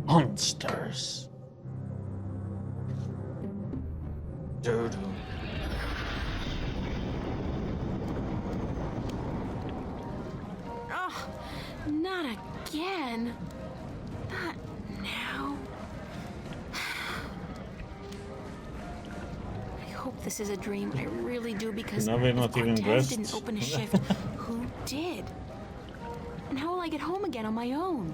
Monsters. Dude. Oh, not again. Not now. I hope this is a dream. I really do, because Now we're if not even Cortez dressed. didn't open a shift, who did? And how will I get home again on my own?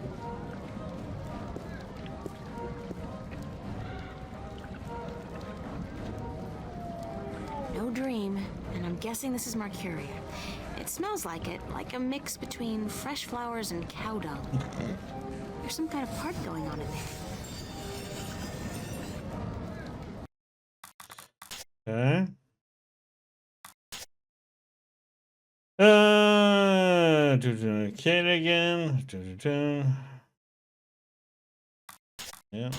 No dream, and I'm guessing this is Mercuria. It smells like it, like a mix between fresh flowers and cow dung. There's some kind of party going on in there. Okay. Kid again. Yeah.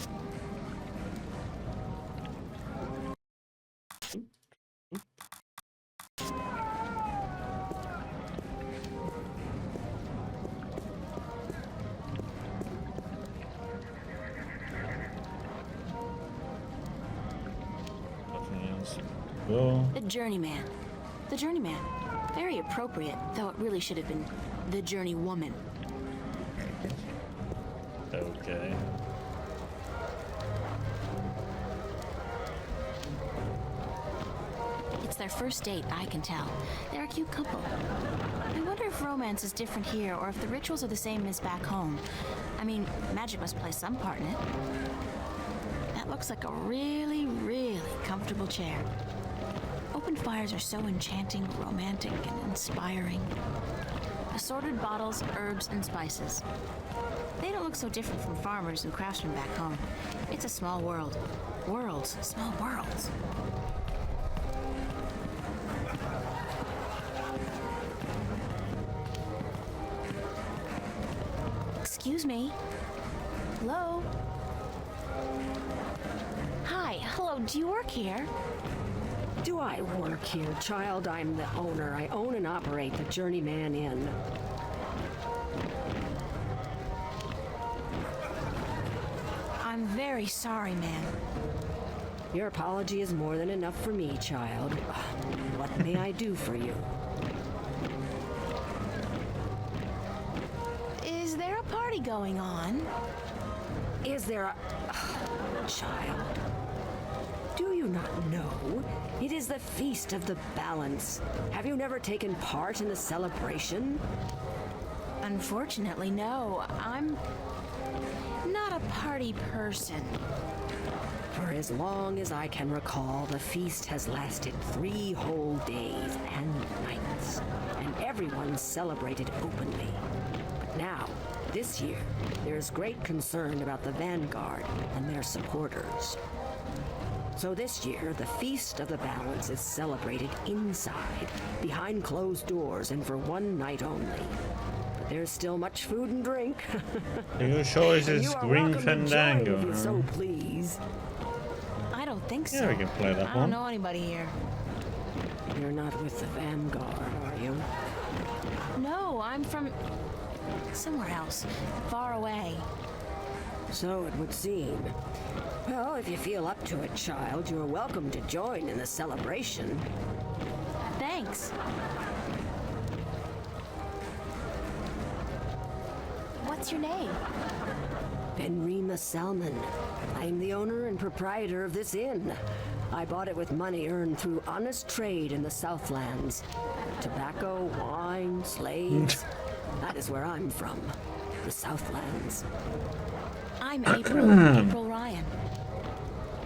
Nothing else. Go. The Journeyman. The Journeyman. Very appropriate, though it really should have been the Journeywoman. Okay. It's their first date, I can tell. They're a cute couple. I wonder if romance is different here, or if the rituals are the same as back home. I mean, magic must play some part in it. That looks like a really, really comfortable chair. Open fires are so enchanting, romantic, and inspiring. Assorted bottles, herbs, and spices. They don't look so different from farmers and craftsmen back home. It's a small world. Worlds, small worlds. Excuse me. Hello? Hi, hello, do you work here? Do I work here, child? I'm the owner. I own and operate the Journeyman Inn. I'm very sorry, ma'am. Your apology is more than enough for me, child. What may I do for you? Is there a party going on? Is there a... child, do you not know? It is the Feast of the Balance. Have you never taken part in the celebration? Unfortunately, no. I'm not a party person. For as long as I can recall, the feast has lasted 3 whole days and nights, and everyone celebrated openly. But now, this year, there is great concern about the Vanguard and their supporters. So this year, the Feast of the Balance is celebrated inside, behind closed doors, and for 1 night only. But there's still much food and drink. Your choice is Green Fandango. If you so please. I don't think so. Yeah, we can play that I one. don't know anybody here. You're not with the Vanguard, are you? No, I'm from somewhere else, far away. So it would seem. Well, if you feel up to it, child, you're welcome to join in the celebration. Thanks. What's your name? Benrima Salmon. I'm the owner and proprietor of this inn. I bought it with money earned through honest trade in the Southlands. Tobacco, wine, slaves. That is where I'm from. The Southlands. I'm April Ryan.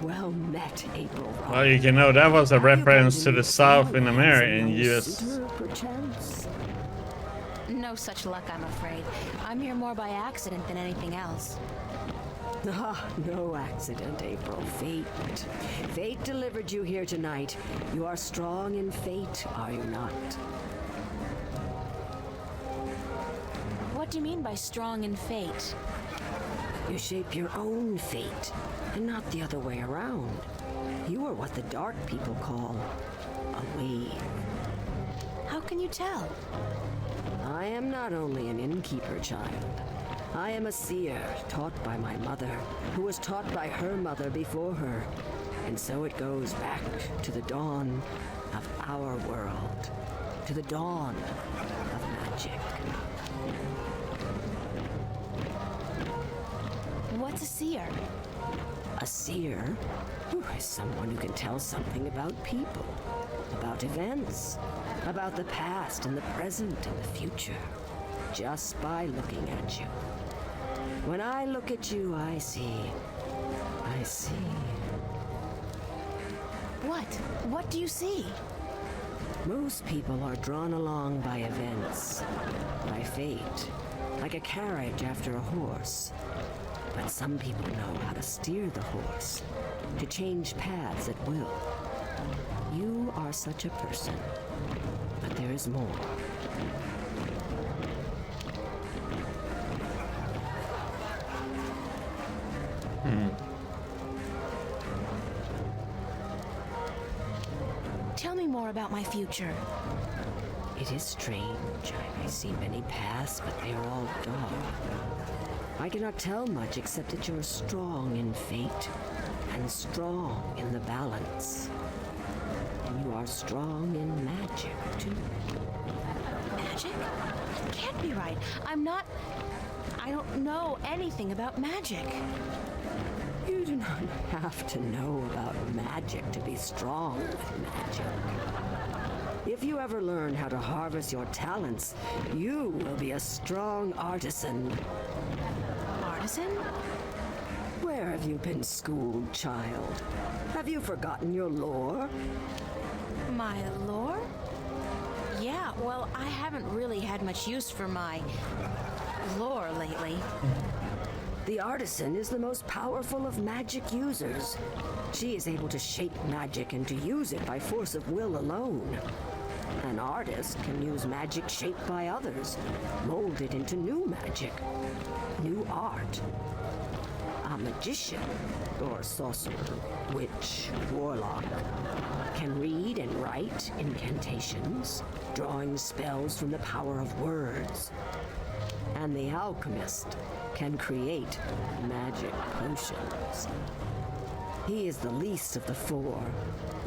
Well met, April. Well, you can know that was a reference to the South in America, in US. Suitor, perchance? No such luck, I'm afraid. I'm here more by accident than anything else. Ah, no accident, April. Fate. Fate delivered you here tonight. You are strong in fate, are you not? What do you mean by strong in fate? You shape your own fate, and not the other way around. You are what the dark people call a wave. How can you tell? I am not only an innkeeper, child. I am a seer, taught by my mother, who was taught by her mother before her. And so it goes back to the dawn of our world, to the dawn of magic. What's a seer? A seer is someone who can tell something about people, about events, about the past and the present and the future, just by looking at you. When I look at you, I see. What? What do you see? Most people are drawn along by events, by fate, like a carriage after a horse. But some people know how to steer the horse, to change paths at will. You are such a person, but there is more. Tell me more about my future. It is strange. I may see many paths, but they are all dark. I cannot tell much except that you're strong in fate and strong in the balance. And you are strong in magic, too. Magic? That can't be right. I don't know anything about magic. You do not have to know about magic to be strong with magic. If you ever learn how to harvest your talents, you will be a strong artisan. Artisan? Where have you been schooled, child? Have you forgotten your lore? My lore? Yeah, well, I haven't really had much use for my lore lately. The artisan is the most powerful of magic users. She is able to shape magic and to use it by force of will alone. An artist can use magic shaped by others, mold it into new magic, new art. A magician, or sorcerer, witch, warlock, can read and write incantations, drawing spells from the power of words. And the alchemist can create magic potions. He is the least of the four.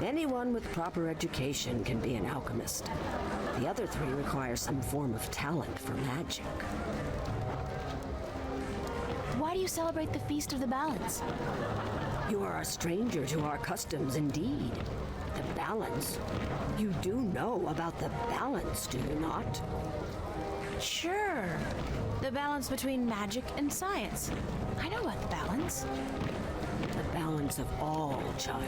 Anyone with proper education can be an alchemist. The other three require some form of talent for magic. Why do you celebrate the Feast of the Balance? You are a stranger to our customs indeed. The balance. You do know about the balance, do you not? Sure. The balance between magic and science. I know about the balance. The balance of all, child.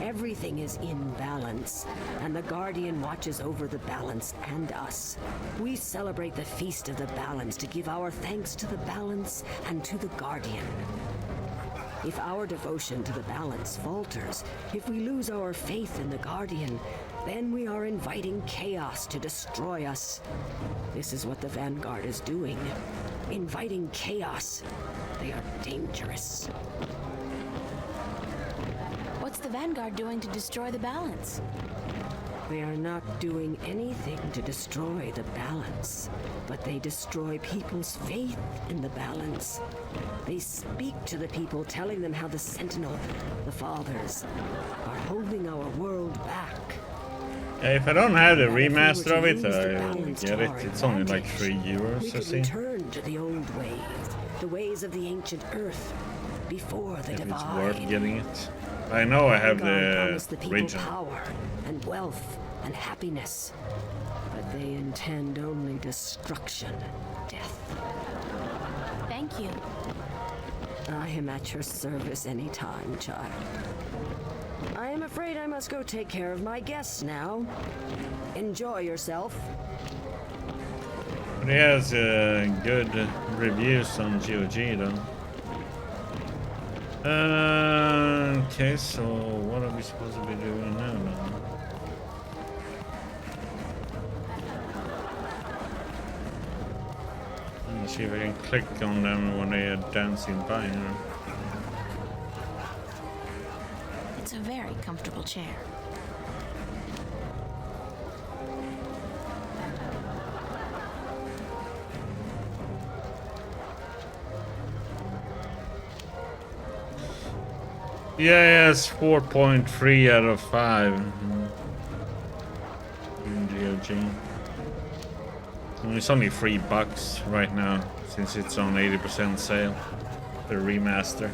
Everything is in balance, and the Guardian watches over the balance and us. We celebrate the Feast of the Balance to give our thanks to the balance and to the Guardian. If our devotion to the balance falters, if we lose our faith in the Guardian, then we are inviting chaos to destroy us. This is what the Vanguard is doing. Inviting chaos. They are dangerous. What's the Vanguard doing to destroy the balance? They are not doing anything to destroy the balance, but they destroy people's faith in the balance. They speak to the people, telling them how the Sentinel, the Fathers, are holding our world back. Yeah, if I don't have the That if we were remaster to of it, use the I'll balance get to it. our It's only like advantage, €3, we I could see. return to the old ways, the ways of the ancient Earth, before the If it's divide. worth getting it. I know I have God the promised the people original. power and wealth and happiness, but they intend only destruction and death. Thank you. I am at your service any time, child. I am afraid I must go take care of my guests now. Enjoy yourself. But he has good reviews on GOG though. Okay, so what are we supposed to be doing now then? Let's see if I can click on them when they are dancing by here. It's a very comfortable chair. Yeah, it's 4.3 out of 5 in GOG. And it's only $3 right now since it's on 80% sale. The remaster.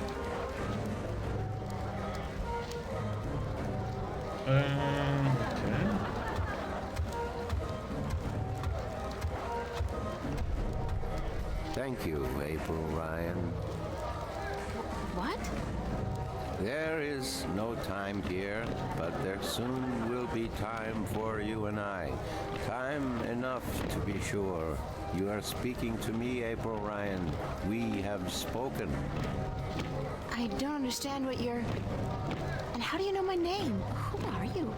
Okay. Thank you, April Ryan. What? There is no time here, but there soon will be time for you and I. Time enough to be sure. You are speaking to me, April Ryan. We have spoken. I don't understand what you're... And how do you know my name? Who are you?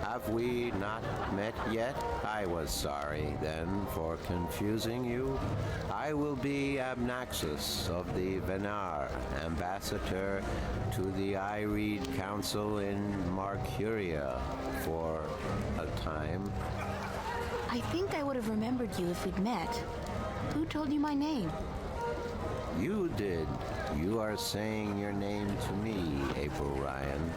Have we not met yet? I was sorry then for confusing you. I will be Abnaxus of the Venar, ambassador to the Ireed Council in Marcuria for a time. I think I would have remembered you if we'd met. Who told you my name? You did. You are saying your name to me, April Ryan.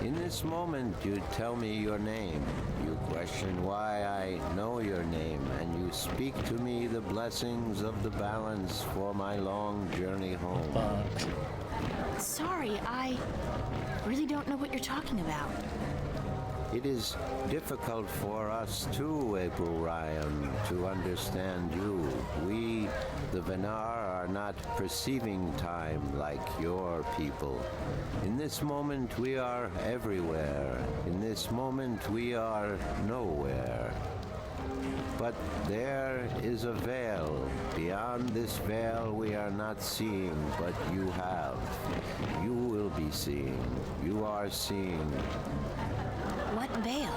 In this moment, you tell me your name. You question why I know your name, and you speak to me the blessings of the balance for my long journey home. Sorry, I really don't know what you're talking about. It is difficult for us too, April Ryan, to understand you. We, the Venar, are not perceiving time like your people. In this moment we are everywhere. In this moment we are nowhere. But there is a veil. Beyond this veil we are not seeing, but you have. You will be seeing. You are seeing. What veil?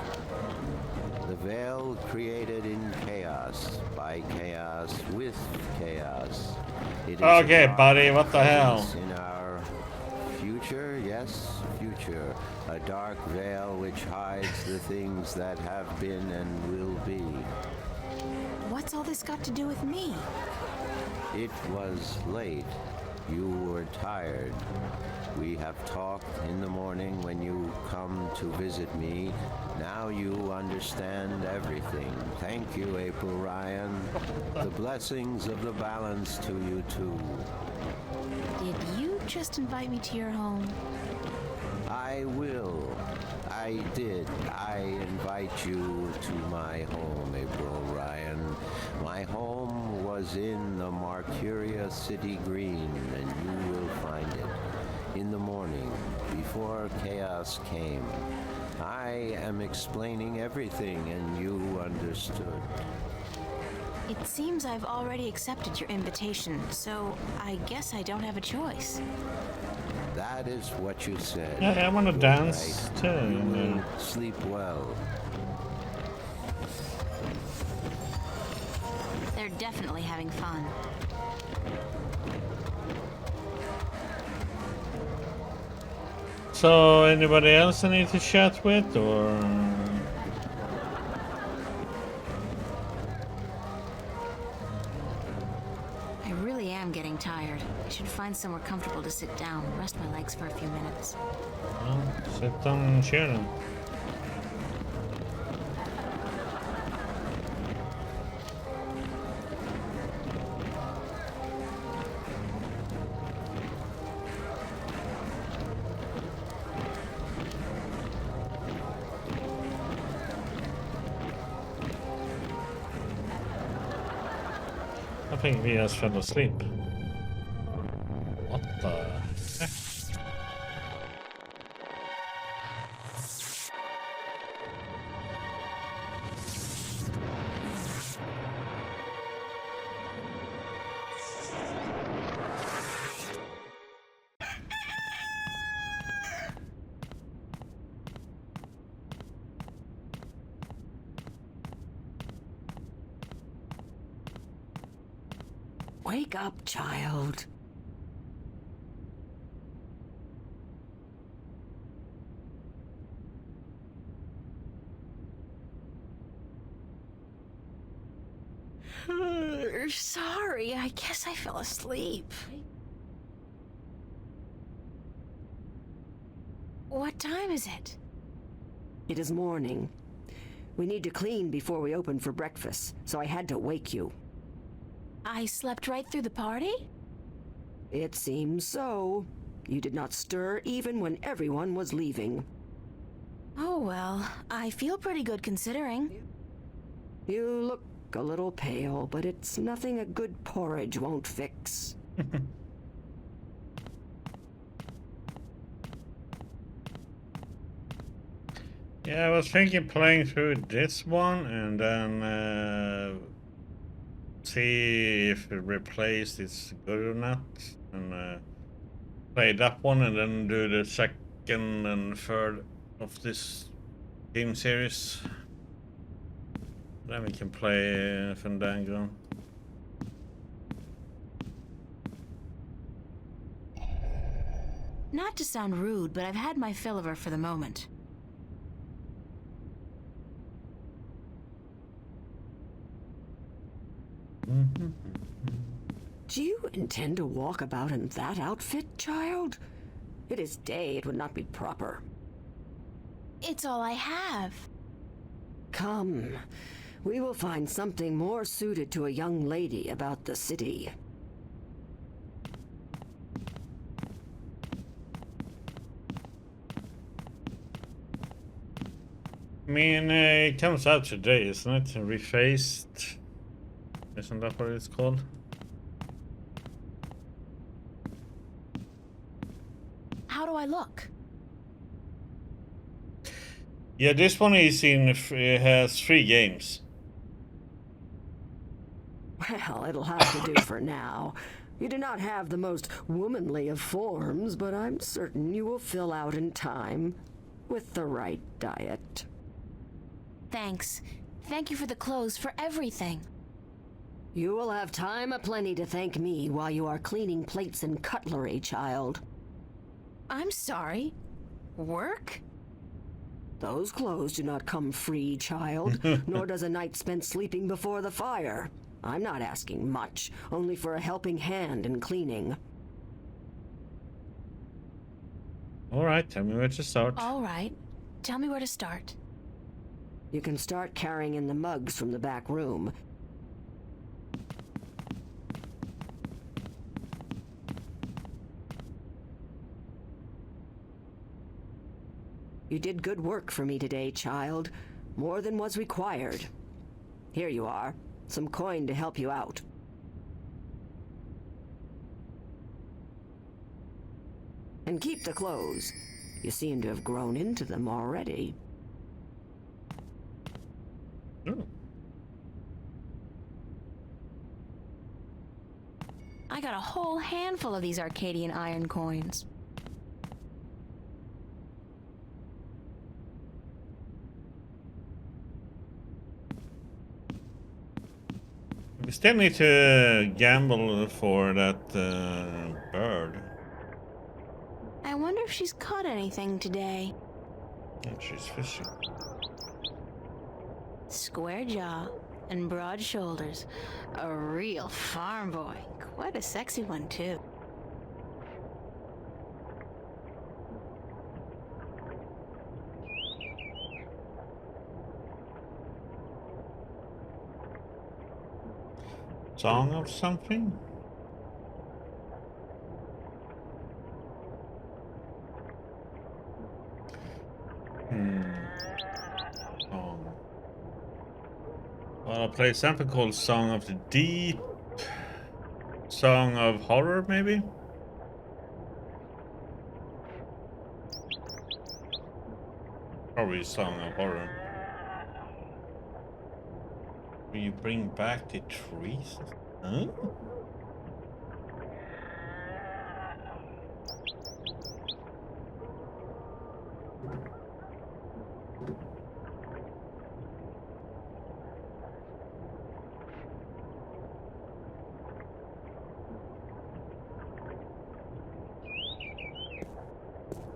The veil created in chaos, by chaos, with chaos. It is Okay, a buddy, what the hell? presence in our future, yes, future. A dark veil which hides the things that have been and will be. What's all this got to do with me? It was late. You were tired. We have talked in the morning when you come to visit me. Now you understand everything. Thank you, April Ryan. The blessings of the balance to you too. Did you just invite me to your home? I will. I did. I invite you to my home, April Ryan. My home was in the Marcuria City Green, and you will find it. In the morning, before chaos came. I am explaining everything, and you understood. It seems I've already accepted your invitation, so I guess I don't have a choice. That is what you said. Yeah, I want to Good dance night. too. You will sleep well. They're definitely having fun. So, anybody else I need to chat with, or? I really am getting tired. I should find somewhere comfortable to sit down, rest my legs for a few minutes. Well, sit down and chill then. I think we just fell asleep. What the heck? Wake up, child. Sorry, I guess I fell asleep. What time is it? It is morning. We need to clean before we open for breakfast, so I had to wake you. I slept right through the party? It seems so. You did not stir even when everyone was leaving. Oh well, I feel pretty good considering. You look a little pale, but it's nothing a good porridge won't fix. Yeah, I was thinking playing through this one and then see if it replaced is good or not, and play that one and then do the second and third of this game series. Then we can play Fandango. Not to sound rude, but I've had my fill of her for the moment. Do you intend to walk about in that outfit, child? It is day, it would not be proper. It's all I have. Come, we will find something more suited to a young lady about the city. I mean, it comes out today, isn't it? Refaced. Isn't that what it's called? How do I look? Yeah, this one is in. It has 3 games. Well, it'll have to do for now. You do not have the most womanly of forms, but I'm certain you will fill out in time with the right diet. Thanks. Thank you for the clothes, for everything. You will have time aplenty to thank me while you are cleaning plates and cutlery, child. I'm sorry. Work? Those clothes do not come free, child, nor does a night spent sleeping before the fire. I'm not asking much, only for a helping hand in cleaning. Alright, tell me where to start. All right. Tell me where to start. You can start carrying in the mugs from the back room. You did good work for me today, child. More than was required. Here you are. Some coin to help you out. And keep the clothes. You seem to have grown into them already. Ooh. I got a whole handful of these Arcadian iron coins. We still need to gamble for that bird. I wonder if she's caught anything today. Yeah, she's fishing. Square jaw and broad shoulders. A real farm boy. Quite a sexy one, too. Song of something? Song. Well, I'll play something called Song of the Deep. Song of Horror, maybe? Probably Song of Horror. Will you bring back the trees? Huh?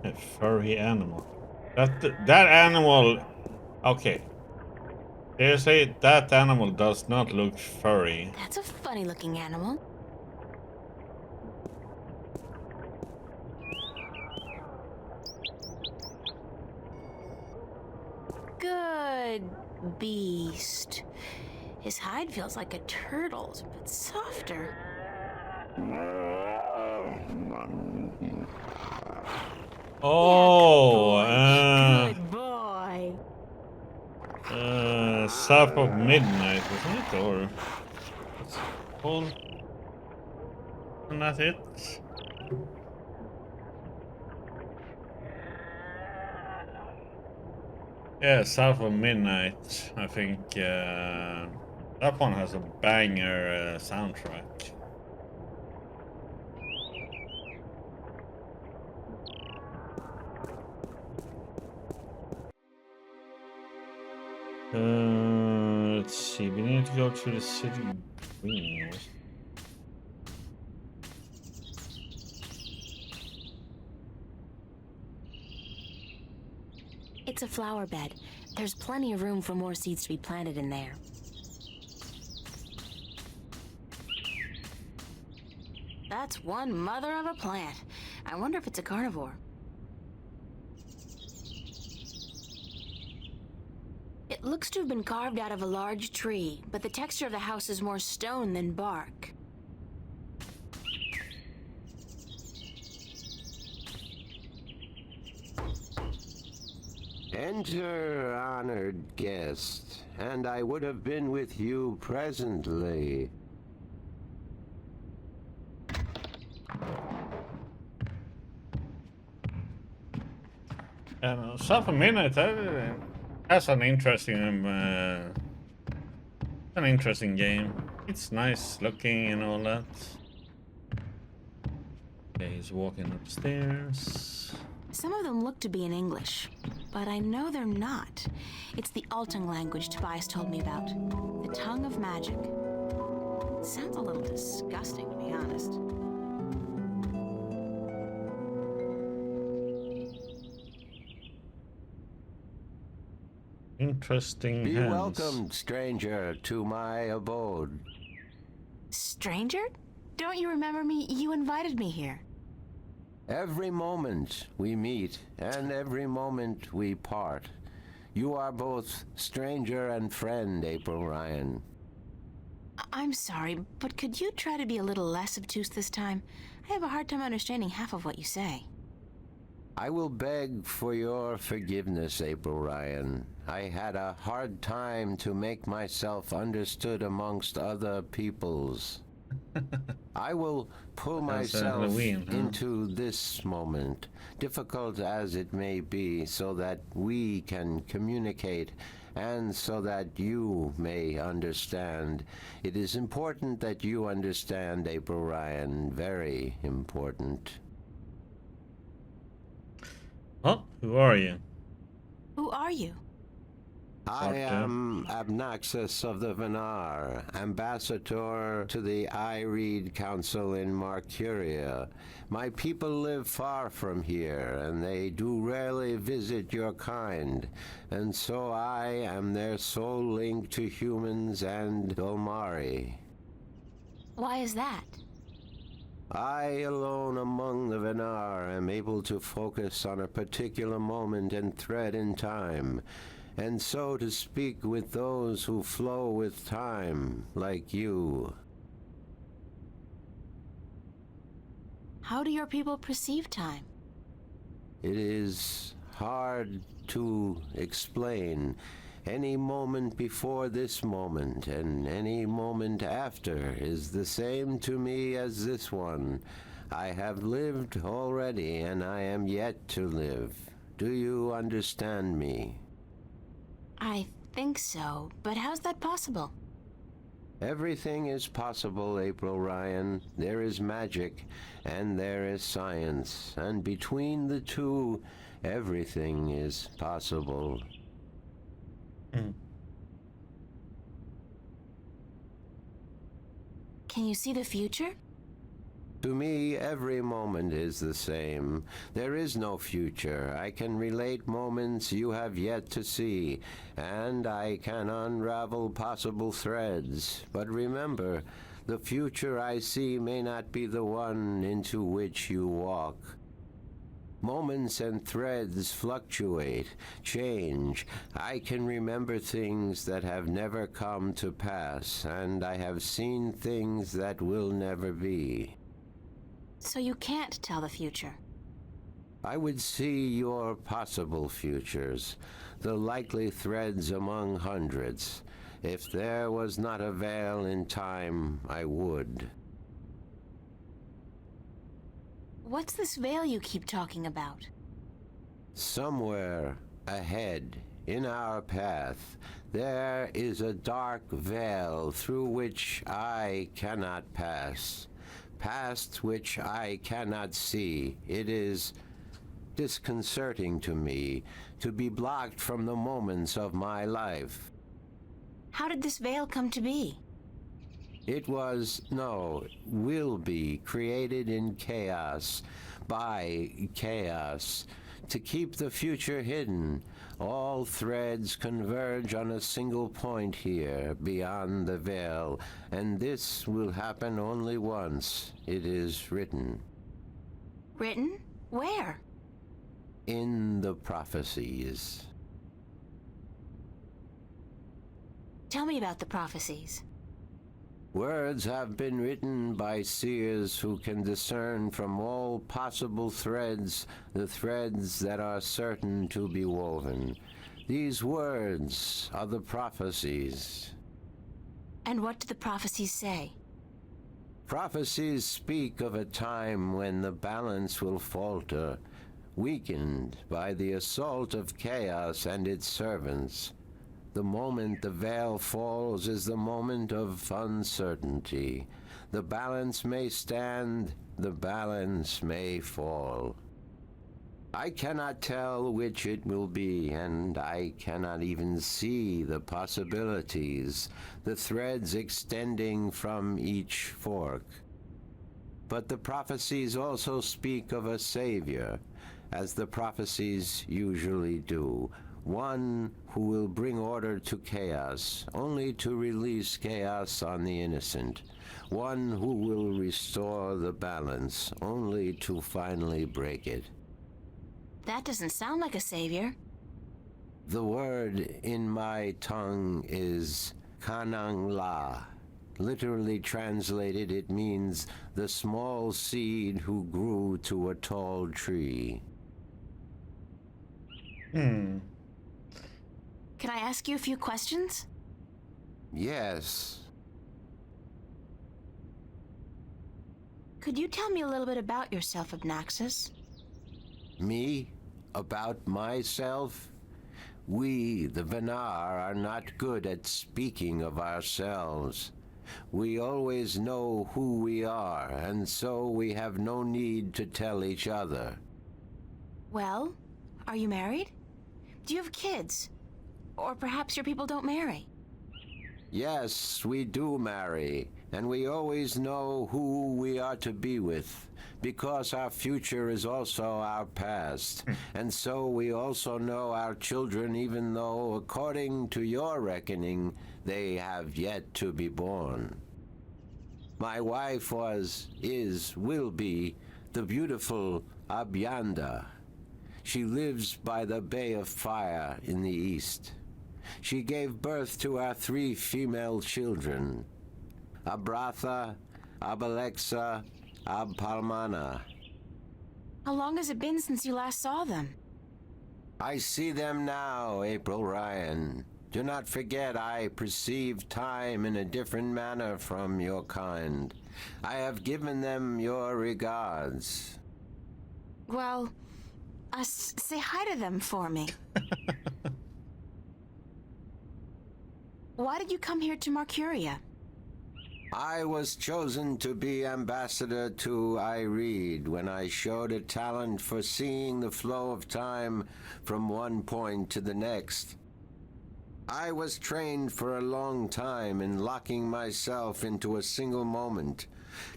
A furry animal. That animal. Okay. Seriously, that animal does not look furry. That's a funny looking animal. said beast. His hide feels like a turtle's, but softer. Oh, Good boy. South of Midnight, wasn't it? Or what's it called? Isn't that it? Yeah, South of Midnight. I think that one has a banger soundtrack. Let's see. We need to go to the city green. It's a flower bed. There's plenty of room for more seeds to be planted in there. That's one mother of a plant. I wonder if it's a carnivore. It looks to have been carved out of a large tree, but the texture of the house is more stone than bark. Enter, honored guest, and I would have been with you presently. South of Midnight has an interesting game. It's nice looking and all that. Okay, he's walking upstairs. Some of them look to be in English, but I know they're not. It's the Altung language Tobias told me about. The tongue of magic. It sounds a little disgusting, to be honest. Interesting Be hands. welcomed, stranger, to my abode. Stranger? Don't you remember me? You invited me here. Every moment we meet, and every moment we part. You are both stranger and friend, April Ryan. I'm sorry, but could you try to be a little less obtuse this time? I have a hard time understanding half of what you say. I will beg for your forgiveness, April Ryan. I had a hard time to make myself understood amongst other peoples. I will pull myself Halloween, huh? into this moment, difficult as it may be, so that we can communicate and so that you may understand. It is important that you understand, April Ryan, very important. Huh? Who are you? Who are you? I am Abnaxus of the Venar, ambassador to the Ireed Council in Marcuria. My people live far from here, and they do rarely visit your kind, and so I am their sole link to humans and Dolmari. Why is that? I alone among the Venar am able to focus on a particular moment and thread in time, and so to speak with those who flow with time, like you. How do your people perceive time? It is hard to explain. Any moment before this moment and any moment after is the same to me as this one. I have lived already, and I am yet to live. Do you understand me? I think so, but how's that possible? Everything is possible, April Ryan. There is magic, and there is science, and between the two, everything is possible. Can you see the future? To me, every moment is the same. There is no future. I can relate moments you have yet to see, and I can unravel possible threads. But remember, the future I see may not be the one into which you walk. Moments and threads fluctuate, change. I can remember things that have never come to pass, and I have seen things that will never be. So you can't tell the future. I would see your possible futures, the likely threads among hundreds. If there was not a veil in time, I would. What's this veil you keep talking about? Somewhere ahead, in our path, there is a dark veil through which I cannot pass, past which I cannot see. It is disconcerting to me to be blocked from the moments of my life. How did this veil come to be? It was, no, will be created in chaos, by chaos, to keep the future hidden. All threads converge on a single point here, beyond the veil, and this will happen only once. It is written. Written? Where? In the prophecies. Tell me about the prophecies. Words have been written by seers who can discern from all possible threads the threads that are certain to be woven. These words are the prophecies. And what do the prophecies say? Prophecies speak of a time when the balance will falter, weakened by the assault of chaos and its servants. The moment the veil falls is the moment of uncertainty. The balance may stand, the balance may fall. I cannot tell which it will be, and I cannot even see the possibilities, the threads extending from each fork. But the prophecies also speak of a savior, as the prophecies usually do. One who will bring order to chaos, only to release chaos on the innocent. One who will restore the balance, only to finally break it. That doesn't sound like a savior. The word in my tongue is Kanang La. Literally translated, it means the small seed who grew to a tall tree. Can I ask you a few questions? Yes. Could you tell me a little bit about yourself, Abnaxis? Me? About myself? We, the Venar, are not good at speaking of ourselves. We always know who we are, and so we have no need to tell each other. Well, are you married? Do you have kids? Or perhaps your people don't marry? Yes, we do marry, and we always know who we are to be with, because our future is also our past, and so we also know our children, even though, according to your reckoning, they have yet to be born. My wife will be, the beautiful Abyanda. She lives by the Bay of Fire in the east. She gave birth to our 3 female children, Abratha, Abalexa, Abpalmana. How long has it been since you last saw them? I see them now, April Ryan. Do not forget I perceive time in a different manner from your kind. I have given them your regards. Well, say hi to them for me. Why did you come here to Marcuria? I was chosen to be ambassador to Ireed when I showed a talent for seeing the flow of time from one point to the next. I was trained for a long time in locking myself into a single moment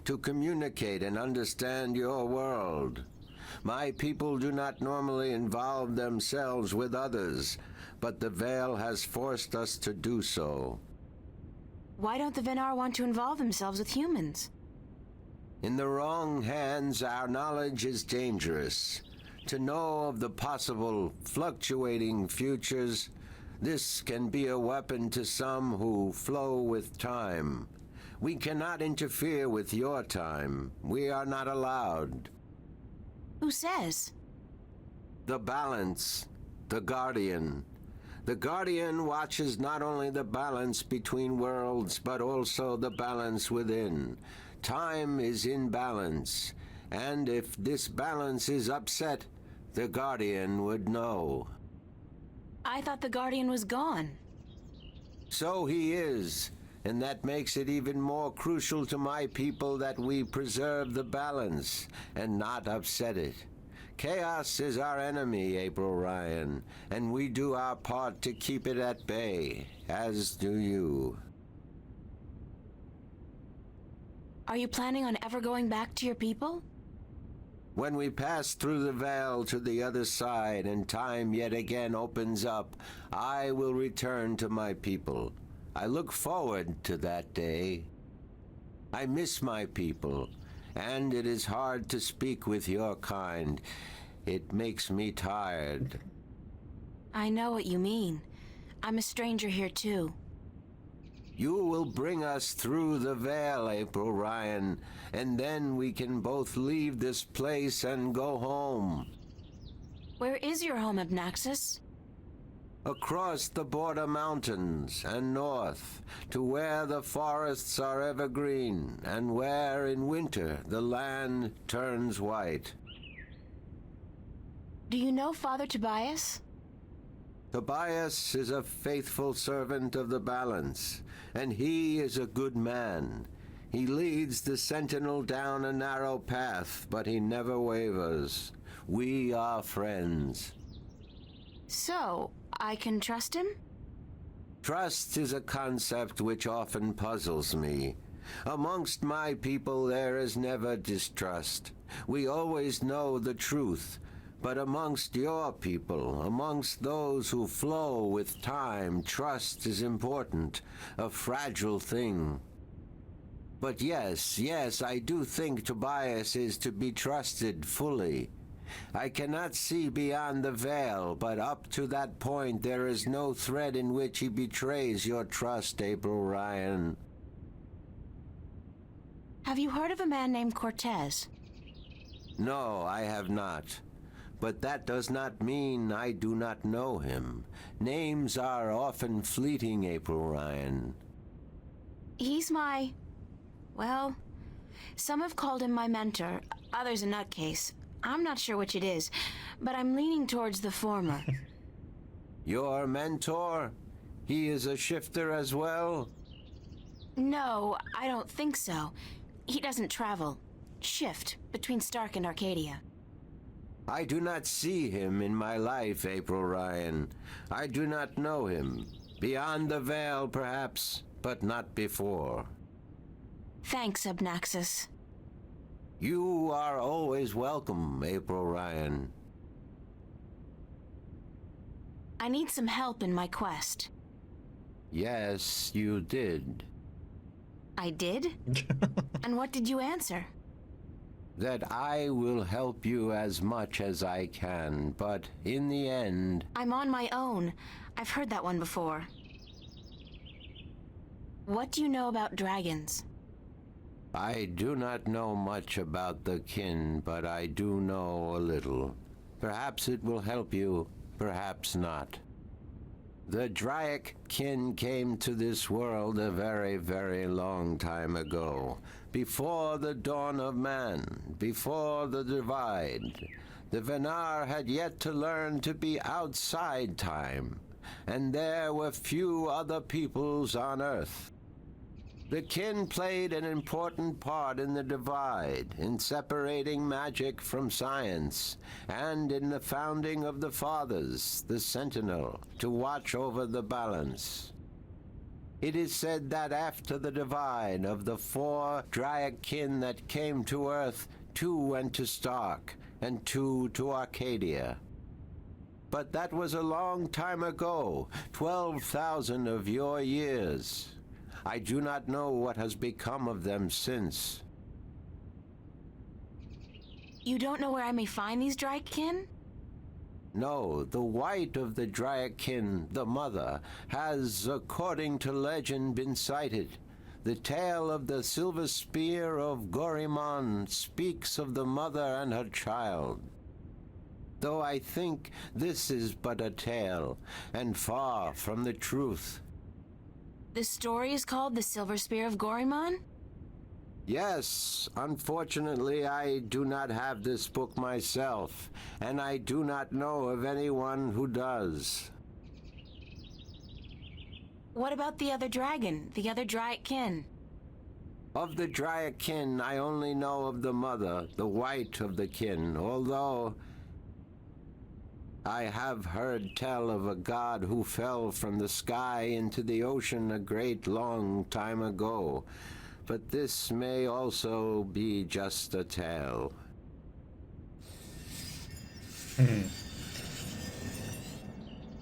to communicate and understand your world. My people do not normally involve themselves with others, but the veil has forced us to do so. Why don't the Venar want to involve themselves with humans? In the wrong hands, our knowledge is dangerous. to know of the possible fluctuating futures. This can be a weapon to some who flow with time. We cannot interfere with your time. We are not allowed. Who says? The balance, the guardian. The guardian watches not only the balance between worlds, but also the balance within. Time is in balance, and if this balance is upset, the guardian would know. I thought the Guardian was gone. So he is, and that makes it even more crucial to my people that we preserve the balance and not upset it. Chaos is our enemy, April Ryan, and we do our part to keep it at bay, as do you. Are you planning on ever going back to your people? When we pass through the veil to the other side and time yet again opens up, I will return to my people. I look forward to that day. I miss my people, and it is hard to speak with your kind. It makes me tired. I know what you mean. I'm a stranger here too. You will bring us through the veil, April Ryan, and then we can both leave this place and go home. Where is your home, Abnaxis? Across the border mountains and north, to where the forests are evergreen, and where in winter the land turns white. Do you know Father Tobias? Tobias is a faithful servant of the balance, and he is a good man. He leads the sentinel down a narrow path, but he never wavers. We are friends. So, I can trust him? Trust is a concept which often puzzles me. Amongst my people there is never distrust. We always know the truth. But amongst your people, amongst those who flow with time, trust is important, a fragile thing. But yes, I do think Tobias is to be trusted fully. I cannot see beyond the veil, but up to that point there is no thread in which he betrays your trust, April Ryan. Have you heard of a man named Cortez? No, I have not. But that does not mean I do not know him. Names are often fleeting, April Ryan. He's my... well, some have called him my mentor, others a nutcase. I'm not sure which it is, but I'm leaning towards the former. Your mentor? He is a shifter as well? No, I don't think so. He doesn't travel. Shift between Stark and Arcadia. I do not see him in my life, April Ryan. I do not know him. Beyond the veil, perhaps, but not before. Thanks, Abnaxis. You are always welcome, April Ryan. I need some help in my quest. Yes, you did. I did? And what did you answer? That I will help you as much as I can, but in the end... I'm on my own. I've heard that one before. What do you know about dragons? I do not know much about the kin, but I do know a little. Perhaps it will help you, perhaps not. The Draic kin came to this world a very, very long time ago. Before the dawn of man, before the divide. The Venar had yet to learn to be outside time, and there were few other peoples on Earth. The kin played an important part in the divide, in separating magic from science, and in the founding of the Fathers, the Sentinel, to watch over the balance. It is said that after the divide of the 4 Draic kin that came to Earth, 2 went to Stark, and 2 to Arcadia. But that was a long time ago, 12,000 of your years. I do not know what has become of them since. You don't know where I may find these Draic kin? No, the white of the Dryakin, the mother, has, according to legend, been sighted. The tale of the silver spear of Gorimon speaks of the mother and her child. Though I think this is but a tale, and far from the truth. The story is called The Silver Spear of Gorimon? Yes, unfortunately I do not have this book myself, and I do not know of anyone who does. What about the other dragon, the other Dryakin? Of the Dryakin, I only know of the mother, the white of the kin, although I have heard tell of a god who fell from the sky into the ocean a great long time ago. But this may also be just a tale.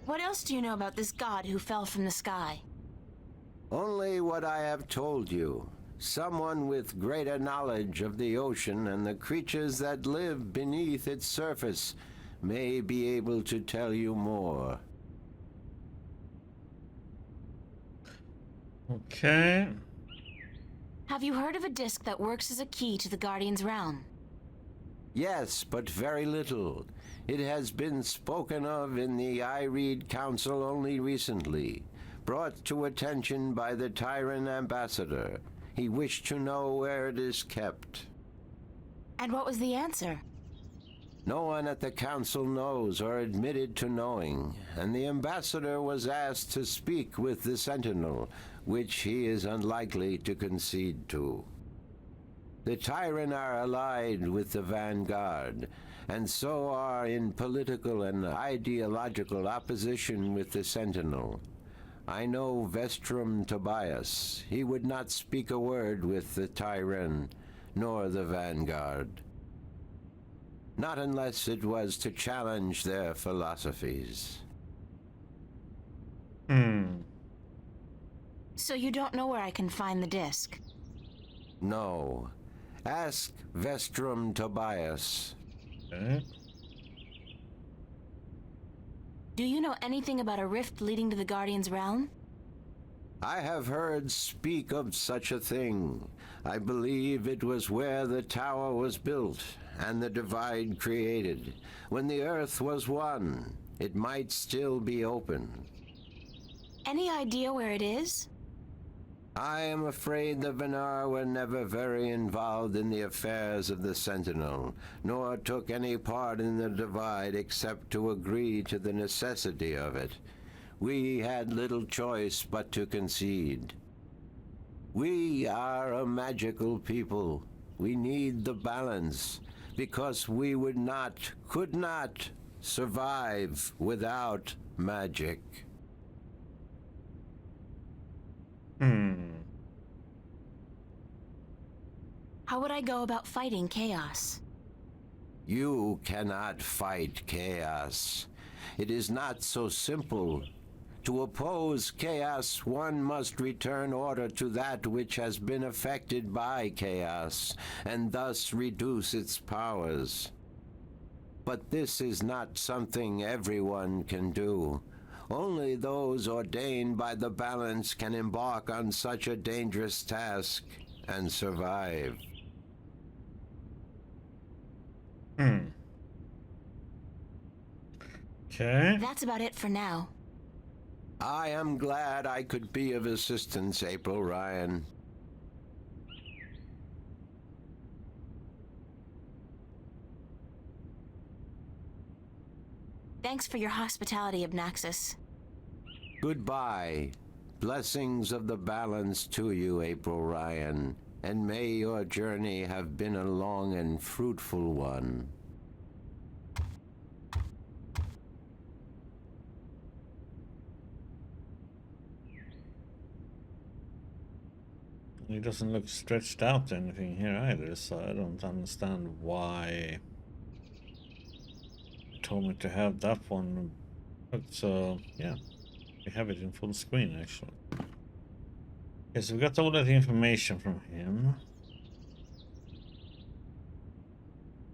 What else do you know about this god who fell from the sky? Only what I have told you. Someone with greater knowledge of the ocean and the creatures that live beneath its surface may be able to tell you more. Okay. Have you heard of a disc that works as a key to the Guardian's realm? Yes, but very little. It has been spoken of in the I Read Council only recently, brought to attention by the Tyrant Ambassador. He wished to know where it is kept. And what was the answer? No one at the council knows or admitted to knowing, and the ambassador was asked to speak with the Sentinel, which he is unlikely to concede to. The Tyrant are allied with the Vanguard, and so are in political and ideological opposition with the Sentinel. I know Vestrum Tobias. He would not speak a word with the Tyrant, nor the Vanguard. Not unless it was to challenge their philosophies. So you don't know where I can find the disc? No. Ask Vestrum Tobias. Okay. Do you know anything about a rift leading to the Guardian's realm? I have heard speak of such a thing. I believe it was where the tower was built and the divide created. When the earth was one, it might still be open. Any idea where it is? I am afraid the Venar were never very involved in the affairs of the Sentinel, nor took any part in the divide except to agree to the necessity of it. We had little choice but to concede. We are a magical people. We need the balance, because we could not survive without magic. How would I go about fighting chaos? You cannot fight chaos. It is not so simple. To oppose chaos, one must return order to that which has been affected by chaos, and thus reduce its powers. But this is not something everyone can do. Only those ordained by the balance can embark on such a dangerous task and survive. Okay. That's about it for now. I am glad I could be of assistance, April Ryan. Thanks for your hospitality, Obnaxus. Goodbye. Blessings of the balance to you, April Ryan, and may your journey have been a long and fruitful one. He doesn't look stretched out or anything here either, so I don't understand why he told me to have that one. But yeah, we have it in full screen actually. Okay, so we got all that information from him.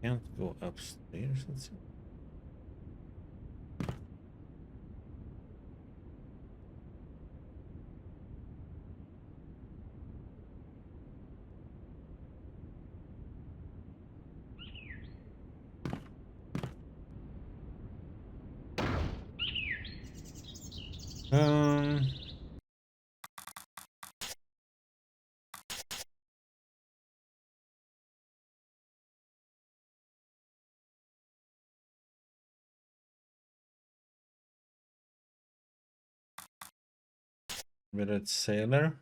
Can't go upstairs, let's see. Um. With sailor.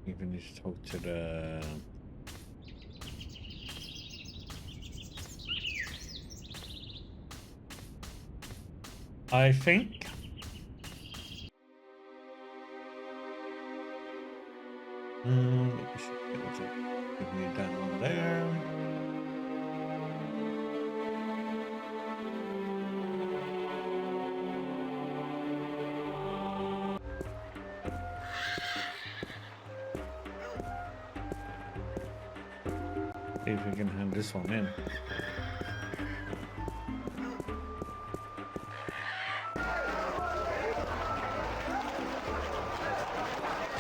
Even need to talk to the. I think. You should be able to give me that one there. See if we can hand this one in.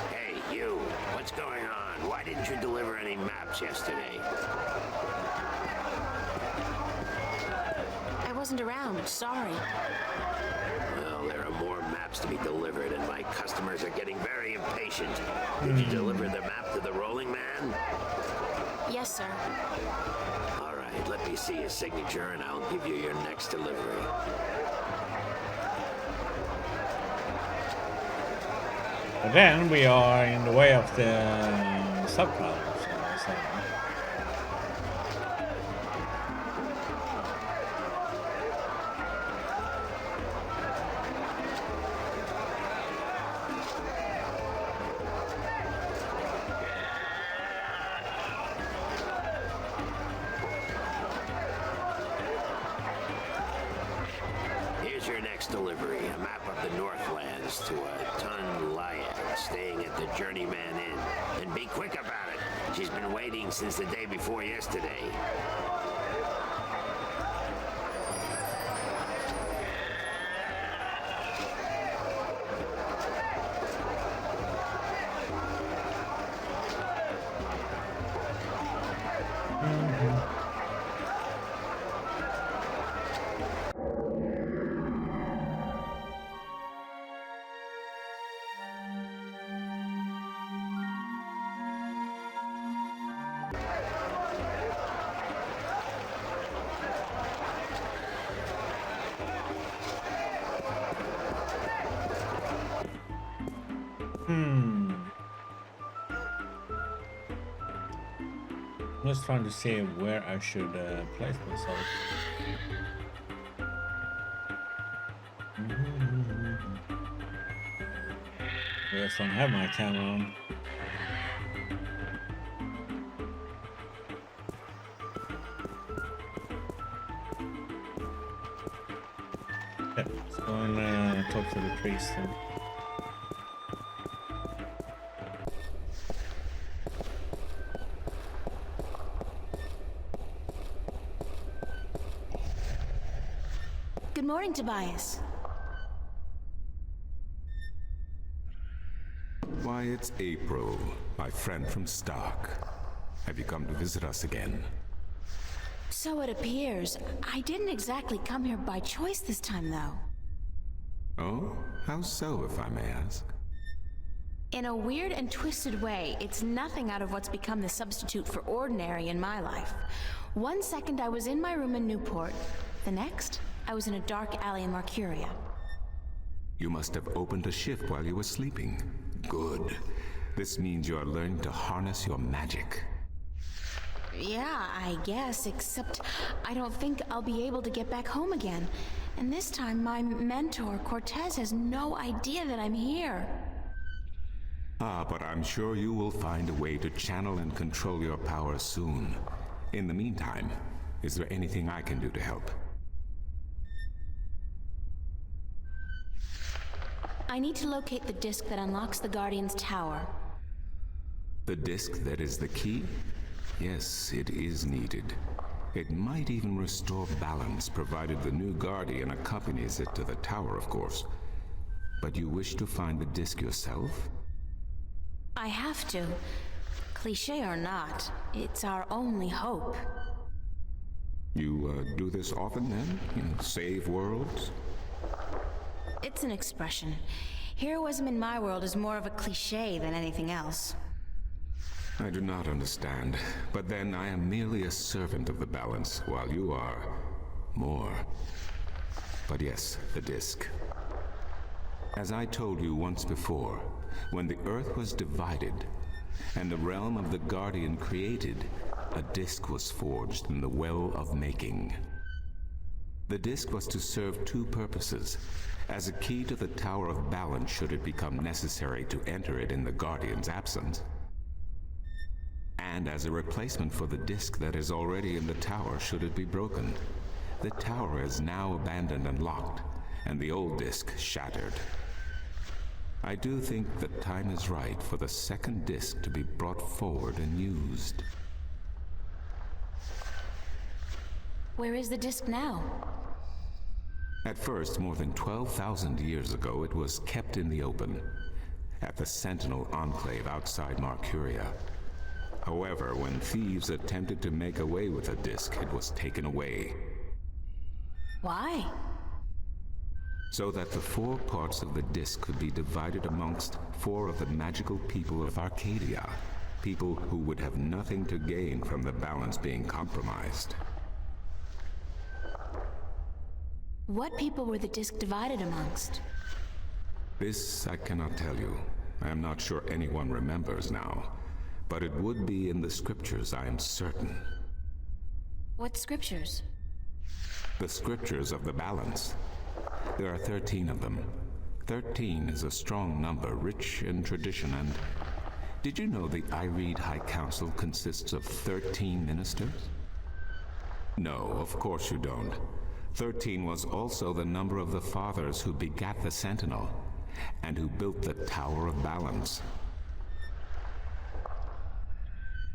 Hey, you. What's going on? Why didn't you deliver any maps yesterday? I wasn't around, sorry. Well, there are more maps to be delivered, and my customers are getting very impatient. Did you deliver the map to the rolling man? Yes, sir. All right, let me see his signature, and I'll give you your next delivery. But then we are in the way of the subtitles. So. Here's your next delivery, a map of the Northlands to a Tun Lyak staying at the Journeyman Inn. And be quick about it. She's been waiting since the day before yesterday. I'm just trying to see where I should place myself. I just don't have my camera on. Okay, let's go and talk to the priest then. Good morning, Tobias. Why, it's April, my friend from Stark. Have you come to visit us again? So it appears. I didn't exactly come here by choice this time, though. Oh? How so, if I may ask? In a weird and twisted way, it's nothing out of what's become the substitute for ordinary in my life. One second I was in my room in Newport. The next, I was in a dark alley in Mercuria. You must have opened a shift while you were sleeping. Good. This means you are learning to harness your magic. Yeah, I guess, except I don't think I'll be able to get back home again. And this time, my mentor, Cortez, has no idea that I'm here. Ah, but I'm sure you will find a way to channel and control your power soon. In the meantime, is there anything I can do to help? I need to locate the disc that unlocks the Guardian's tower. The disc that is the key? Yes, it is needed. It might even restore balance, provided the new Guardian accompanies it to the tower, of course. But you wish to find the disc yourself? I have to. Cliché or not, it's our only hope. You do this often then? Save worlds? It's an expression. Heroism in my world is more of a cliché than anything else. I do not understand, but then I am merely a servant of the balance, while you are more. But yes, the disk. As I told you once before, when the Earth was divided, and the realm of the Guardian created, a disk was forged in the Well of Making. The disk was to serve two purposes: as a key to the Tower of Balance should it become necessary to enter it in the Guardian's absence, and as a replacement for the disk that is already in the tower should it be broken. The tower is now abandoned and locked, and the old disk shattered. I do think the time is right for the second disk to be brought forward and used. Where is the disk now? At first, more than 12,000 years ago, it was kept in the open, at the Sentinel Enclave outside Marcuria. However, when thieves attempted to make away with the disk, it was taken away. Why? So that the 4 parts of the disk could be divided amongst 4 of the magical people of Arcadia, people who would have nothing to gain from the balance being compromised. What people were the disk divided amongst? This I cannot tell you. I am not sure anyone remembers now, but it would be in the scriptures, I am certain. What scriptures? The scriptures of the balance. There are 13 of them. 13 is a strong number, rich in tradition, and did you know the Irede High Council consists of 13 ministers? No, of course you don't. 13 was also the number of the fathers who begat the Sentinel, and who built the Tower of Balance.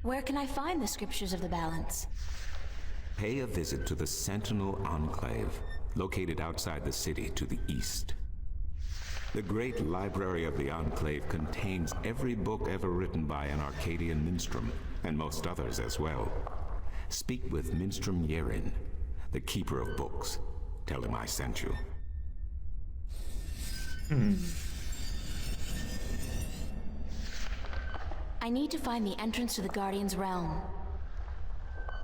Where can I find the scriptures of the balance? Pay a visit to the Sentinel Enclave, located outside the city to the east. The great library of the Enclave contains every book ever written by an Arcadian minstrel, and most others as well. Speak with Minstrom Yerin, the keeper of books. Tell him I sent you. I need to find the entrance to the Guardian's realm.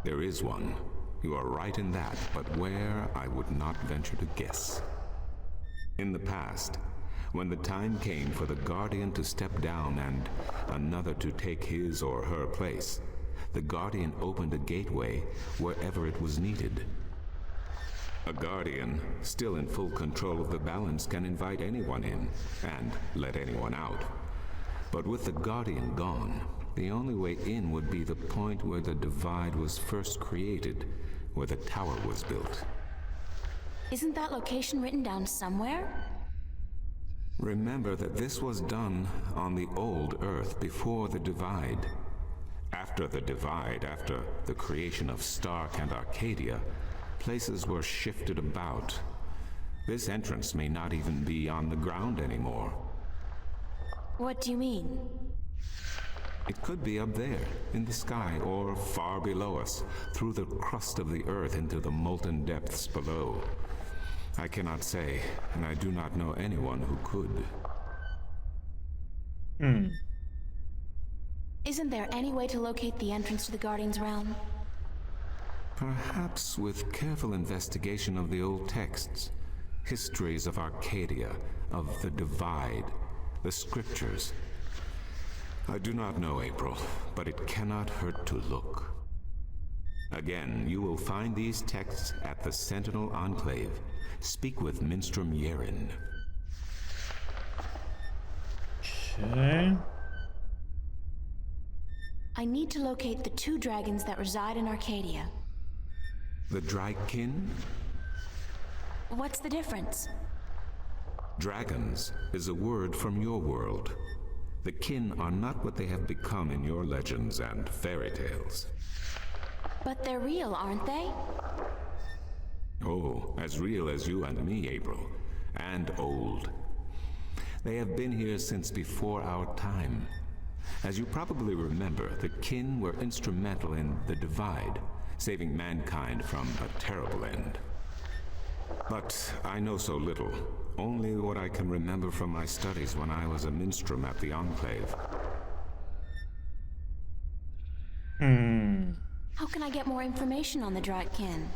There is one. You are right in that, but where, I would not venture to guess. In the past, when the time came for the Guardian to step down and another to take his or her place, the Guardian opened a gateway wherever it was needed. A Guardian, still in full control of the balance, can invite anyone in and let anyone out. But with the Guardian gone, the only way in would be the point where the divide was first created, where the tower was built. Isn't that location written down somewhere? Remember that this was done on the old Earth before the divide. After the divide, after the creation of Stark and Arcadia, places were shifted about. This entrance may not even be on the ground anymore. What do you mean? It could be up there, in the sky, or far below us, through the crust of the earth into the molten depths below. I cannot say, and I do not know anyone who could. Isn't there any way to locate the entrance to the Guardian's realm? Perhaps with careful investigation of the old texts, histories of Arcadia, of the Divide, the scriptures. I do not know, April, but it cannot hurt to look. Again, you will find these texts at the Sentinel Enclave. Speak with Minstrom Yerin. Okay. I need to locate the 2 dragons that reside in Arcadia. The Dragon? What's the difference? Dragons is a word from your world. The kin are not what they have become in your legends and fairy tales. But they're real, aren't they? Oh, as real as you and me, April. And old. They have been here since before our time. As you probably remember, the kin were instrumental in the divide, saving mankind from a terrible end. But I know so little, only what I can remember from my studies when I was a minstrel at the Enclave. How can I get more information on the Dratkin?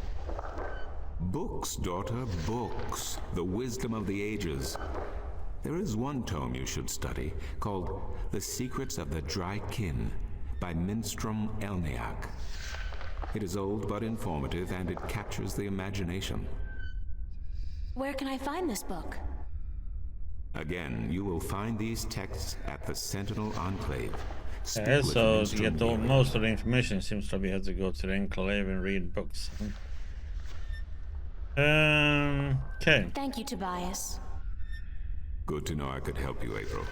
Books, daughter, books. The wisdom of the ages. There is one tome you should study, called The Secrets of the Dry Kin, by Minstrom Elniak. It is old but informative, and it captures the imagination. Where can I find this book? Again, you will find these texts at the Sentinel Enclave. Speak Yeah, with so to Minstrom get near it. most of the information, seems like we have to go to the Enclave and read books. Okay. Thank you, Tobias. Good to know I could help you, April.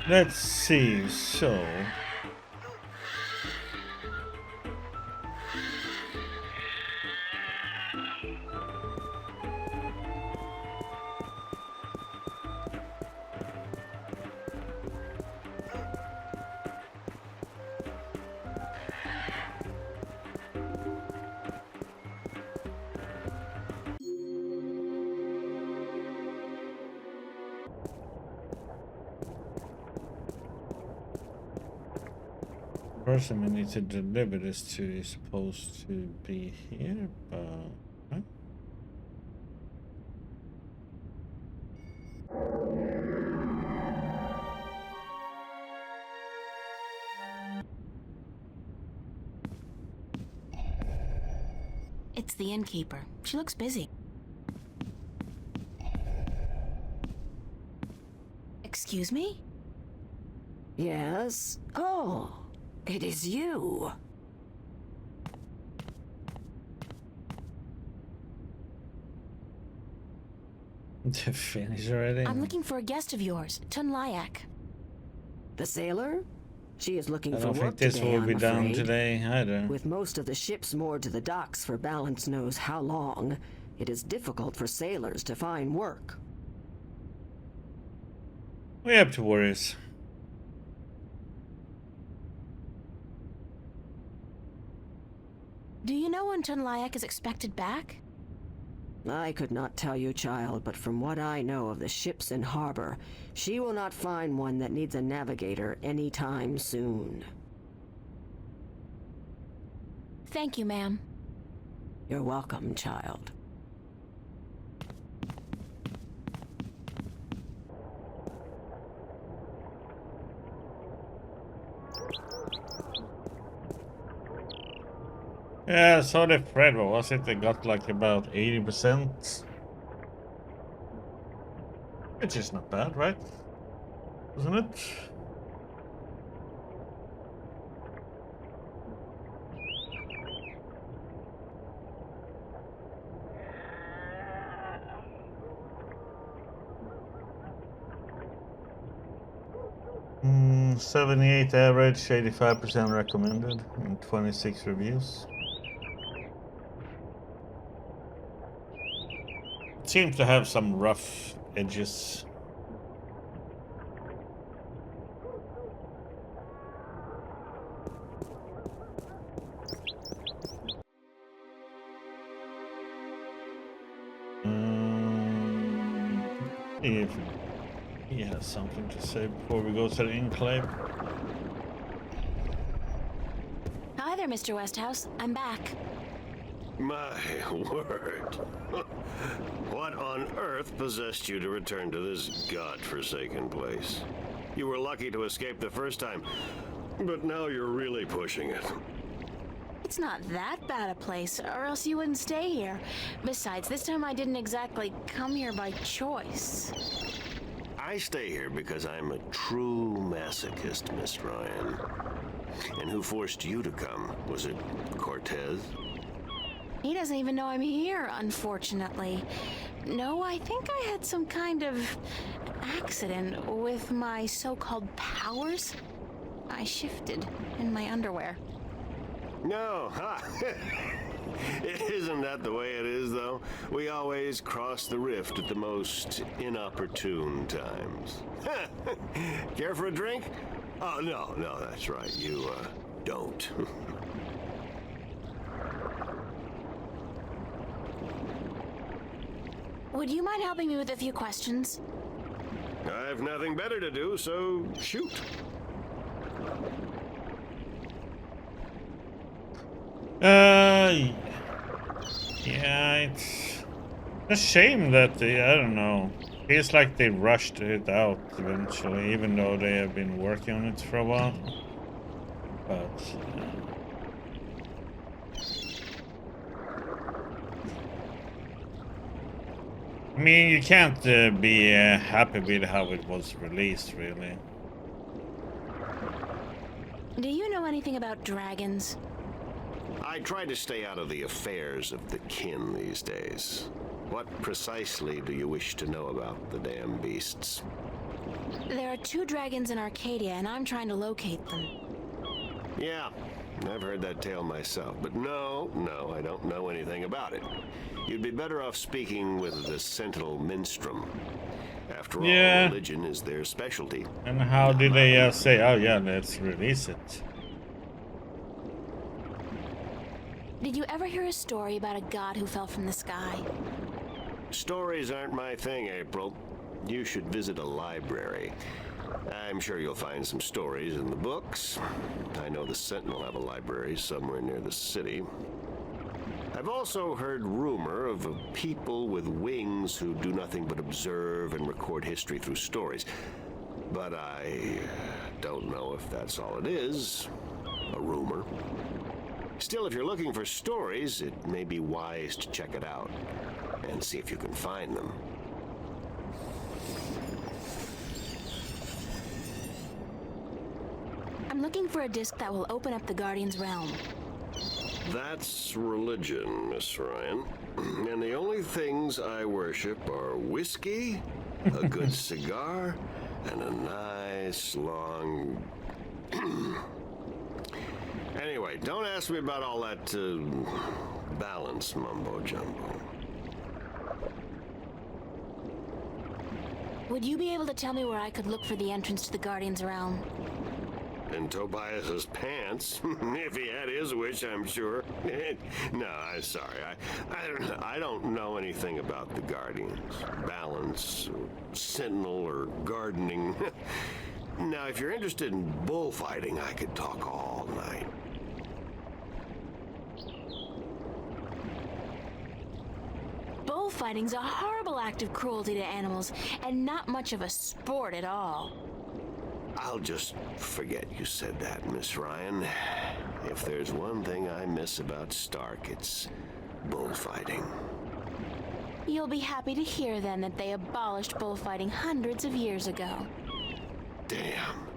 Let's see, so... The person we need to deliver this to is supposed to be here, but... Huh? It's the innkeeper. She looks busy. Excuse me? Yes? Oh, it is you. Finish already? I'm looking for a guest of yours, Tunlayak. The sailor? She is looking I for don't work think this today, will be I'm done afraid. today either. With most of the ships moored to the docks for balance knows how long, it is difficult for sailors to find work. We have to worries. Do you know when Tunlayak is expected back? I could not tell you, child, but from what I know of the ships in harbor, she will not find one that needs a navigator anytime soon. Thank you, ma'am. You're welcome, child. Yeah, so the Fred, what was it? They got like about 80%. Which is not bad, right? Isn't it? Mm, 78 average, 85% recommended, and 26 reviews. It seems to have some rough edges. If he has something to say before we go to the Enclave. Hi there, Mr. Westhouse. I'm back. My word. What on earth possessed you to return to this godforsaken place? You were lucky to escape the first time, but now you're really pushing it. It's not that bad a place, or else you wouldn't stay here. Besides, this time I didn't exactly come here by choice. I I stay here because I'm a true masochist, Miss Ryan. And who forced you to come? Was it Cortez? He doesn't even know I'm here, unfortunately. No, I think I had some kind of accident with my so-called powers. I shifted in my underwear. No, ha! Isn't that the way it is, though? We always cross the rift at the most inopportune times. Care for a drink? Oh, no, that's right. You, don't. Would you mind helping me with a few questions? I've nothing better to do, so shoot. Yeah, it's a shame that I don't know. Feels like they rushed it out eventually, even though they have been working on it for a while. But I mean, you can't be happy with how it was released, really. Do you know anything about dragons? I try to stay out of the affairs of the kin these days. What precisely do you wish to know about the damn beasts? There are 2 dragons in Arcadia, and I'm trying to locate them. Yeah, I've heard that tale myself, but no, I don't know anything about it. You'd be better off speaking with the Sentinel Minstrom. After all, religion is their specialty. And how did they say, oh yeah, let's release it? Did you ever hear a story about a god who fell from the sky? Stories aren't my thing, April. You should visit a library. I'm sure you'll find some stories in the books. I know the Sentinel have a library somewhere near the city. I've also heard rumor of a people with wings who do nothing but observe and record history through stories. But I don't know if that's all it is. A rumor. Still, if you're looking for stories, it may be wise to check it out and see if you can find them. I'm looking for a disc that will open up the Guardian's realm. That's religion, Miss Ryan. And the only things I worship are whiskey, a good cigar, and a nice long... Anyway, don't ask me about all that balance mumbo-jumbo. Would you be able to tell me where I could look for the entrance to the Guardian's realm? In Tobias's pants, if he had his wish, I'm sure. No, I'm sorry. I don't know anything about the Guardians, balance, or Sentinel, or gardening. Now, if you're interested in bullfighting, I could talk all night. Bullfighting's a horrible act of cruelty to animals, and not much of a sport at all. I'll just forget you said that, Miss Ryan. If there's one thing I miss about Stark, it's bullfighting. You'll be happy to hear, then, that they abolished bullfighting hundreds of years ago. Damn.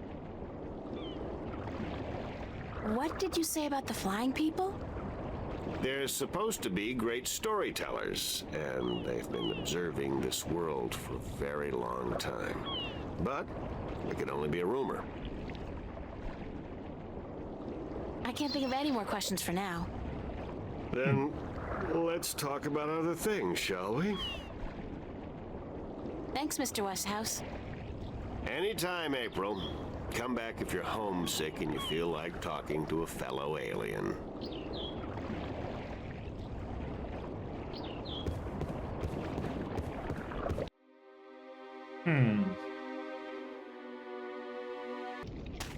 What did you say about the flying people? They're supposed to be great storytellers, and they've been observing this world for a very long time. But it can only be a rumor. I can't think of any more questions for now. Then let's talk about other things, shall we? Thanks, Mr. Westhouse. Anytime, April. Come back if you're homesick and you feel like talking to a fellow alien.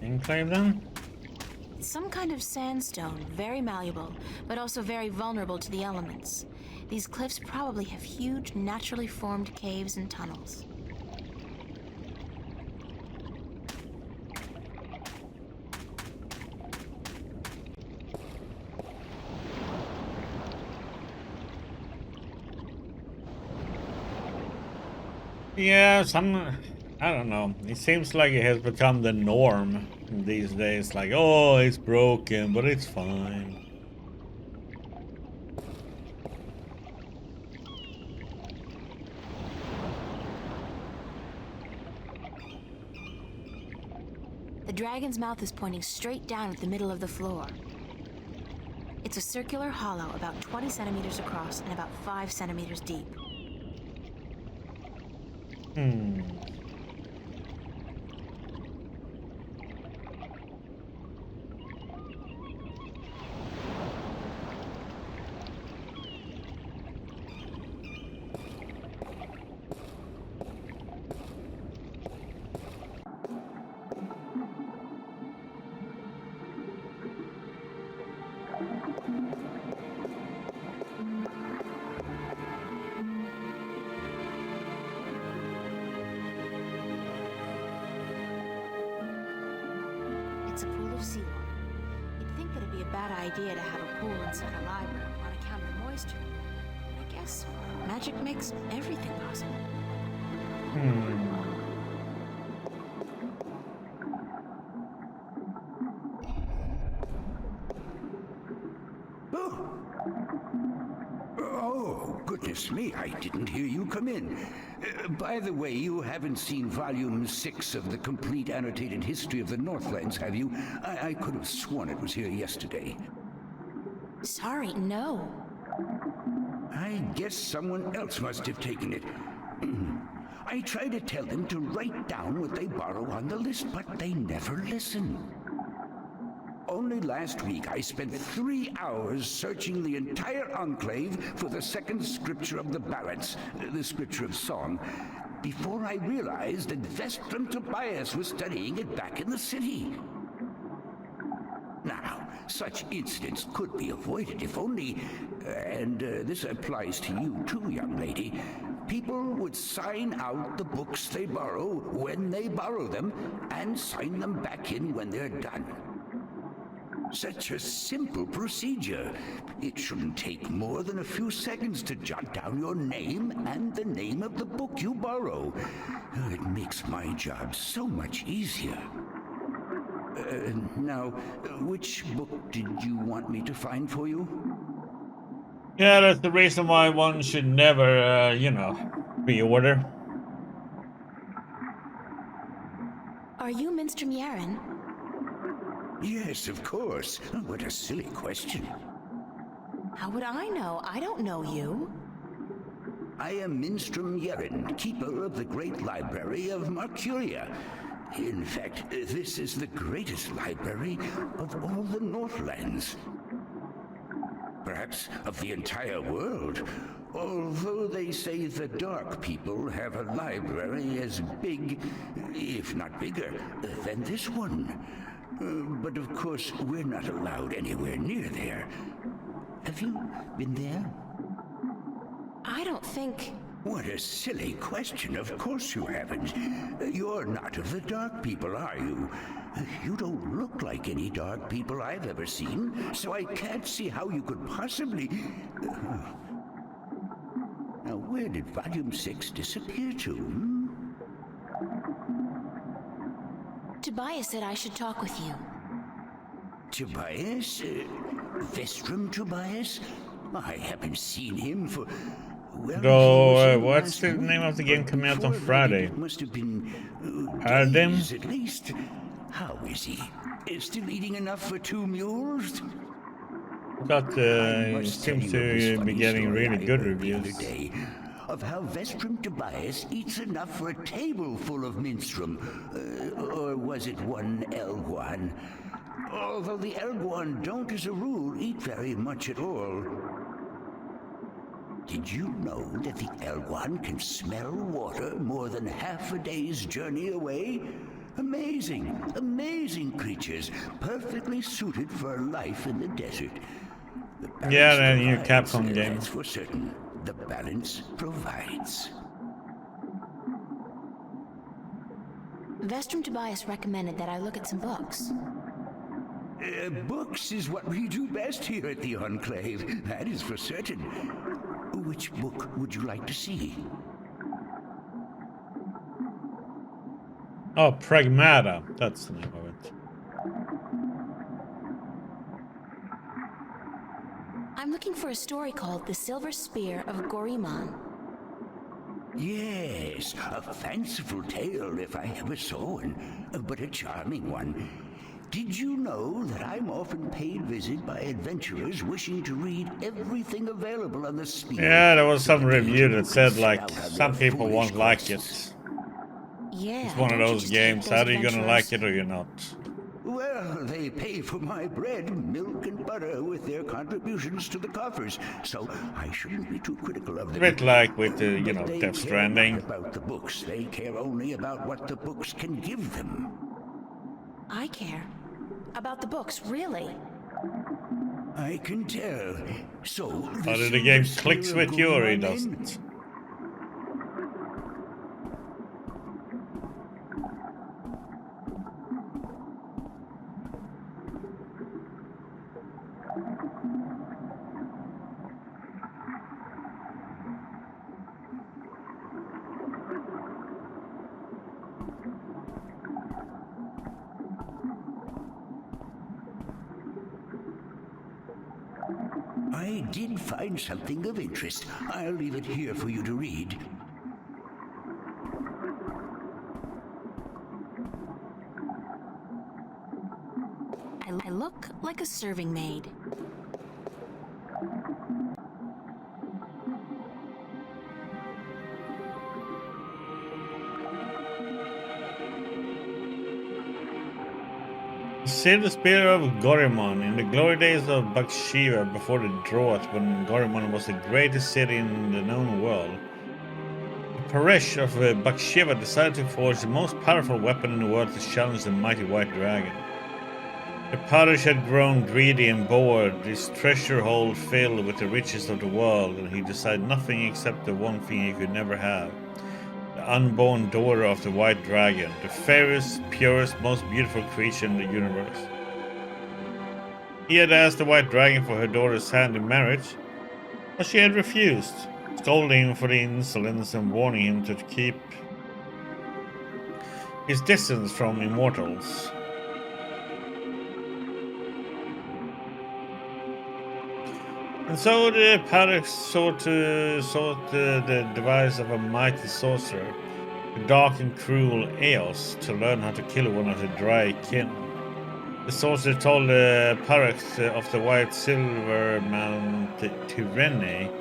Enclave then? Some kind of sandstone, very malleable, but also very vulnerable to the elements. These cliffs probably have huge, naturally formed caves and tunnels. Yeah, some I don't know. It seems like it has become the norm these days. Like, oh, it's broken, but it's fine. The dragon's mouth is pointing straight down at the middle of the floor. It's a circular hollow about 20 centimeters across and about 5 centimeters deep. It's a pool of seawater. You'd think that it'd be a bad idea to have a pool inside a library on account of the moisture. But I guess magic makes everything possible. Oh, goodness me, I didn't hear you come in. By the way, you haven't seen Volume 6 of the Complete Annotated History of the Northlands, have you? I could have sworn it was here yesterday. Sorry, no. I guess someone else must have taken it. I try to tell them to write down what they borrow on the list, but they never listen. Only last week I spent 3 hours searching the entire enclave for the second scripture of the ballads, the scripture of song, before I realized that Vestrum Tobias was studying it back in the city. Now, such incidents could be avoided if only, and this applies to you too, young lady, people would sign out the books they borrow when they borrow them and sign them back in when they're done. Such a simple procedure. It shouldn't take more than a few seconds to jot down your name and the name of the book you borrow. It makes my job so much easier. Now, which book did you want me to find for you? Yeah, that's the reason why one should never, pre-order. Are you Minstrom Yaren? Yes, of course. What a silly question. How would I know? I don't know you. I am Minstrom Yeren, keeper of the great library of Marcuria. In fact, this is the greatest library of all the Northlands. Perhaps of the entire world, although they say the Dark People have a library as big, if not bigger, than this one. But of course, we're not allowed anywhere near there. Have you been there? I don't think... What a silly question. Of course you haven't. You're not of the Dark People, are you? You don't look like any Dark People I've ever seen, so I can't see how you could possibly... Now, where did Volume 6 disappear to? Tobias said I should talk with you. Tobias? Vestrum Tobias? I haven't seen him for... Well, So, what's the name of the game coming out on Friday? It must have been Paradigm? days at least. How is he? Still eating enough for 2 mules? But I it must tell seems you of this to be funny getting story really I good heard the reviews. other day of how Vestrum Tobias eats enough for a table full of minstrum. Or was it one Elguan? Although the Elguan don't as a rule eat very much at all. Did you know that the Elguan can smell water more than half a day's journey away? Amazing, amazing creatures, perfectly suited for life in the desert. The Yeah, balance that new provides, Capcom game. That's for certain. The balance provides. Vestrum Tobias recommended that I look at some books. Books is what we do best here at the Enclave. That is for certain. Which book would you like to see? Oh, Pragmata. That's the name of it. I'm looking for a story called The Silver Spear of Goriman. Yes, a fanciful tale if I ever saw one, but a charming one. Did you know that I'm often paid visit by adventurers wishing to read everything available on the spear? Yeah, there was so some that review they that can said set like out on some their people foolish won't like quests. it. Yeah, It's one of don't you those just hate games. those How are you gonna like adventurers? it or you're not? Well, they pay for my bread, milk, and butter with their contributions to the coffers, so I shouldn't be too critical of A them. bit like with the, you But know, they Death care not Stranding. about the books. They care only about what the books can give them. I care. About the books, really. I can tell. So, Either the game Silver clicks Spear of with you or it Goriman, then? doesn't. I did find something of interest. I'll leave it here for you to read. I look like a serving maid. Save the spear of Gorimon. In the glory days of Bakshiva, before the drought, when Gorimon was the greatest city in the known world, the Paresh of Bakshiva decided to forge the most powerful weapon in the world to challenge the mighty white dragon. The Paresh had grown greedy and bored, his treasure hold filled with the riches of the world, and he desired nothing except the one thing he could never have. The unborn daughter of the white dragon, the fairest, purest, most beautiful creature in the universe. He had asked the white dragon for her daughter's hand in marriage, but she had refused, scolding him for the insolence and warning him to keep his distance from immortals. And so the Paresh sought the device of a mighty sorcerer, the dark and cruel Eos, to learn how to kill one of the dry kin. The sorcerer told the Paresh of the white silver mount Tyrene,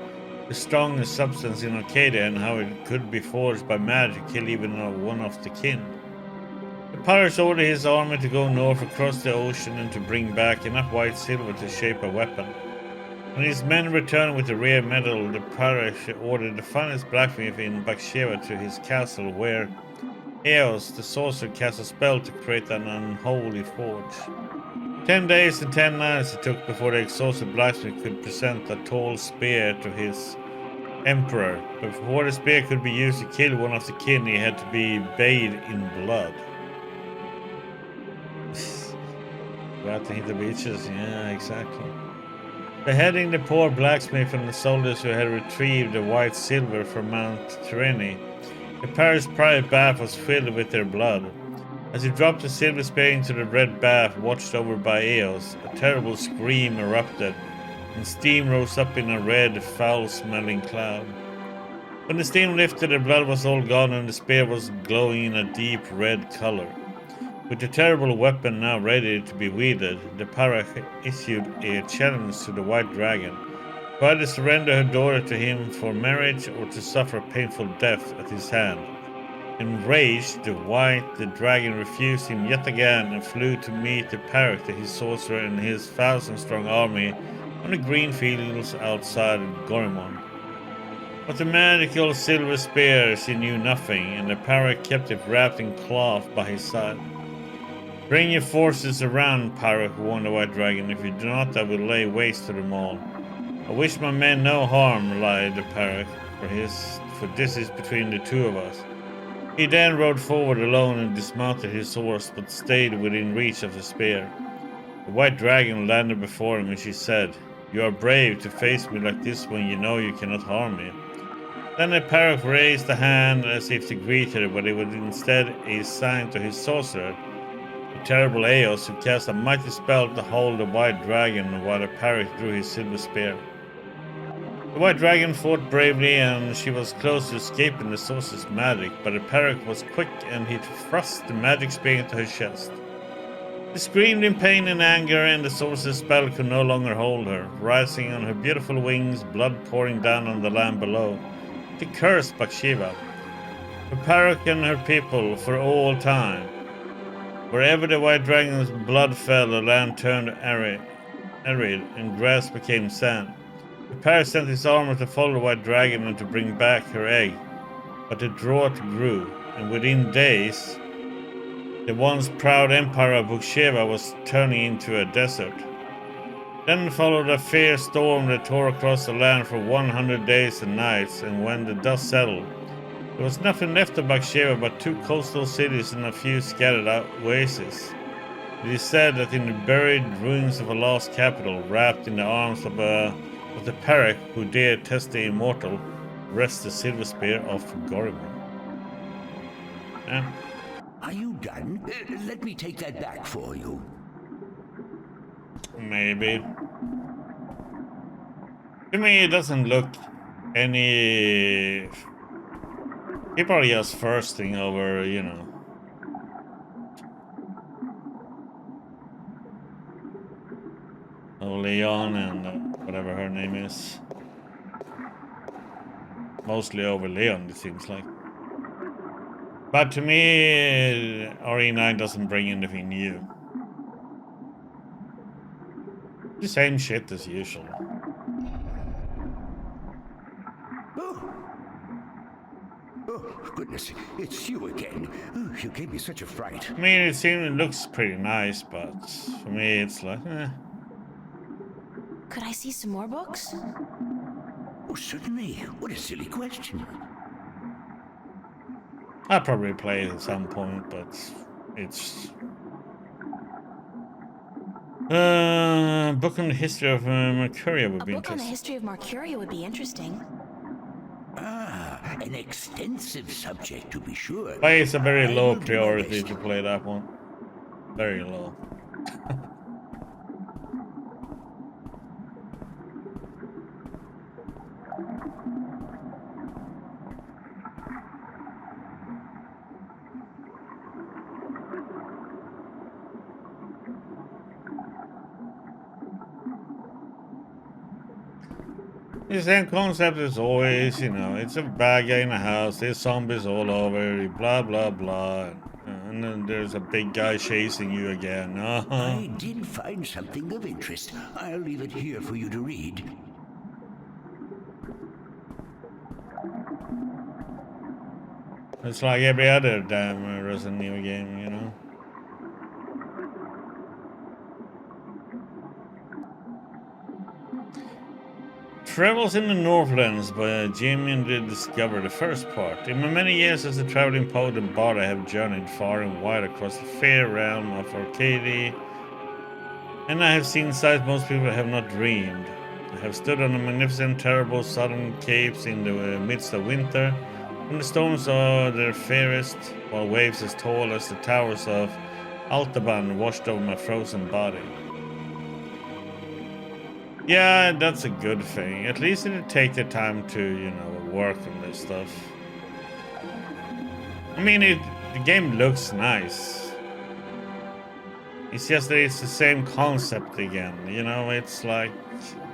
the strongest substance in Arcadia, and how it could be forged by magic to kill even one of the kin. The Paresh ordered his army to go north across the ocean and to bring back enough white silver to shape a weapon. When his men returned with the rare metal, the Paresh ordered the finest blacksmith in Bakshiva to his castle, where Eos, the sorcerer, cast a spell to create an unholy forge. 10 days and 10 nights it took before the exhausted blacksmith could present a tall spear to his emperor. But before the spear could be used to kill one of the kin, he had to be bathed in blood. Glad to hit the beaches, yeah, exactly. Beheading the poor blacksmith and the soldiers who had retrieved the white silver from Mount Tyrene, the Paresh private bath was filled with their blood. As he dropped the silver spear into the red bath watched over by Eos, a terrible scream erupted, and steam rose up in a red, foul-smelling cloud. When the steam lifted, the blood was all gone and the spear was glowing in a deep red color. With the terrible weapon now ready to be wielded, the Paresh issued a challenge to the white dragon, to either surrender her daughter to him for marriage or to suffer a painful death at his hand. Enraged, the dragon refused him yet again and flew to meet the Paresh, his sorcerer, and his 1,000-strong army on the green fields outside Gorimon. But the magical silver spear he knew nothing, and the Paresh kept it wrapped in cloth by his side. Bring your forces around, Paresh, warned the white dragon. If you do not, I will lay waste to them all. I wish my men no harm, lied the Paresh, for this is between the two of us. He then rode forward alone and dismounted his horse, but stayed within reach of the spear. The white dragon landed before him, and she said, "You are brave to face me like this when you know you cannot harm me." Then the parrot raised a hand as if to greet her, but it was instead a sign to his sorcerer, the terrible Eos, who cast a mighty spell to hold the white dragon while the parrot drew his silver spear. The white dragon fought bravely, and she was close to escaping the sorcerer's magic, but the parrot was quick and he thrust the magic spear into her chest. She screamed in pain and anger, and the sorcerer's spell could no longer hold her. Rising on her beautiful wings, blood pouring down on the land below, she cursed Bathsheba, her parrot and her people for all time. Wherever the white dragon's blood fell, the land turned arid, and grass became sand. The parrot sent his armor to follow the white dragon and to bring back her egg, but the drought grew, and within days, the once proud empire of Bathsheba was turning into a desert. Then followed a fierce storm that tore across the land for 100 days and nights, and when the dust settled, there was nothing left of Bathsheba but 2 coastal cities and a few scattered oases. It is said that in the buried ruins of a lost capital, wrapped in the arms of the parrot who dared test the immortal, rests the silver spear of Gorimon. Yeah. Are you done? Let me take that back for you. Maybe. To me, it doesn't look any... People are just thirsting over, you know. Oh, Leon and whatever her name is. Mostly over Leon, it seems like. But to me, RE9 doesn't bring anything new. The same shit as usual. Oh, goodness, it's you again. Oh, you gave me such a fright. I mean, it looks pretty nice, but for me, it's like, eh. Could I see some more books? Oh, certainly. What a silly question. I'll probably play it at some point, but it's... book on the history of Mercuria would be A book on the interesting. history of Mercuria would be interesting. Ah, an extensive subject to be sure. But it's a very I low will do my priority best. to play that one. Very low. The same concept as always, you know, it's a bad guy in a house, there's zombies all over, blah blah blah, and then there's a big guy chasing you again. I did find something of interest. I'll leave it here for you to read. It's like every other damn Resident Evil game, you know. Travels in the Northlands by Jimmy did discover the first part. In my many years as a traveling poet and bard, I have journeyed far and wide across the fair realm of Arcadia, and I have seen sights most people have not dreamed. I have stood on the magnificent, terrible southern capes in the midst of winter, when the storms are their fairest, while waves as tall as the towers of Altaban washed over my frozen body. Yeah, that's a good thing. At least it'll take the time to, you know, work on this stuff. I mean, the game looks nice. It's just that it's the same concept again, you know, it's like,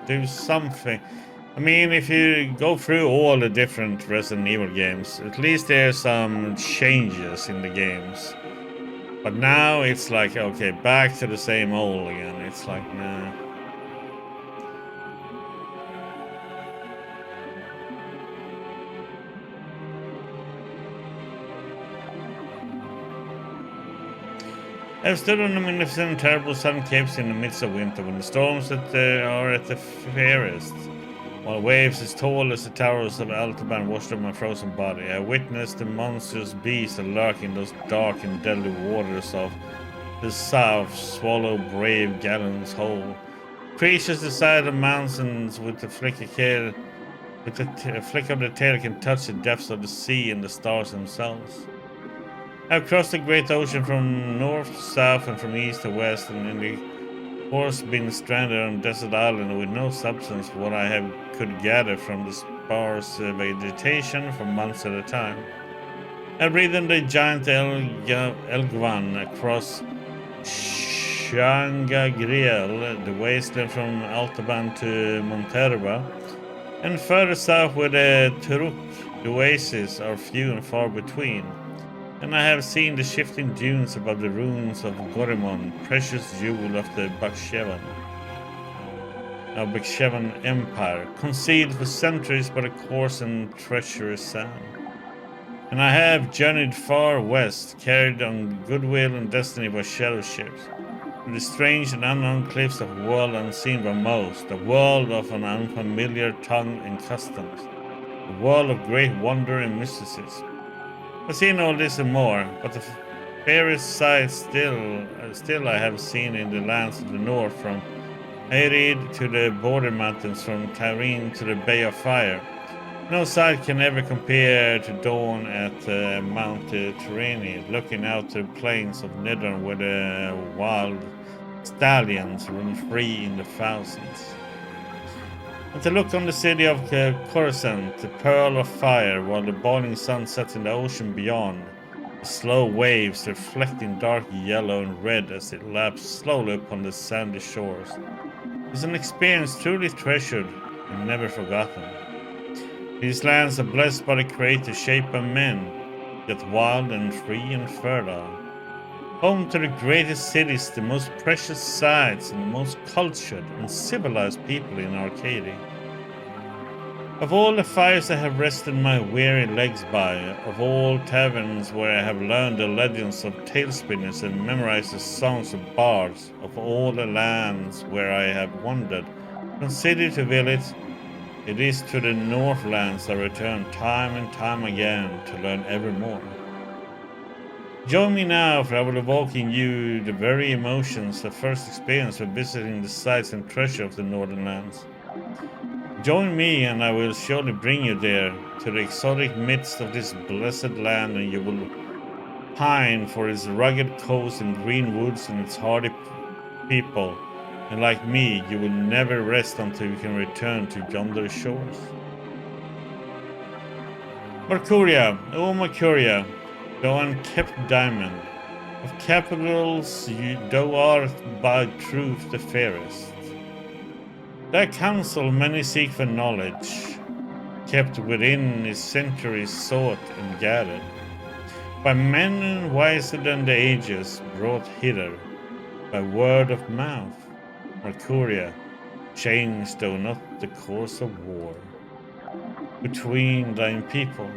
do something. I mean, if you go through all the different Resident Evil games, at least there's some changes in the games. But now it's like, okay, back to the same old again. It's like, nah. I've stood on the magnificent and terrible sun capes in the midst of winter, when the storms that are at the fairest, while waves as tall as the towers of Altaban washed over my frozen body. I witnessed the monstrous beasts that lurk in those dark and deadly waters of the south, swallow brave gallons whole. Creatures the side of mountains with the flicker With a flick of the tail, can touch the depths of the sea and the stars themselves. I've crossed the great ocean from north to south and from east to west, and in the course been stranded on a desert island with no substance for what I could gather from the sparse vegetation for months at a time. I've ridden the giant Elgvan across Shangagriel, the wasteland from Altaban to Monterba, and further south with the Turuk, the oases are few and far between. And I have seen the shifting dunes above the ruins of Gorimon, precious jewel of the Bakshevan Empire, concealed for centuries by the coarse and treacherous sand. And I have journeyed far west, carried on goodwill and destiny by shadow ships, to the strange and unknown cliffs of a world unseen by most, a world of an unfamiliar tongue and customs, a world of great wonder and mysticism. I've seen all this and more, but the fairest sights still I have seen in the lands of the north, from Airid to the border mountains, from Tyrene to the Bay of Fire. No sight can ever compare to dawn at Mount Terreni, looking out to the plains of Nedron where the wild stallions run free in the thousands. And to look on the city of Coruscant, the pearl of fire, while the boiling sun sets in the ocean beyond, the slow waves reflecting dark yellow and red as it laps slowly upon the sandy shores, is an experience truly treasured and never forgotten. These lands are blessed by the Creator, shaped by men, yet wild and free and fertile. Home to the greatest cities, the most precious sights, and the most cultured and civilized people in Arcadia. Of all the fires I have rested my weary legs by, of all taverns where I have learned the legends of tale spinners and memorized the songs of bards, of all the lands where I have wandered, from city to village, it is to the Northlands I return time and time again to learn ever more. Join me now, for I will evoke in you the very emotions I first experienced when visiting the sights and treasure of the Northern lands. Join me, and I will surely bring you there, to the exotic midst of this blessed land, and you will pine for its rugged coast and green woods and its hardy people, and like me, you will never rest until you can return to yonder shores. Mercuria, oh Mercuria, thou unkept diamond, of capitals thou art by truth the fairest. Thy counsel many seek for knowledge, kept within is centuries sought and gathered, by men wiser than the ages brought hither, by word of mouth. Mercuria, change thou not the course of war between thine people,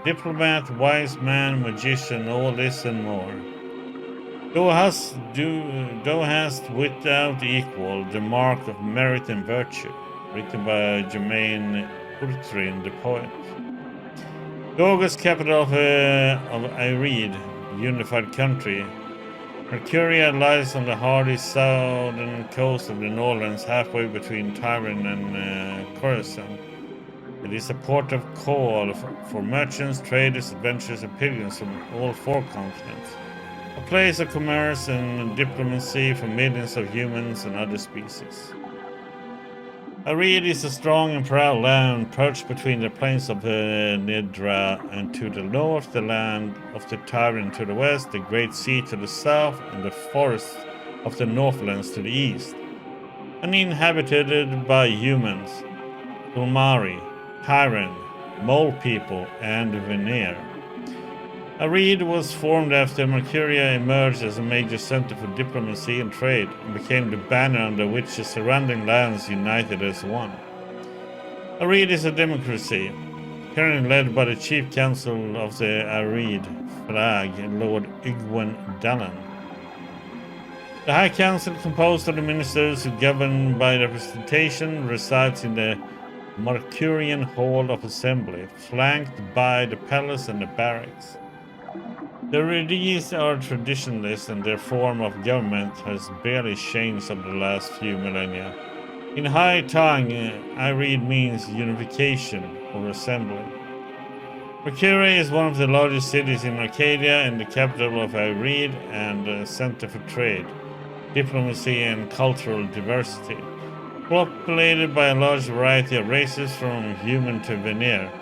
diplomat, wise man, magician, all this and more. Thou hast without equal the mark of merit and virtue, written by Jermaine Urtrin, the poet. The august capital of Airid, the unified country, Mercuria lies on the hardy southern coast of the Northlands, halfway between Tyrone and Coruscant. It is a port of call for merchants, traders, adventurers, and pilgrims from all four continents. A place of commerce and diplomacy for millions of humans and other species. Airid is a strong and proud land perched between the plains of Nidra, and to the north the land of the Tyrant to the west, the great sea to the south, and the forests of the Northlands to the east. Uninhabited by humans, Ulmari, Tyran, Mole people, and Veneer. Airid was formed after Mercuria emerged as a major center for diplomacy and trade, and became the banner under which the surrounding lands united as one. Airid is a democracy, currently led by the Chief Council of the Airid Flag, Lord Igwen Dallan. The High Council, composed of the ministers who govern by representation, resides in the Mercurian Hall of Assembly, flanked by the palace and the barracks. The Airidis are traditionalists, and their form of government has barely changed over the last few millennia. In High Tongue, Ireed means unification or assembly. Mercuria is one of the largest cities in Arcadia and the capital of Ireed and a center for trade, diplomacy and cultural diversity. Populated by a large variety of races from human to Veneer,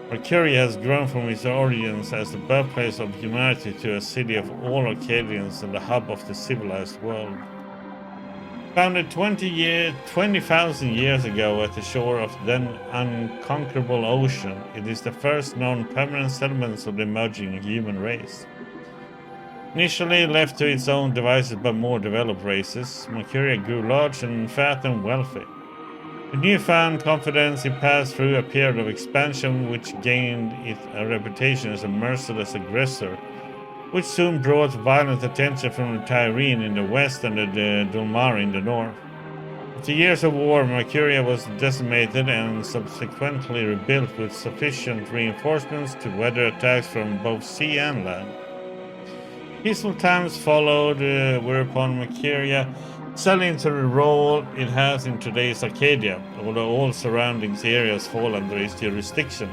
Mercuria has grown from its origins as the birthplace of humanity to a city of all Arcadians and the hub of the civilized world. Founded 20,000 years ago at the shore of the then unconquerable ocean, it is the first known permanent settlements of the emerging human race. Initially left to its own devices by more developed races, Mercuria grew large and fat and wealthy. With newfound confidence, it passed through a period of expansion which gained it a reputation as a merciless aggressor, which soon brought violent attention from the Tyrene in the west and the Dulmar in the north. After years of war, Mercuria was decimated and subsequently rebuilt with sufficient reinforcements to weather attacks from both sea and land. Peaceful times followed, whereupon Mercuria settled into the role it has in today's Arcadia, although all surrounding areas fall under its jurisdiction.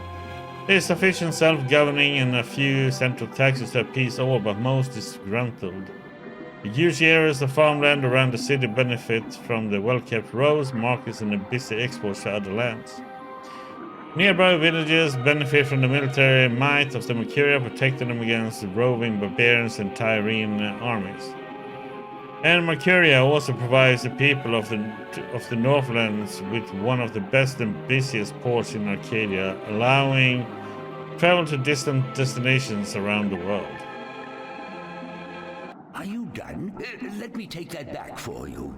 There is sufficient self-governing and a few central taxes to appease all, but most disgruntled. The huge areas of farmland around the city benefit from the well-kept roads, markets, and the busy exports to other lands. Nearby villages benefit from the military might of the Mercuria, protecting them against roving barbarians and Tyrene armies. And Mercuria also provides the people of the Northlands with one of the best and busiest ports in Arcadia, allowing travel to distant destinations around the world. Are you done? Let me take that back for you.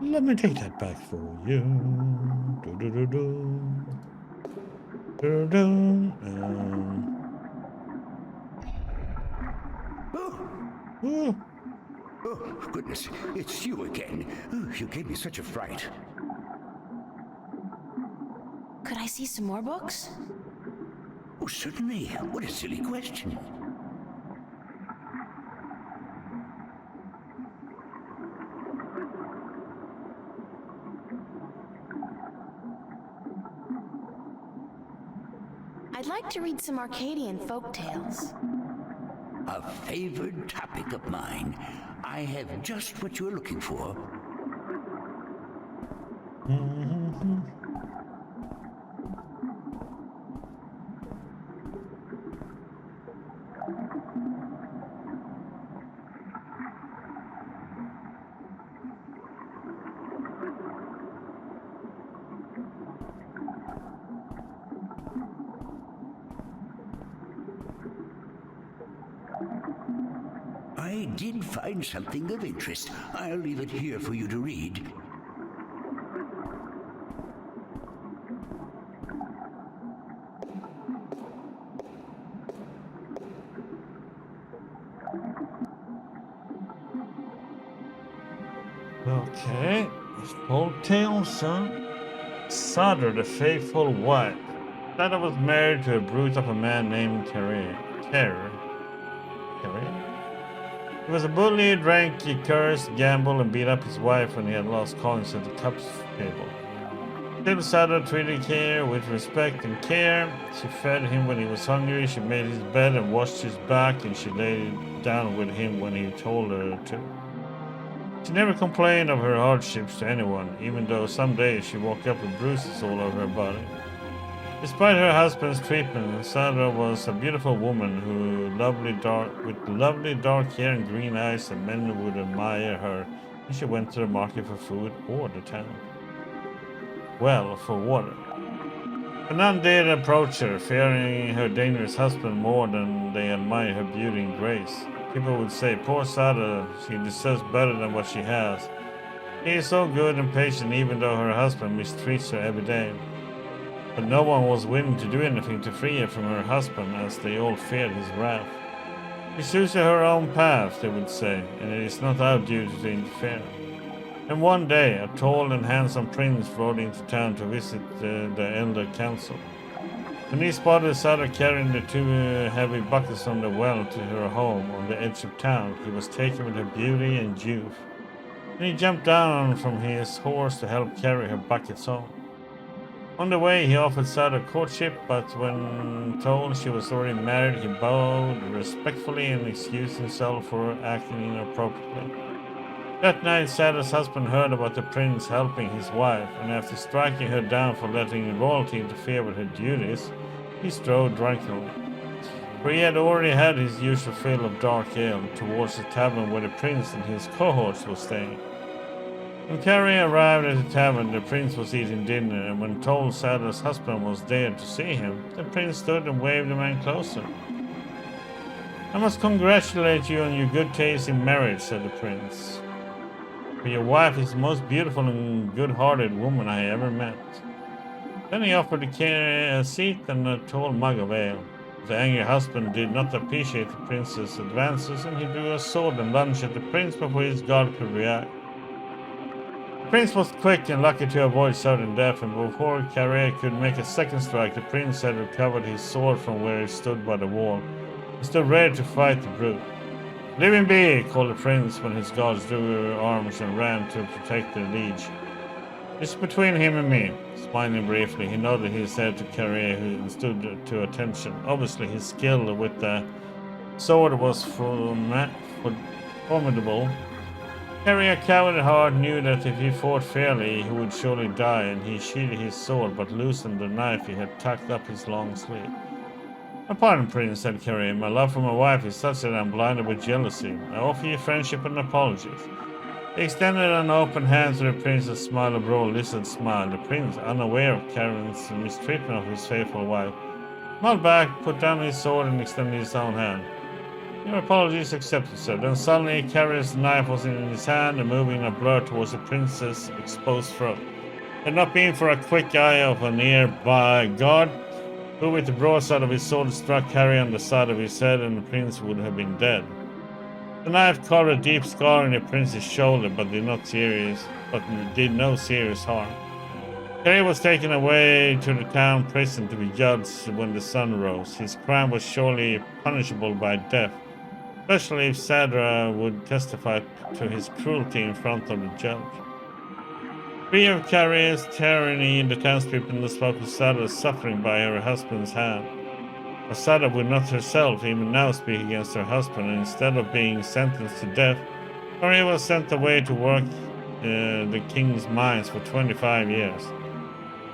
Let me take that back for you. Oh, goodness, it's you again. You gave me such a fright. Could I see some more books? Oh, certainly. What a silly question. I'd like to read some Arcadian folk tales. A favored topic of mine. I have just what you're looking for. I did find something of interest. I'll leave it here for you to read. Okay, folk tales, huh? Sadr, the faithful wife. Sadr was married to a brute of a man named Carrier. He was a bully, drank, he cursed, gambled, and beat up his wife when he had lost coins at the cups table. Still, Sadr treated Care with respect and care. She fed him when he was hungry, she made his bed and washed his back, and she lay down with him when he told her to. She never complained of her hardships to anyone, even though some days she woke up with bruises all over her body. Despite her husband's treatment, Sadra was a beautiful woman with lovely dark hair and green eyes, and men would admire her when she went to the market for food or the town. Well, for water. But none dared approach her, fearing her dangerous husband more than they admired her beauty and grace. People would say, poor Sadra, she deserves better than what she has. He is so good and patient even though her husband mistreats her every day. But no one was willing to do anything to free her from her husband, as they all feared his wrath. She chooses her own path, they would say, and it is not our duty to interfere. And one day, a tall and handsome prince rode into town to visit the elder council. When he spotted Sada carrying the two heavy buckets from the well to her home on the edge of town, he was taken with her beauty and youth. And he jumped down from his horse to help carry her buckets home. On the way, he offered Sada courtship, but when told she was already married, he bowed respectfully and excused himself for acting inappropriately. That night, Sada's husband heard about the prince helping his wife, and after striking her down for letting royalty interfere with her duties, he strode drunkenly. For he had already had his usual fill of dark ale towards the tavern where the prince and his cohorts were staying. When Carrie arrived at the tavern, the prince was eating dinner, and when told Sada's husband was there to see him, the prince stood and waved the man closer. I must congratulate you on your good taste in marriage, said the prince. For your wife is the most beautiful and good-hearted woman I ever met. Then he offered to carry a seat and a tall mug of ale. The angry husband did not appreciate the prince's advances, and he drew a sword and lunged at the prince before his guard could react. The prince was quick and lucky to avoid sudden death, and before Carré could make a second strike, the prince had recovered his sword from where he stood by the wall. He stood ready to fight the brute. Leave him be, called the prince when his guards drew their arms and ran to protect their liege. It's between him and me. Smiling briefly, he nodded his head to Carré, who stood to attention. Obviously, his skill with the sword was formidable. Carré, a coward at heart, knew that if he fought fairly, he would surely die, and he sheathed his sword, but loosened the knife he had tucked up his long sleeve. My pardon, Prince, said Carré. My love for my wife is such that I'm blinded with jealousy. I offer you friendship and apologies. He extended an open hand to the prince, a smile, a broad lizard smile. The prince, unaware of Karen's mistreatment of his faithful wife, smiled back, put down his sword, and extended his own hand. Your apologies accepted, sir. Then suddenly Carrie's knife was in his hand and moving in a blur towards the prince's exposed throat. Had not been for a quick eye of a nearby guard, who with the broadside of his sword struck Carrie on the side of his head, and the prince would have been dead. The knife carved a deep scar in the prince's shoulder, but did no serious harm. Carrie was taken away to the town prison to be judged when the sun rose. His crime was surely punishable by death, especially if Sadra would testify to his cruelty in front of the judge. Free of Carrie's tyranny, the townspeople spoke of Sadra's suffering by her husband's hand. But Sadra would not herself even now speak against her husband, and instead of being sentenced to death, Carrie was sent away to work the king's mines for 25 years.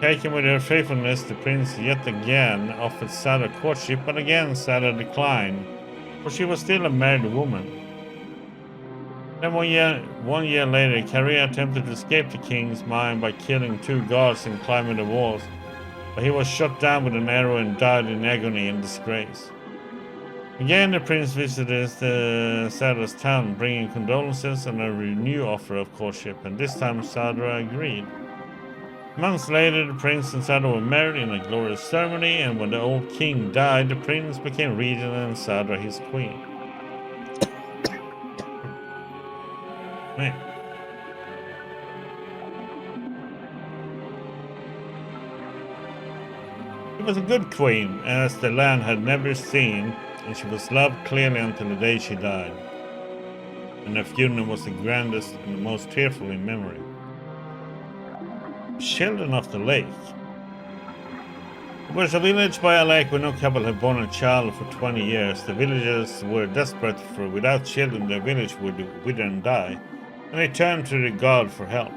Taken with her faithfulness, the prince yet again offered Sadra courtship, but again Sadra declined, for she was still a married woman. Then one year later, Carré attempted to escape the king's mine by killing 2 guards and climbing the walls, but he was shot down with an arrow and died in agony and disgrace. Again, the prince visited Sadra's town, bringing condolences and a renewed offer of courtship, and this time Sadra agreed. Months later, the prince and Sadra were married in a glorious ceremony, and when the old king died, the prince became regent and Sadra his queen. Man. She was a good queen, as the land had never seen, and she was loved clearly until the day she died. And her funeral was the grandest and the most tearful in memory. Children of the lake. It was a village by a lake where no couple had borne a child for 20 years. The villagers were desperate, for without children their village would wither and die, and they turned to the god for help.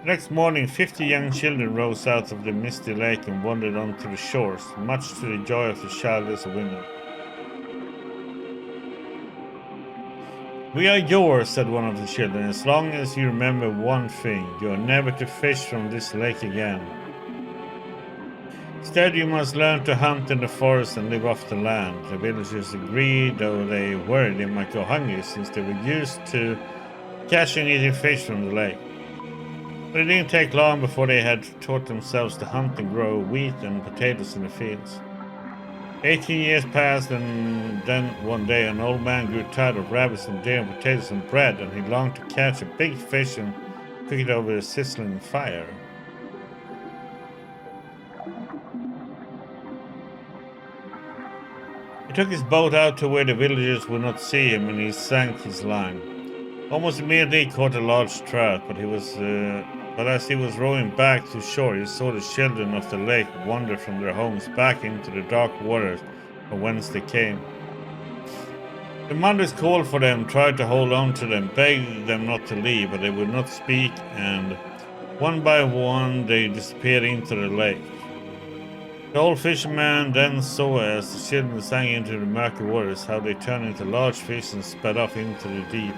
The next morning, 50 young children rose out of the misty lake and wandered onto the shores, much to the joy of the childless women. We are yours, said one of the children, as long as you remember one thing. You are never to fish from this lake again. Instead, you must learn to hunt in the forest and live off the land. The villagers agreed, though they worried they might go hungry, since they were used to catching and eating fish from the lake. But it didn't take long before they had taught themselves to hunt and grow wheat and potatoes in the fields. 18 years passed, and then one day an old man grew tired of rabbits and deer and potatoes and bread, and he longed to catch a big fish and cook it over a sizzling fire. took his boat out to where the villagers would not see him, and he sank his line. Almost immediately he caught a large trout, but as he was rowing back to shore, he saw the children of the lake wander from their homes back into the dark waters from whence they came. The mothers called for them, tried to hold on to them, begged them not to leave, but they would not speak, and one by one they disappeared into the lake. The old fisherman then saw, as the children sank into the murky waters, how they turned into large fish and sped off into the deep.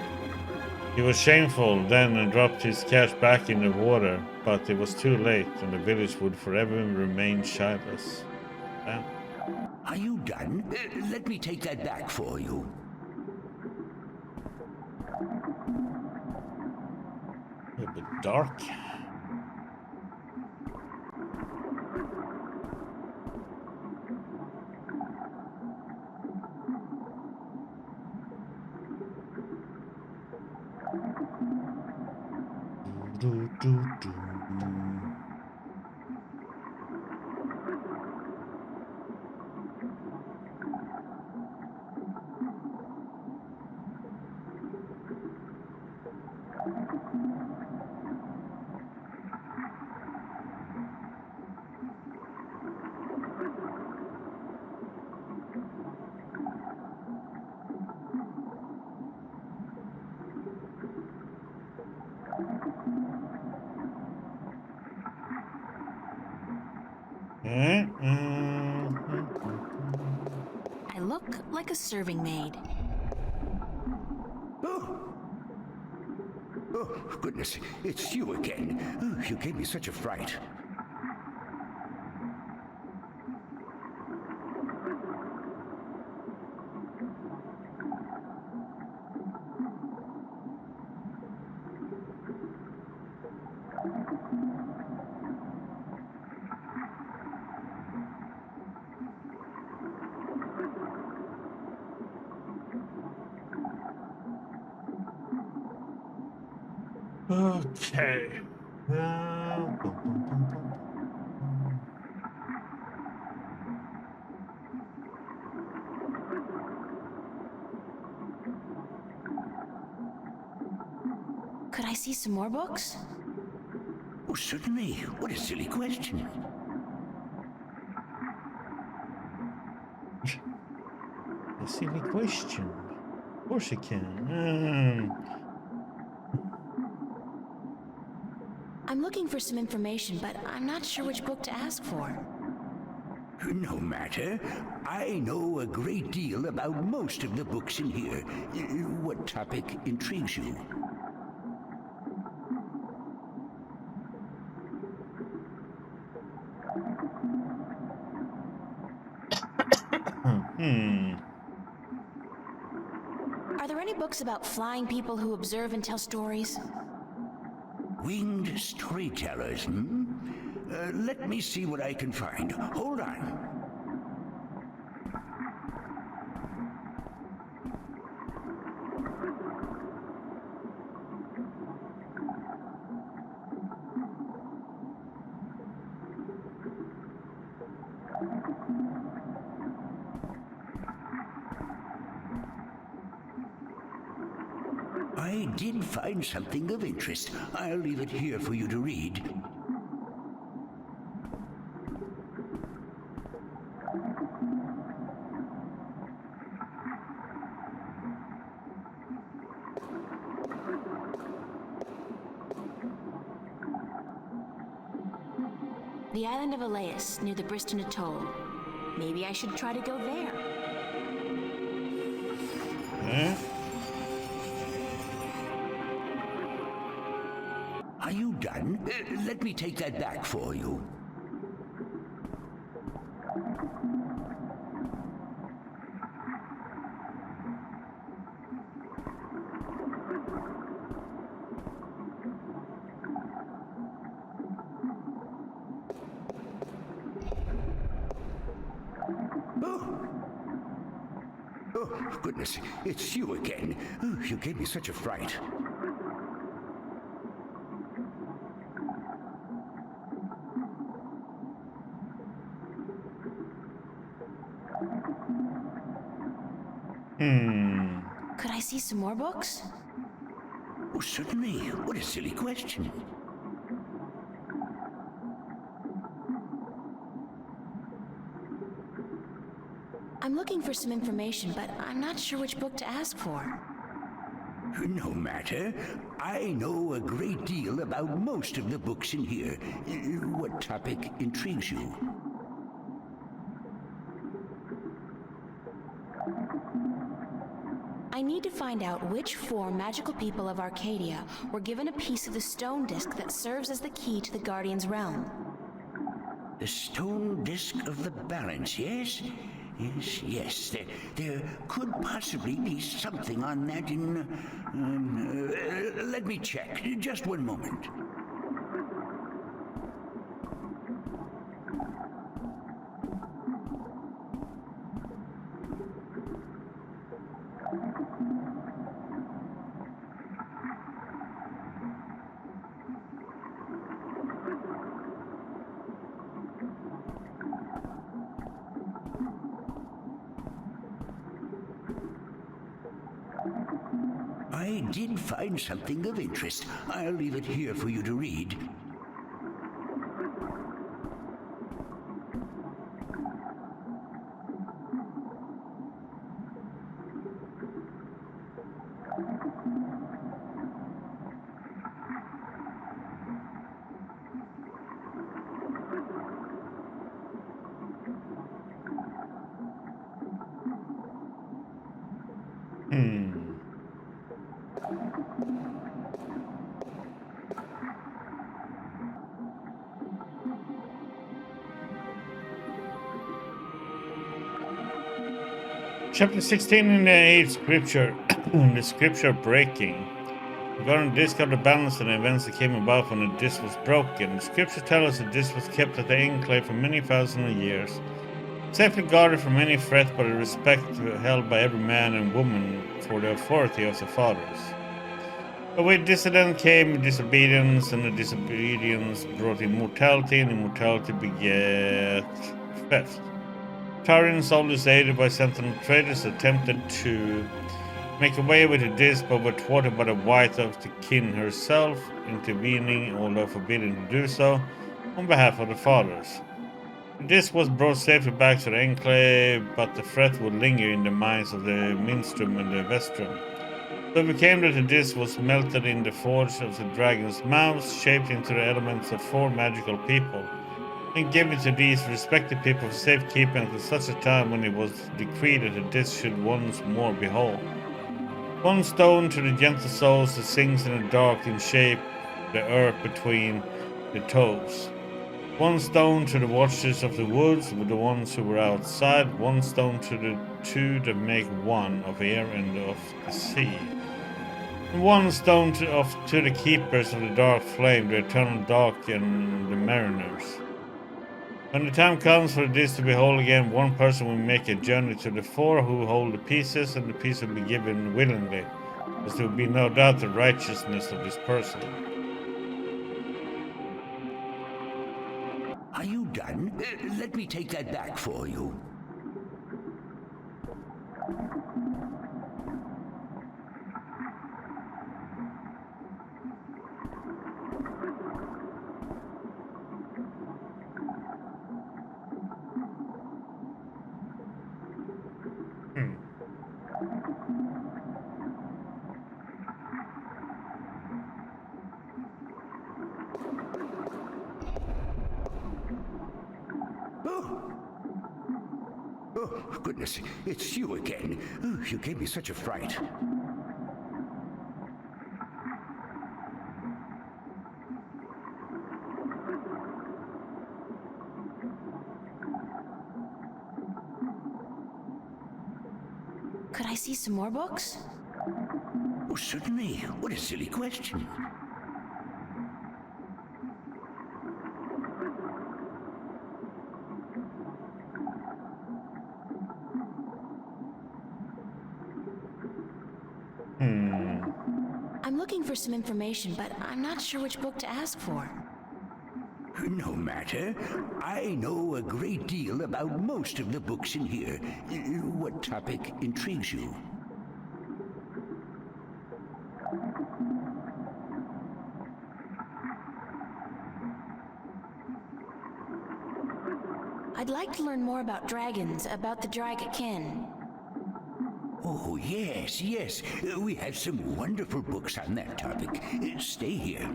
He was shameful then and dropped his catch back in the water, but it was too late, and the village would forever remain childless. Yeah. Are you done? Let me take that back for you. A bit dark. Do. I look like a serving maid. Oh, goodness, it's you again. Oh, you gave me such a fright. Okay. Could I see some more books? Oh, certainly. What a silly question. A silly question. Of course you can. I'm looking for some information, but I'm not sure which book to ask for. No matter. I know a great deal about most of the books in here. What topic intrigues you? Are there any books about flying people who observe and tell stories? Winged storytellers, hmm? Let me see what I can find. Hold on. I did find something of interest. I'll leave it here for you to read. The island of Elias, near the Briston Atoll. Maybe I should try to go there. Are you done? Let me take that back for you. Oh, goodness, it's you again. Oh, you gave me such a fright. Could I see some more books? Oh, certainly. What a silly question. I'm looking for some information, but I'm not sure which book to ask for. No matter. I know a great deal about most of the books in here. What topic intrigues you? I need to find out which 4 magical people of Arcadia were given a piece of the stone disc that serves as the key to the Guardian's realm. The stone disc of the balance, yes? Yes. There could possibly be something on that in... let me check. Just one moment. I did find something of interest. I'll leave it here for you to read. Chapter 16 in the 8th scripture, the scripture breaking. Regarding the disc of the balance and the events that came about when the disc was broken, the scripture tells us that this was kept at the enclave for many thousands of years, safely guarded from any threat by the respect held by every man and woman for the authority of the fathers. But with dissident came disobedience, and the disobedience brought immortality, and immortality begat theft. Tauran soldiers aided by sentinel traders attempted to make away with the disc, but were thwarted by the wife of the king herself, intervening, although forbidden to do so, on behalf of the fathers. The disc was brought safely back to the enclave, but the threat would linger in the minds of the minstrum and the vestrum. So it became that the disc was melted in the forge of the dragon's mouth, shaped into the elements of 4 magical people, and given to these respective people for safekeeping until such a time when it was decreed that the disc should once more be whole. 1 stone to the gentle souls that sings in the dark and shape the earth between the toes. 1 stone to the watchers of the woods, with the ones who were outside. 1 stone to the 2 that make one of air and of the sea. And 1 stone to the keepers of the dark flame, the eternal dark and the mariners. When the time comes for this to be whole again, 1 person will make a journey to the 4 who hold the pieces, and the piece will be given willingly, as there will be no doubt the righteousness of this person. Are you done? Let me take that back for you. Oh, goodness, it's you again. Oh, you gave me such a fright. Could I see some more books? Oh, certainly. What a silly question. I'm looking for some information, but I'm not sure which book to ask for. No matter. I know a great deal about most of the books in here. What topic intrigues you? I'd like to learn more about dragons, about the Dragonkin. Oh, yes, yes. We have some wonderful books on that topic. Stay here.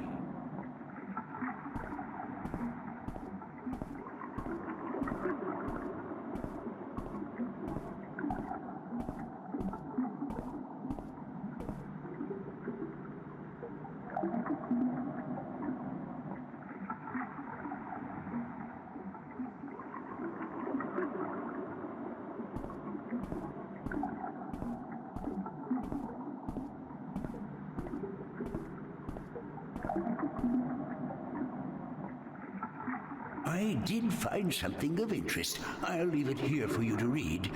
I did find something of interest. I'll leave it here for you to read.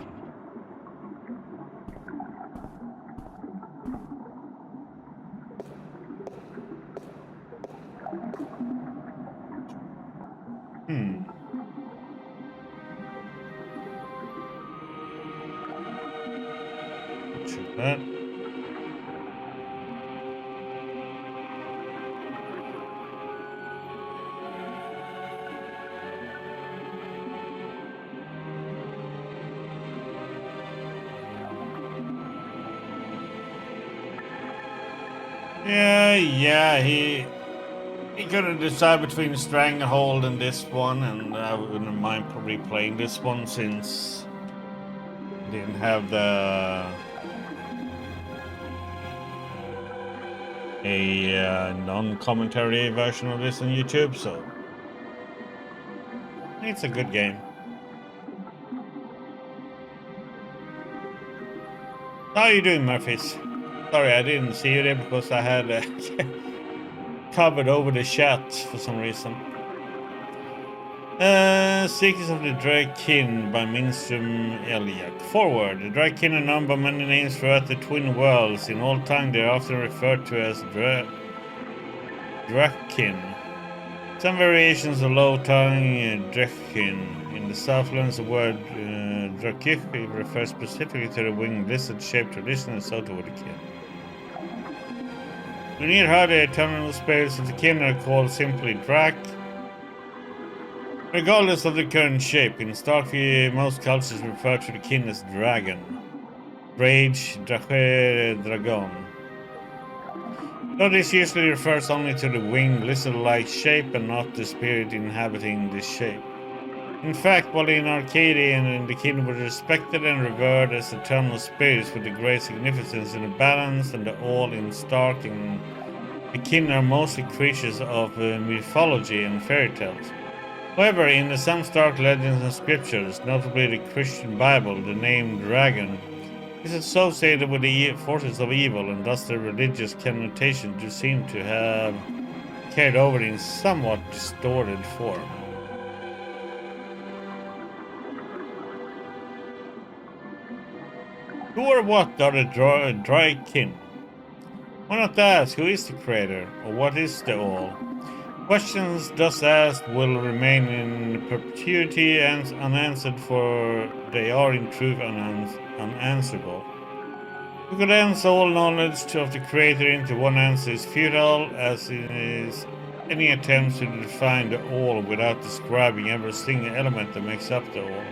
Shoot that. Yeah, he couldn't decide between Stranglehold and this one, and I wouldn't mind replaying this one since I didn't have a non-commentary version of this on YouTube, so it's a good game. How are you doing, Murphys? Sorry, I didn't see you there because I had covered over the chat for some reason. Secrets of the Dragonkin by Minstrom Eliak. Forward. The Dragonkin are known by many names throughout the Twin Worlds. In old tongue, they are often referred to as Dragonkin. Some variations of low tongue Dragonkin. In the Southlands, the word Drakik refers specifically to the winged lizard-shaped traditional Soto with the kin. When near her, the eternal spirits of the kin are called simply Drak, regardless of the current shape. In Starkview, most cultures refer to the kin as dragon. Rage, Drache, Dragon. Though this usually refers only to the winged lizard-like shape and not the spirit inhabiting this shape. In fact, while in Arcadian, the kin were respected and revered as eternal spirits with a great significance in the balance and the all in Stark, and the kin are mostly creatures of mythology and fairy tales. However, in some Stark legends and scriptures, notably the Christian Bible, the name dragon is associated with the forces of evil, and thus the religious connotation do seem to have carried over in somewhat distorted form. Who or what are the Dragonkin? Why not ask who is the creator, or what is the all? Questions thus asked will remain in perpetuity and unanswered, for they are in truth unanswerable. To condense all knowledge of the creator into one answer is futile, as is any attempt to define the all without describing every single element that makes up the all.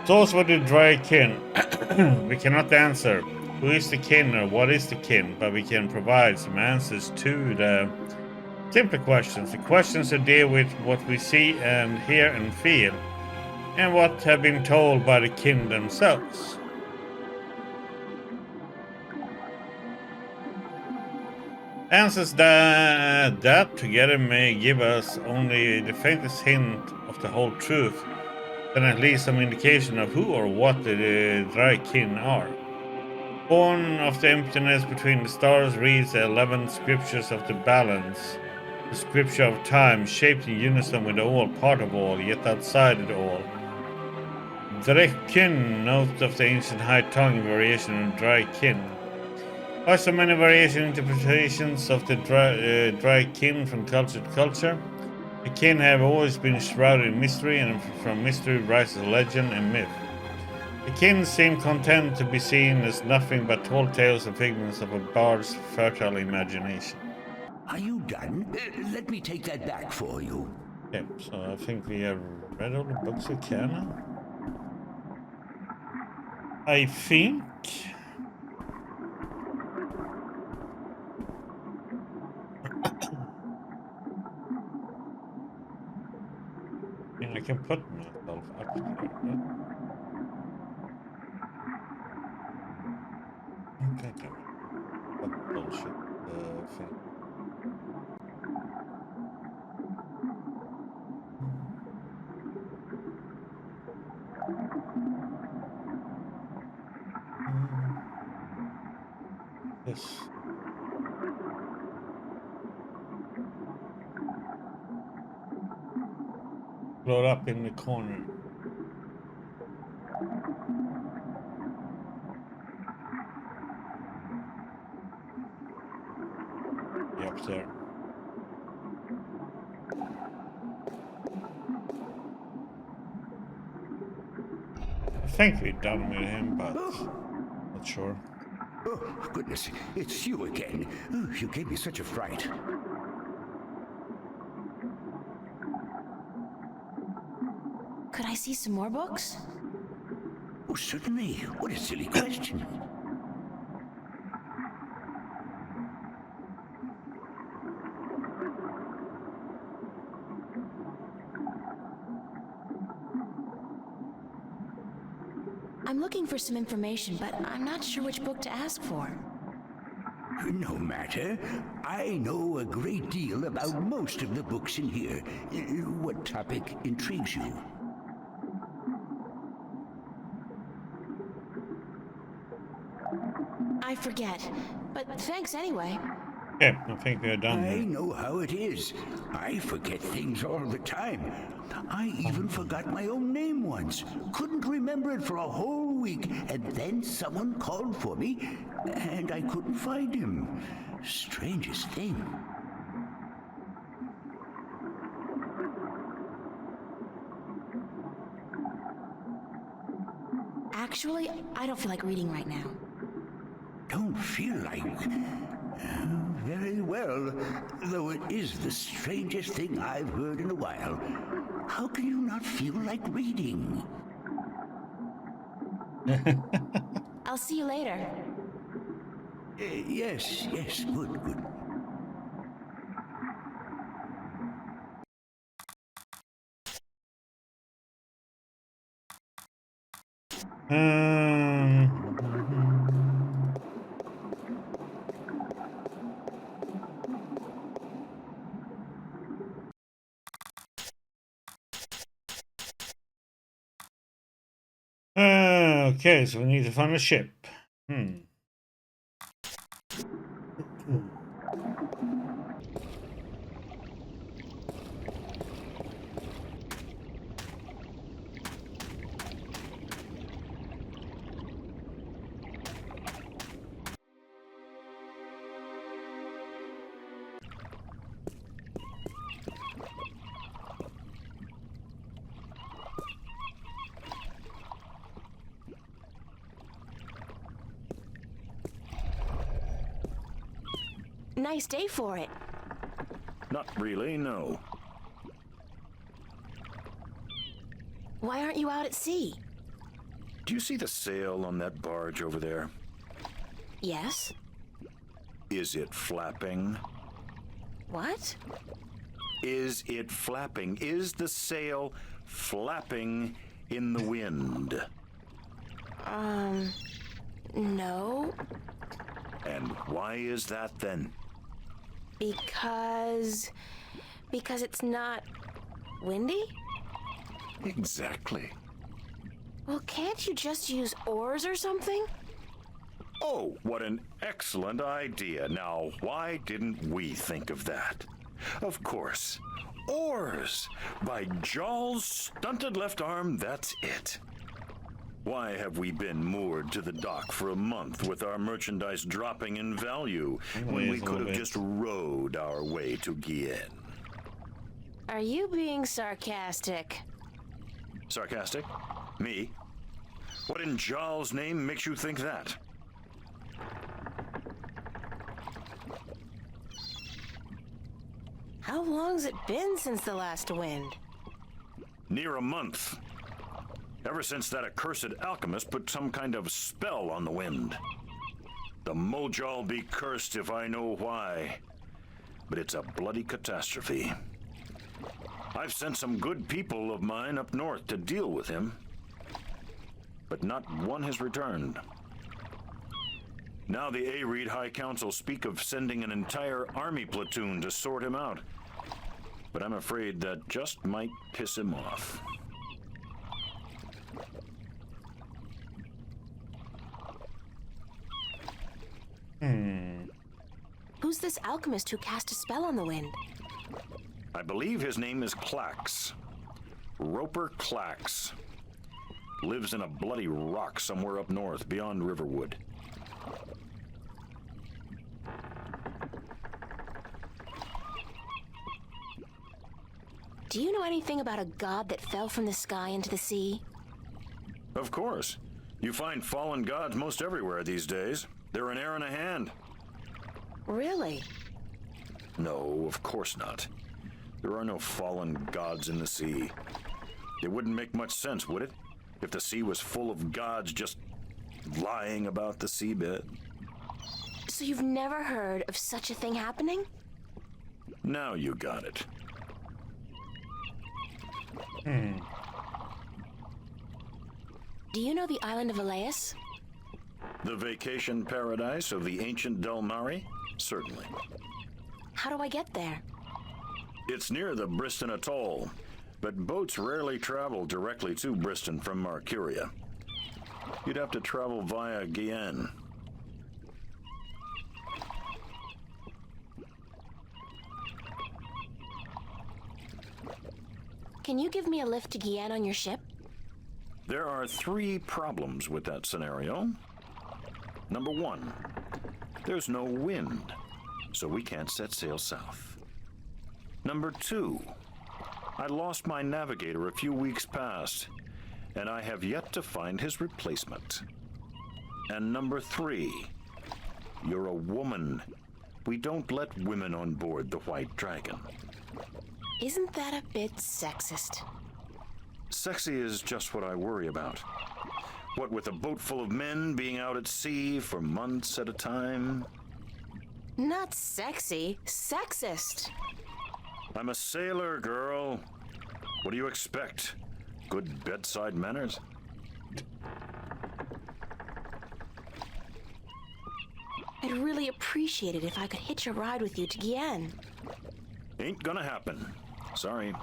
So also with the Dragonkin, we cannot answer who is the kin or what is the kin, but we can provide some answers to the simpler questions, the questions that deal with what we see and hear and feel, and what have been told by the kin themselves. Answers that together may give us only the faintest hint of the whole truth, then at least some indication of who or what the Dragonkin are. Born of the emptiness between the stars reads the 11 scriptures of the balance, the scripture of time, shaped in unison with the all, part of all, yet outside it all. Dragonkin, note of the ancient high tongue variation of Dragonkin. Why so many variation interpretations of the Dragonkin from culture to culture? The kin have always been shrouded in mystery, and from mystery rises legend and myth. The kin seem content to be seen as nothing but tall tales and figments of a bard's fertile imagination. Are you done? Let me take that back for you. Okay, so I think we have read all the books we can. I think. I can put myself up there, but okay. What bullshit thing. Yes. Float up in the corner. Up there. I think we're done with him, but not sure. Oh, goodness, it's you again. Oh, you gave me such a fright. Could I see some more books? Oh, certainly. What a silly question. I'm looking for some information, but I'm not sure which book to ask for. No matter. I know a great deal about most of the books in here. What topic intrigues you? I forget, but thanks anyway. Okay, I think we're done. I know how it is. I forget things all the time. I even forgot my own name once. Couldn't remember it for a whole week, and then someone called for me, and I couldn't find him. Strangest thing. Actually, I don't feel like reading right now. Don't feel like... Very well, though it is the strangest thing I've heard in a while. How can you not feel like reading? I'll see you later. Yes, good. Okay, so we need to find a ship. Nice day for it. Not really, no. Why aren't you out at sea? Do you see the sail on that barge over there? Yes? Is it flapping? What? Is it flapping? Is the sail flapping in the wind? No. And why is that then? Because it's not windy? Exactly. Well, can't you just use oars or something? Oh, what an excellent idea. Now, why didn't we think of that? Of course. Oars! By Jaw's stunted left arm, that's it. Why have we been moored to the dock for a month with our merchandise dropping in value when we could have just rowed our way to Gien? Are you being sarcastic? Sarcastic? Me? What in Jaw's name makes you think that? How long's it been since the last wind? Near a month. Ever since that accursed alchemist put some kind of spell on the wind. The Mojal be cursed if I know why. But it's a bloody catastrophe. I've sent some good people of mine up north to deal with him. But not one has returned. Now the Areed High Council speak of sending an entire army platoon to sort him out. But I'm afraid that just might piss him off. Who's this alchemist who cast a spell on the wind? I believe his name is Clax. Roper Clax. Lives in a bloody rock somewhere up north, beyond Riverwood. Do you know anything about a god that fell from the sky into the sea? Of course. You find fallen gods most everywhere these days. They're an air and a hand. Really? No, of course not. There are no fallen gods in the sea. It wouldn't make much sense, would it? If the sea was full of gods just lying about the seabed. So you've never heard of such a thing happening? Now you got it. Do you know the island of Elias? The vacation paradise of the ancient Delmari? Certainly. How do I get there? It's near the Briston Atoll, but boats rarely travel directly to Briston from Marcuria. You'd have to travel via Guyane. Can you give me a lift to Guyane on your ship? There are 3 problems with that scenario. Number 1, there's no wind, so we can't set sail south. Number 2, I lost my navigator a few weeks past, and I have yet to find his replacement. And number 3, you're a woman. We don't let women on board the White Dragon. Isn't that a bit sexist? Sexy is just what I worry about. What with a boat full of men being out at sea for months at a time? Not sexy, sexist. I'm a sailor, girl. What do you expect? Good bedside manners? I'd really appreciate it if I could hitch a ride with you to Guyane. Ain't gonna happen. Sorry.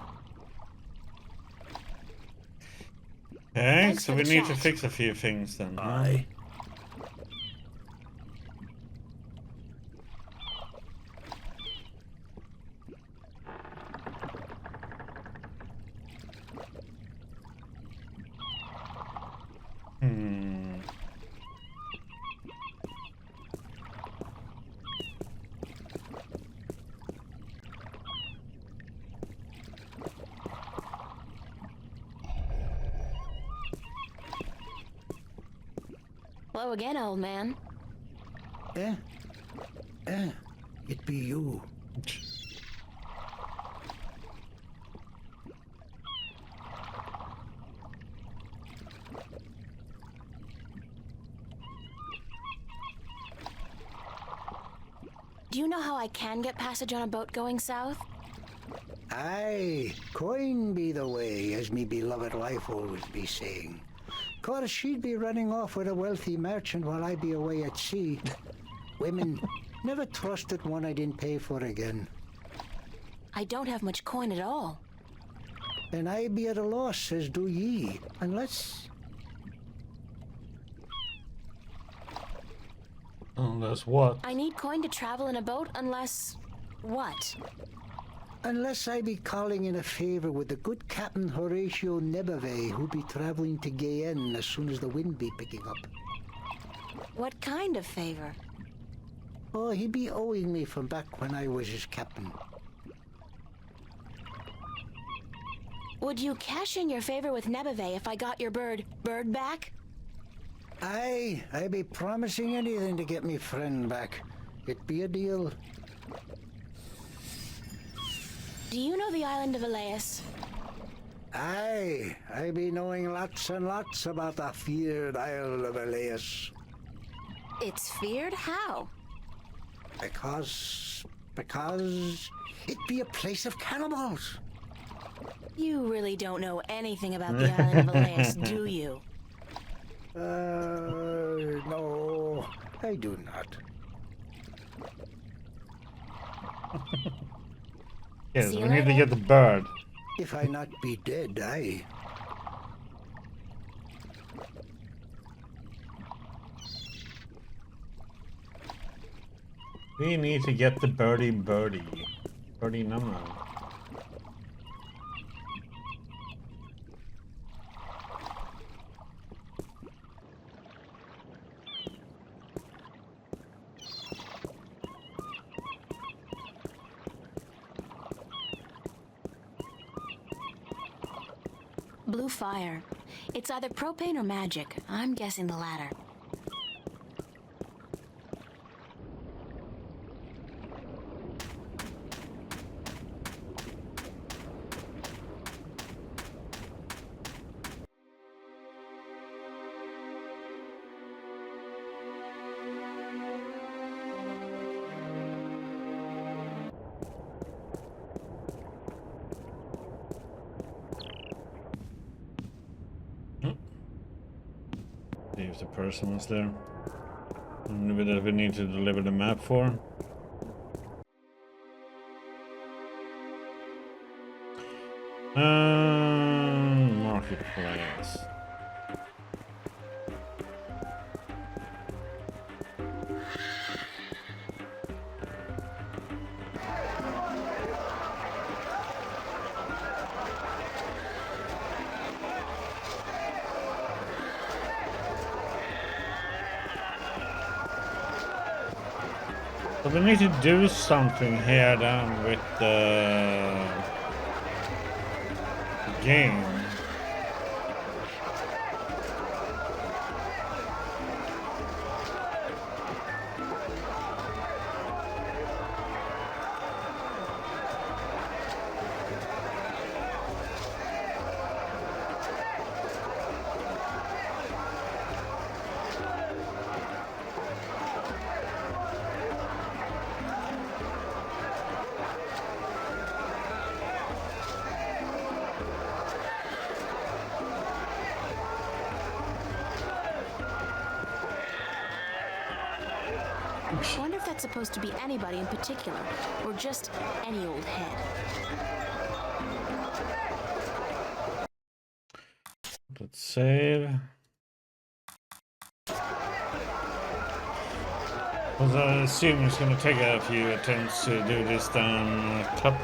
Okay, Thanks so for we the need to chat. fix a few things then. huh? Aye. Hello again, old man. It be you. Do you know how I can get passage on a boat going south? Aye, coin be the way, as me beloved wife always be saying. 'Course she'd be running off with a wealthy merchant while I be away at sea. Women, never trusted one I didn't pay for again. I don't have much coin at all. And I be at a loss, as do ye, unless... Unless what? I need coin to travel in a boat unless... what? Unless I be calling in a favor with the good Captain Horatio Nebave, who be traveling to Guyane as soon as the wind be picking up. What kind of favor? Oh, he be owing me from back when I was his captain. Would you cash in your favor with Nebave if I got your bird back? Aye, I be promising anything to get me friend back. It be a deal. Do you know the island of Elias? Aye, I be knowing lots and lots about the feared Isle of Elias. It's feared? How? Because it be a place of cannibals. You really don't know anything about the island of Elias, do you? No, I do not. Yes, See we you need to later. get the bird. If I not be dead, aye. We need to get the birdie. Birdie number. Blue fire. It's either propane or magic. I'm guessing the latter. See if the person was there. Maybe that we need to deliver the map for. Marketplace. So we need to do something here then with the game. I wonder if that's supposed to be anybody in particular, or just any old head. Let's save. Because I assume it's going to take a few attempts to do this down top.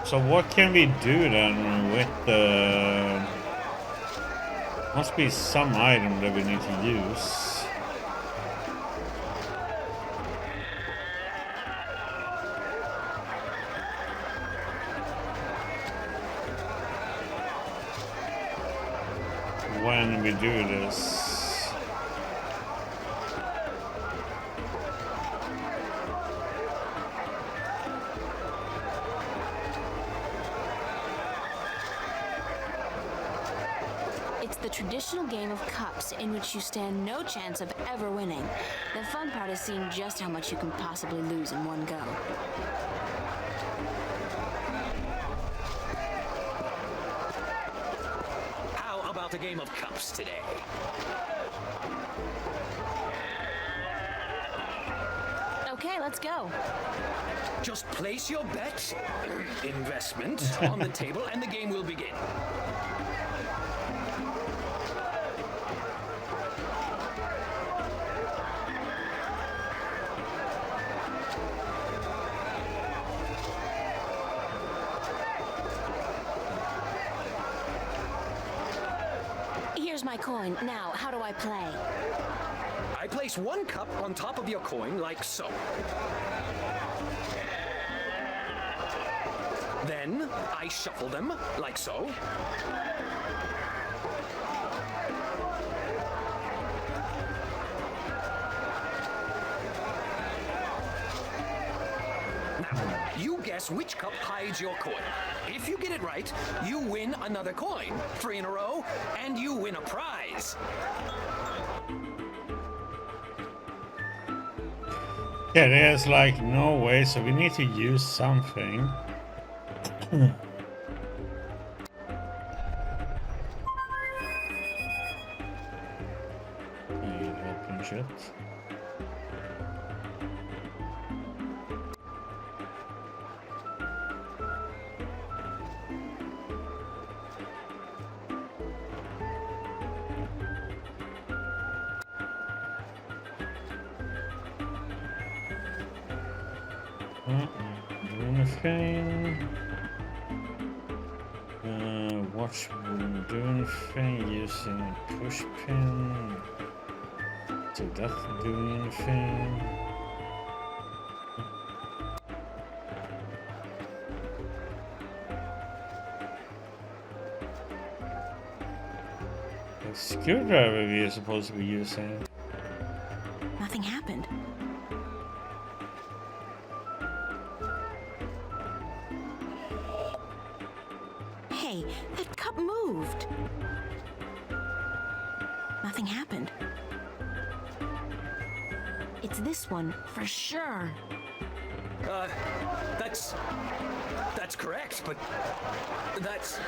So what can we do then with the... Must be some item that we need to use. When we do this. It's the traditional game of cups in which you stand no chance of ever winning. The fun part is seeing just how much you can possibly lose in one go. How about a game of cups today? Okay, let's go. Just place your bet, investment, on the table, and the game will begin. Here's my coin. Now, how do I play? I place one cup on top of your coin like so. Then Then I shuffle them, like so. Now, you guess which cup hides your coin. If you get it right, you win another coin, 3 in a row, and you win a prize. Yeah, there's like no way, so we need to use something. Open shit. Anything? Watch wouldn't do anything using push pin. So that's doing anything. The screwdriver we are supposed to be using. Nothing happened. Hey, that cup moved. Nothing happened. It's this one, for sure. That's correct, but that's...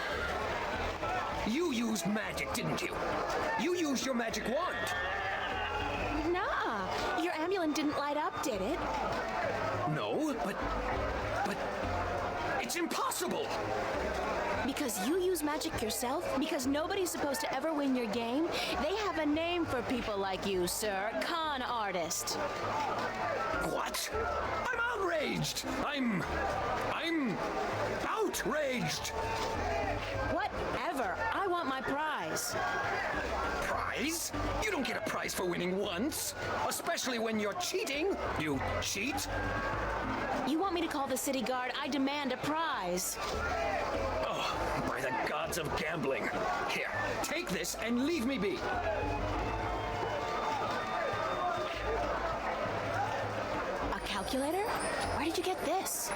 You used magic, didn't you? You used your magic wand. Nah, your amulet didn't light up, did it? No, but it's impossible. Because you use magic yourself? Because nobody's supposed to ever win your game? They have a name for people like you, sir. Con artist. What? I'm outraged! I'm outraged! Whatever. I want my prize. Prize? You don't get a prize for winning once. Especially when you're cheating. You cheat. You want me to call the city guard? I demand a prize. Oh, by the gods of gambling. Here, take this and leave me be. A calculator? Where did you get this?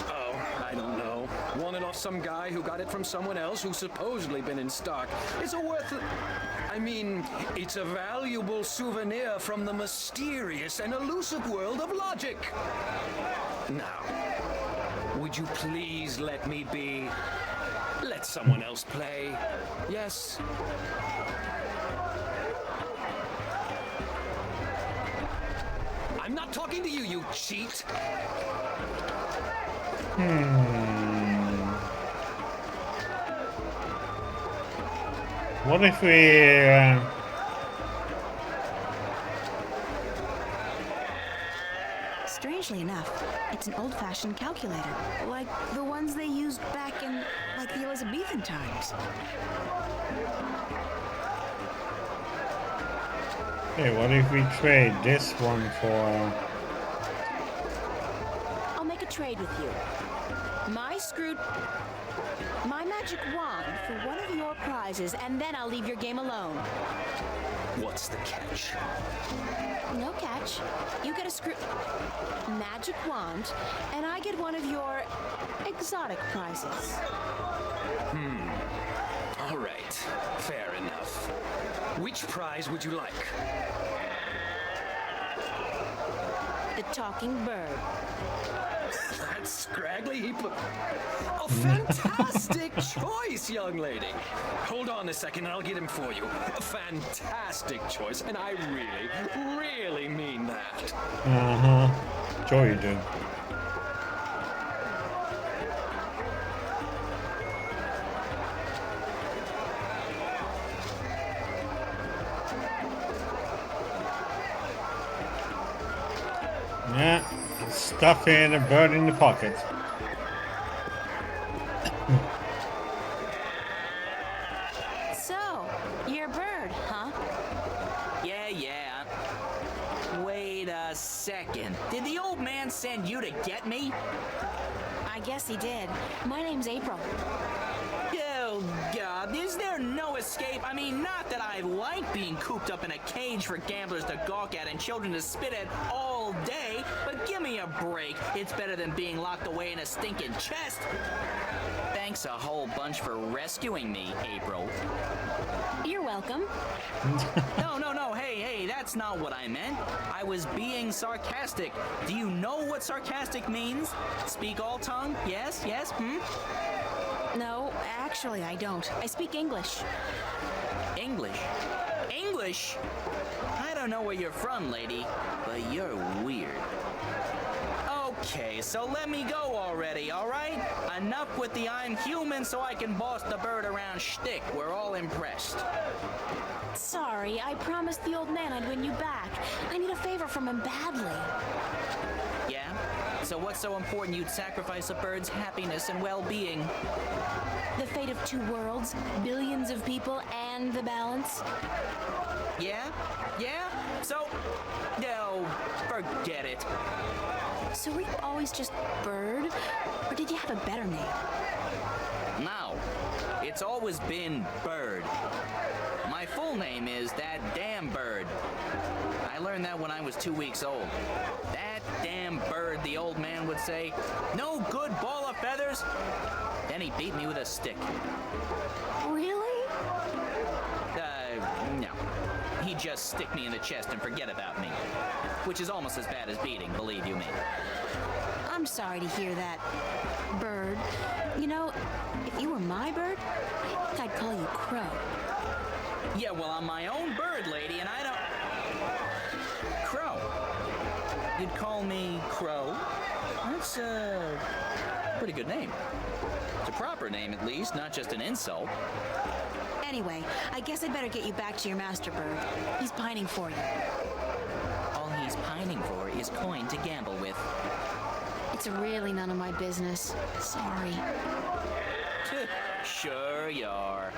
Oh, I don't know. Won it off some guy who got it from someone else who's supposedly been in stock. It's it's a valuable souvenir from the mysterious and elusive world of logic. Now, would you please let me be? Let someone else play. Yes. I'm not talking to you, you cheat. What if we... Strangely enough, it's an old-fashioned calculator, like the ones they used back in, like, the Elizabethan times. Hey, what if we trade this one for... I'll make a trade with you. My magic wand for one of your prizes, and then I'll leave your game alone. What's the catch? No catch. You get a magic wand, and I get one of your exotic prizes. All right. Fair enough. Which prize would you like? The talking bird. That scraggly heap of... A fantastic choice, young lady. Hold on a second and I'll get him for you. A fantastic choice, and I really, really mean that. Sure you do. Yeah, stuff in a bird in the pocket. So, you're a bird, huh? Yeah. Wait a second. Did the old man send you to get me? I guess he did. My name's April. Oh, God, is there no escape? I mean, not that I like being cooped up in a cage for gamblers to gawk at and children to spit at all day, but give me a break. It's better than being locked away in a stinking chest. Thanks a whole bunch for rescuing me, April. You're welcome. No, hey, that's not what I meant. I was being sarcastic. Do you know what sarcastic means? Speak all tongue? Yes, No, actually, I don't. I speak English. English? English? I don't know where you're from, lady, but you're weird. Okay, so let me go already, all right? Enough with the I'm human so I can boss the bird around shtick. We're all impressed. Sorry, I promised the old man I'd win you back. I need a favor from him badly. Yeah? So what's so important you'd sacrifice a bird's happiness and well-being? The fate of 2 worlds, billions of people, and the balance. Yeah? So, no, forget it. So were you always just Bird? Or did you have a better name? No, it's always been Bird. My full name is That Damn Bird. I learned that when I was 2 weeks old. That damn bird, the old man would say. No good ball of feathers. Then he beat me with a stick. Really? No. He'd just stick me in the chest and forget about me. Which is almost as bad as beating, believe you me. I'm sorry to hear that, Bird. You know, if you were my bird, I think I'd call you Crow. Yeah, well, I'm my own bird, lady, and I don't... Crow. You'd call me Crow? That's a pretty good name. It's a proper name, at least, not just an insult. Anyway, I guess I'd better get you back to your master bird. He's pining for you. All he's pining for is coin to gamble with. It's really none of my business. Sorry. Sure you are.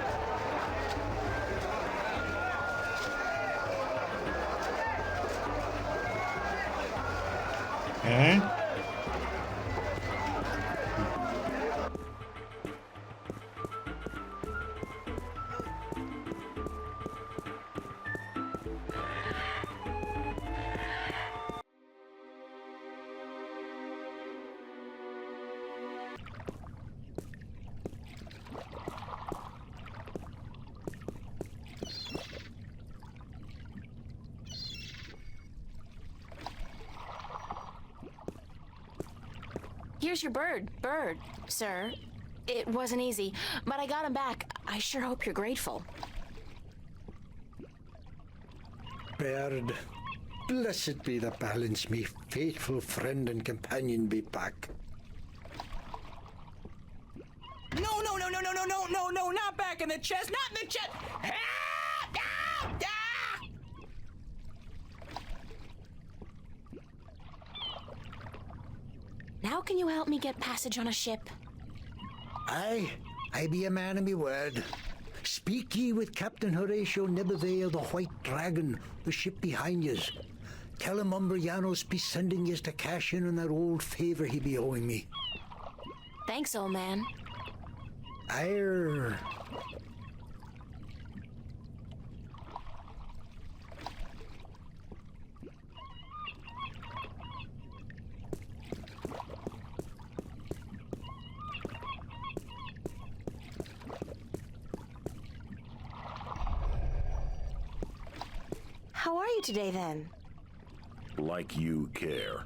Okay. Here's your bird, sir. It wasn't easy, but I got him back. I sure hope you're grateful. Bird, blessed be the balance, me faithful friend and companion be back. No, not back in the chest, not in the chest! Now can you help me get passage on a ship? I be a man of me word. Speak ye with Captain Horatio Nibbavale, the White Dragon, the ship behind yous. Tell him Umbrianos be sending yous to cash in on that old favor he be owing me. Thanks, old man. Arr. How are you today, then? Like you care.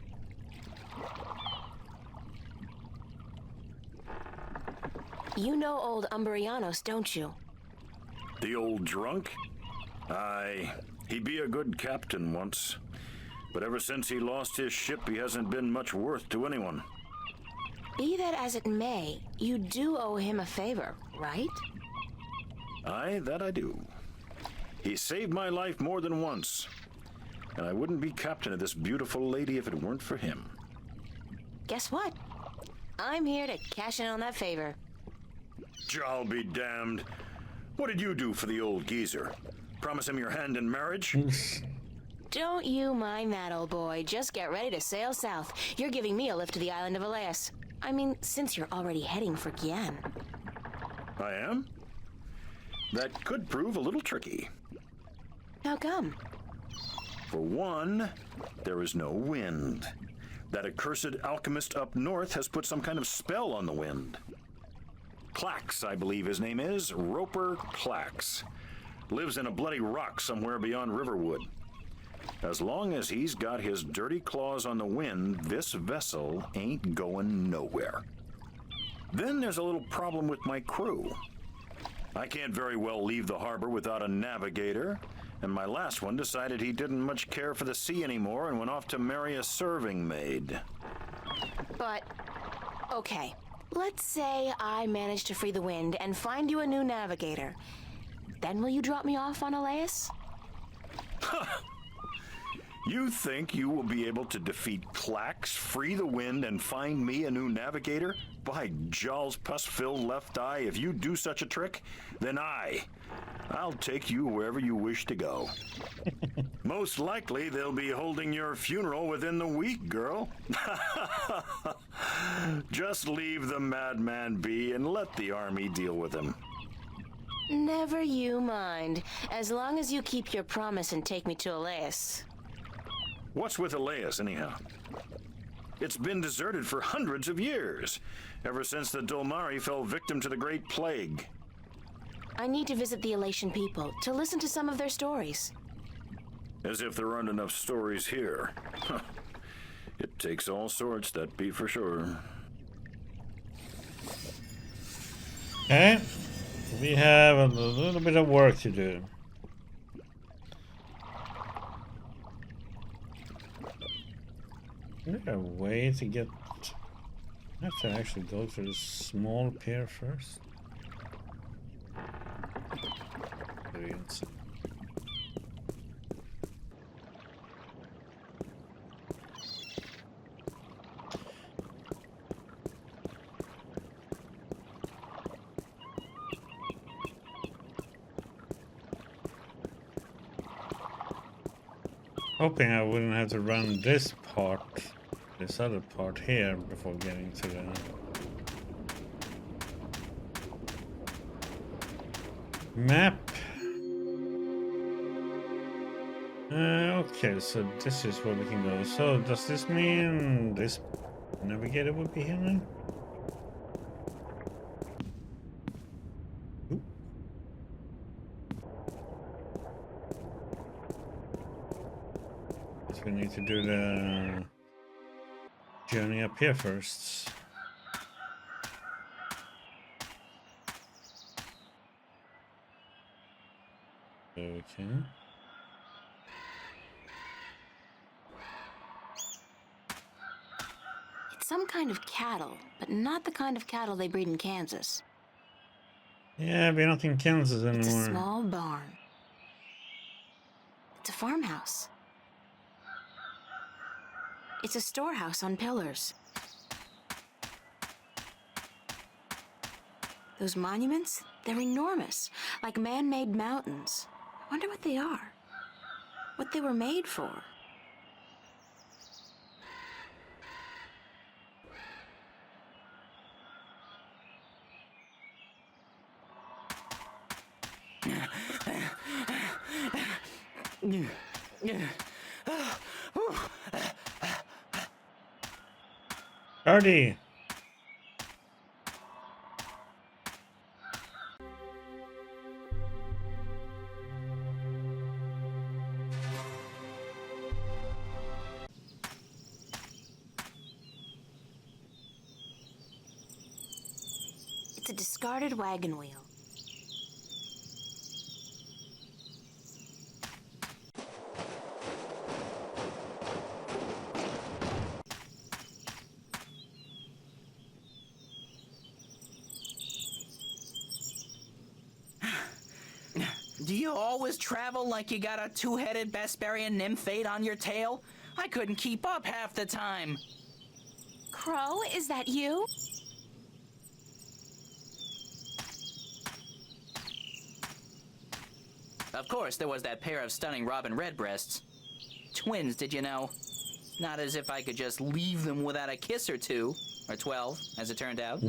You know old Umbrianos, don't you? The old drunk? Aye, he be a good captain once. But ever since he lost his ship, he hasn't been much worth to anyone. Be that as it may, you do owe him a favor, right? Aye, that I do. He saved my life more than once. And I wouldn't be captain of this beautiful lady if it weren't for him. Guess what? I'm here to cash in on that favor. I'll be damned. What did you do for the old geezer? Promise him your hand in marriage? Don't you mind that, old boy. Just get ready to sail south. You're giving me a lift to the island of Elias. I mean, since you're already heading for Gien. I am? That could prove a little tricky. How come? For one, there is no wind. That accursed alchemist up north has put some kind of spell on the wind. Clax, I believe his name is, Roper Clax. Lives in a bloody rock somewhere beyond Riverwood. As long as he's got his dirty claws on the wind, this vessel ain't going nowhere. Then there's a little problem with my crew. I can't very well leave the harbor without a navigator, and my last one decided he didn't much care for the sea anymore and went off to marry a serving maid. But, okay. Let's say I manage to free the wind and find you a new navigator. Then will you drop me off on Elias? You think you will be able to defeat Clax, free the wind, and find me a new navigator? By Jaw's pus-filled left eye, if you do such a trick, then I'll take you wherever you wish to go. Most likely they'll be holding your funeral within the week, girl. Just leave the madman be and let the army deal with him. Never you mind. As long as you keep your promise and take me to Elias. What's with Elias, anyhow? It's been deserted for hundreds of years, ever since the Dolmari fell victim to the Great Plague. I need to visit the Elation people, to listen to some of their stories. As if there aren't enough stories here. Huh. It takes all sorts, that be for sure. Okay. We have a little bit of work to do. Is there a way to get... I have to actually go to the small pier first. Experience. Hoping I wouldn't have to run this other part here before getting to the map. Okay, so this is where we can go. So does this mean this navigator would be here now? Ooh. Guess we need to do the journey up here first. Okay. It's some kind of cattle, but not the kind of cattle they breed in Kansas. Yeah, we're not in Kansas anymore. It's a small barn. It's a farmhouse. It's a storehouse on pillars. Those monuments, they're enormous, like man-made mountains. I wonder what they are. What they were made for. Artie! It's a discarded wagon wheel. Do you always travel like you got a two-headed Besparian nymphate on your tail? I couldn't keep up half the time. Crow, is that you? Of course, there was that pair of stunning robin redbreasts. twins, did you know? Not as if I could just leave them without a kiss or two. Or 12, as it turned out.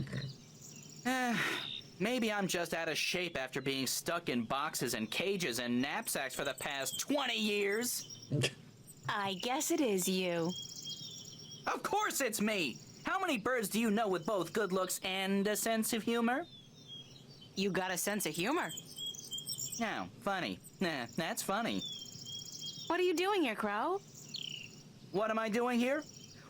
Maybe I'm just out of shape after being stuck in boxes and cages and knapsacks for the past 20 years. I guess it is you. Of course it's me! How many birds do you know with both good looks and a sense of humor? You got a sense of humor. No, funny. Nah, that's funny. What are you doing here, Crow? What am I doing here?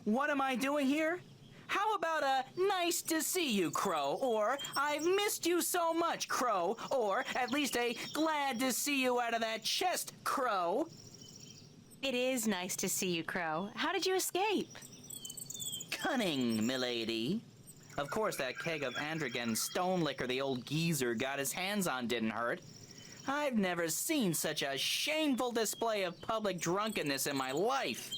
What am I doing here? How about a nice to see you, Crow, or I've missed you so much, Crow, or at least a glad to see you out of that chest, Crow? It is nice to see you, Crow. How did you escape? Cunning, milady. Of course, that keg of Androgen stone liquor the old geezer got his hands on didn't hurt. I've never seen such a shameful display of public drunkenness in my life.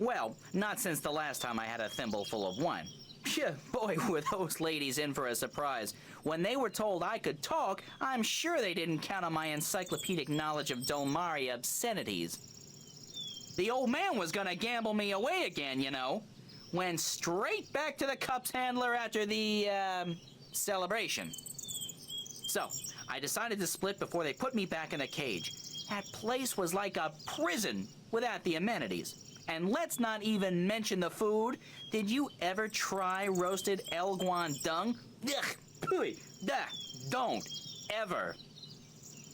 Well, not since the last time I had a thimble full of wine. Phew, boy, were those ladies in for a surprise. When they were told I could talk, I'm sure they didn't count on my encyclopedic knowledge of Domari obscenities. The old man was gonna gamble me away again, you know. Went straight back to the cups handler after the, celebration. So, I decided to split before they put me back in the cage. That place was like a prison without the amenities. And let's not even mention the food. Did you ever try roasted elguan dung? Ugh, pooey, don't ever.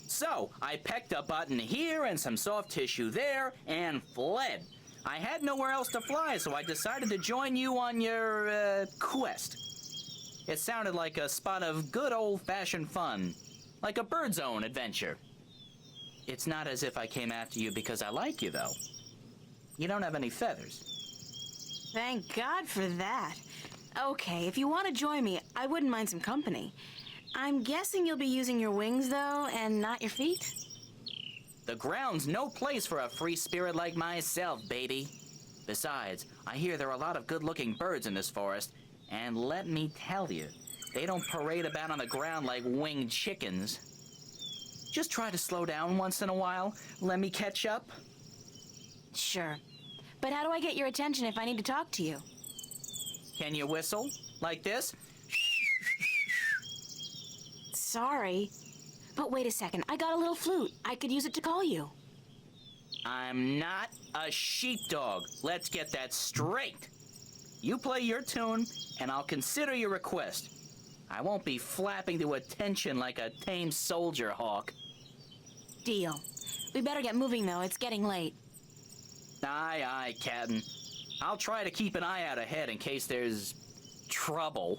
So, I pecked a button here and some soft tissue there and fled. I had nowhere else to fly, so I decided to join you on your, quest. It sounded like a spot of good old-fashioned fun. Like a Bird's Own adventure. It's not as if I came after you because I like you, though. You don't have any feathers. Thank God for that. Okay, if you want to join me, I wouldn't mind some company. I'm guessing you'll be using your wings, though, and not your feet? The ground's no place for a free spirit like myself, baby. Besides, I hear there are a lot of good-looking birds in this forest, and let me tell you, they don't parade about on the ground like winged chickens. Just try to slow down once in a while. Let me catch up. Sure. But how do I get your attention if I need to talk to you? Can you whistle? Like this? Sorry. But wait a second, I got a little flute. I could use it to call you. I'm not a sheepdog. Let's get that straight. You play your tune, and I'll consider your request. I won't be flapping to attention like a tame soldier hawk. Deal. We better get moving, though. It's getting late. Aye, aye, Captain. I'll try to keep an eye out ahead in case there's trouble.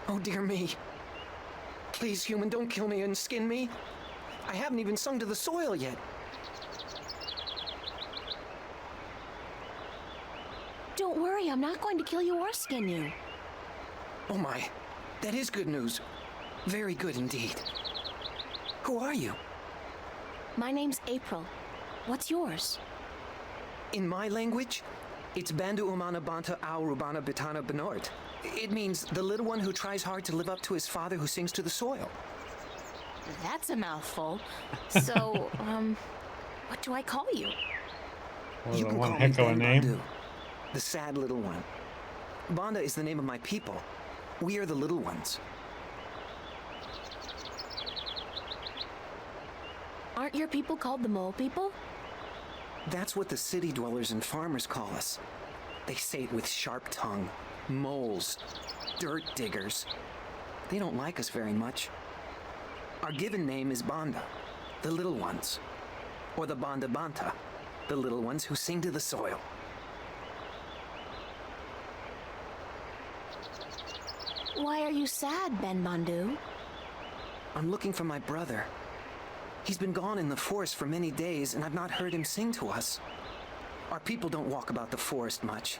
Oh dear me. Please, human, don't kill me and skin me. I haven't even sung to the soil yet. Don't worry, I'm not going to kill you or skin you. Oh my, that is good news. Very good indeed. Who are you? My name's April. What's yours? In my language, it's Bandu Umana Banta Au Rubana Bitana Benort. It means the little one who tries hard to live up to his father who sings to the soil. That's a mouthful. So, what do I call you? Well, You can one call heck me of a Ben name. Bandu, the sad little one. Banda is the name of my people. We are the little ones. Aren't your people called the Mole People? That's what the city dwellers and farmers call us. They say it with sharp tongue. Moles. Dirt diggers. They don't like us very much. Our given name is Banda, the little ones. Or the Banda Banta, the little ones who sing to the soil. Why are you sad, Ben Bandu? I'm looking for my brother. He's been gone in the forest for many days, and I've not heard him sing to us. Our people don't walk about the forest much.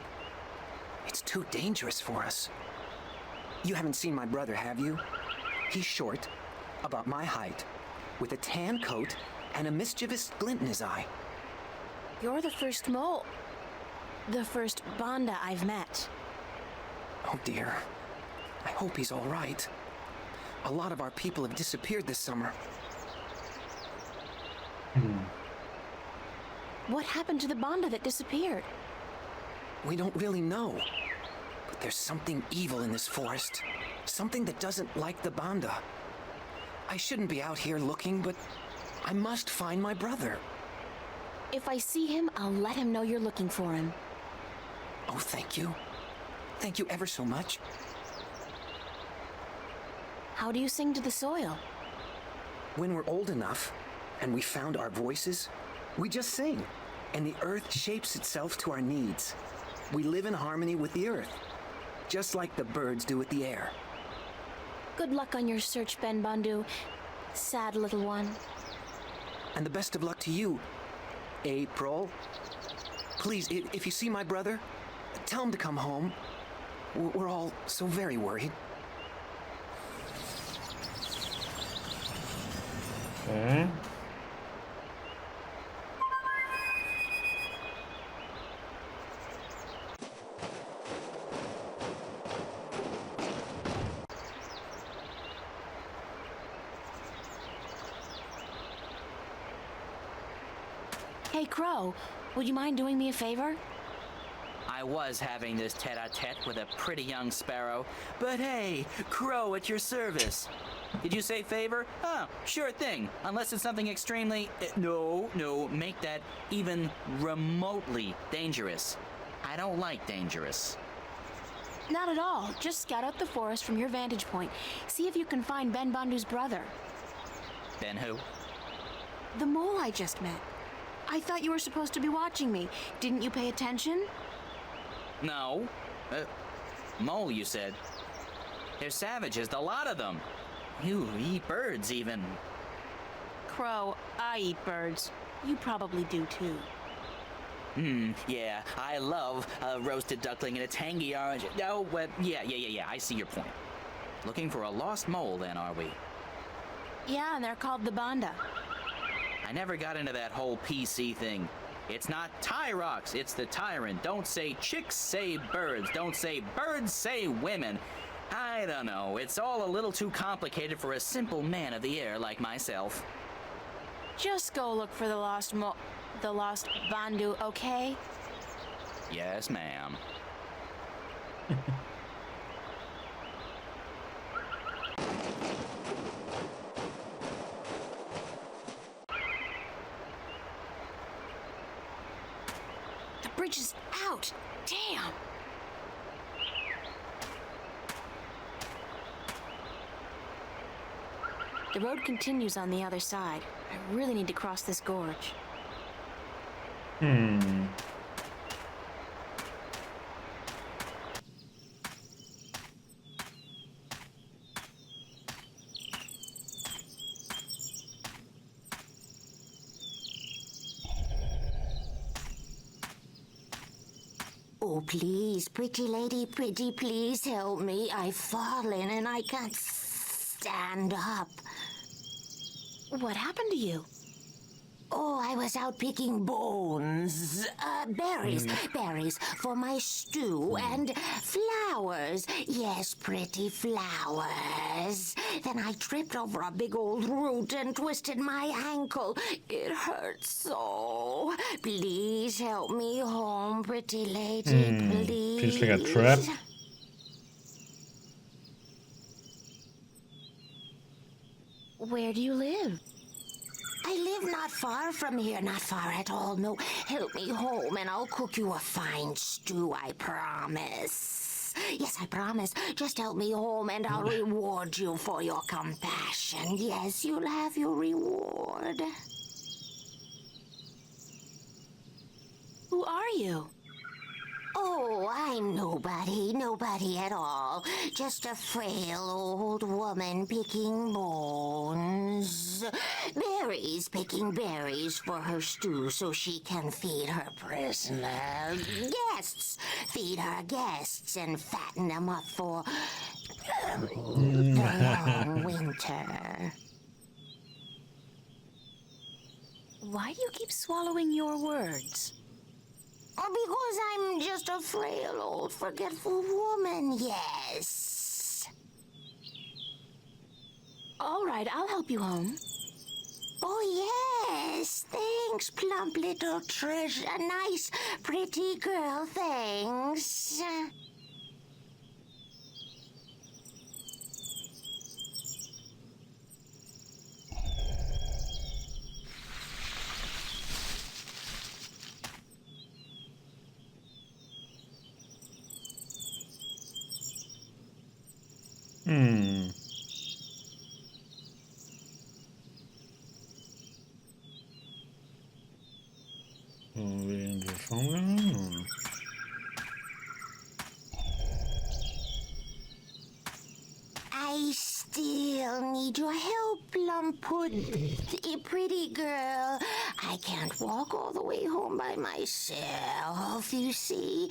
It's too dangerous for us. You haven't seen my brother, have you? He's short, about my height, with a tan coat and a mischievous glint in his eye. You're the first mole. The first Banda I've met. Oh dear. I hope he's all right. A lot of our people have disappeared this summer. What happened to the Banda that disappeared? We don't really know. But there's something evil in this forest. Something that doesn't like the Banda. I shouldn't be out here looking, but I must find my brother. If I see him, I'll let him know you're looking for him. Oh, thank you. Thank you ever so much. How do you sing to the soil? When we're old enough, and we found our voices, we just sing, and the earth shapes itself to our needs. We live in harmony with the earth, just like the birds do with the air. Good luck on your search, Ben Bandu. Sad little one. And the best of luck to you, April. Please, if you see my brother, tell him to come home. We're all so very worried. Okay. Hey, Crow, would you mind doing me a favor? I was having this tete-a-tete with a pretty young sparrow, but hey, Crow at your service. Did you say favor? Oh, sure thing, unless it's something extremely... No, make that even remotely dangerous. I don't like dangerous. Not at all. Just scout out the forest from your vantage point. See if you can find Ben Bandu's brother. Ben who? The mole I just met. I thought you were supposed to be watching me. Didn't you pay attention? No. Mole, you said. They're savages, the lot of them. You eat birds, even. Crow, I eat birds. You probably do, too. Yeah, I love a roasted duckling and a tangy orange. Oh, well, yeah, I see your point. Looking for a lost mole, then, are we? Yeah, and they're called the Banda. I never got into that whole PC thing. It's not Tyrox, it's the tyrant. Don't say chicks, say birds. Don't say birds, say women. I don't know. It's all a little too complicated for a simple man of the air like myself. Just go look for the lost Bandu, okay? Yes, ma'am. The bridge is out. Damn. The road continues on the other side. I really need to cross this gorge. Oh, please, pretty lady, pretty, please help me. I've fallen and I can't stand up. What happened to you? Oh, I was out picking bones. Berries for my stew, and flowers. Yes, pretty flowers. Then I tripped over a big old root and twisted my ankle. It hurts so. Please help me home, pretty lady, please. Feels like a trap. Where do you live? I live not far from here, not far at all. No, help me home and I'll cook you a fine stew, I promise. Yes, I promise. Just help me home and I'll reward you for your compassion. Yes, you'll have your reward. Who are you? Oh, I'm nobody at all. Just a frail old woman picking bones. Berries, picking berries for her stew so she can feed her prisoner. Guests, feed her guests and fatten them up for the long winter. Why do you keep swallowing your words? Because I'm just a frail old forgetful woman, yes. All right, I'll help you home. Oh, yes. Thanks, plump little treasure. Nice, pretty girl, thanks. I still need your help, Plumpwood. Pretty girl. I can't walk all the way home by myself, you see.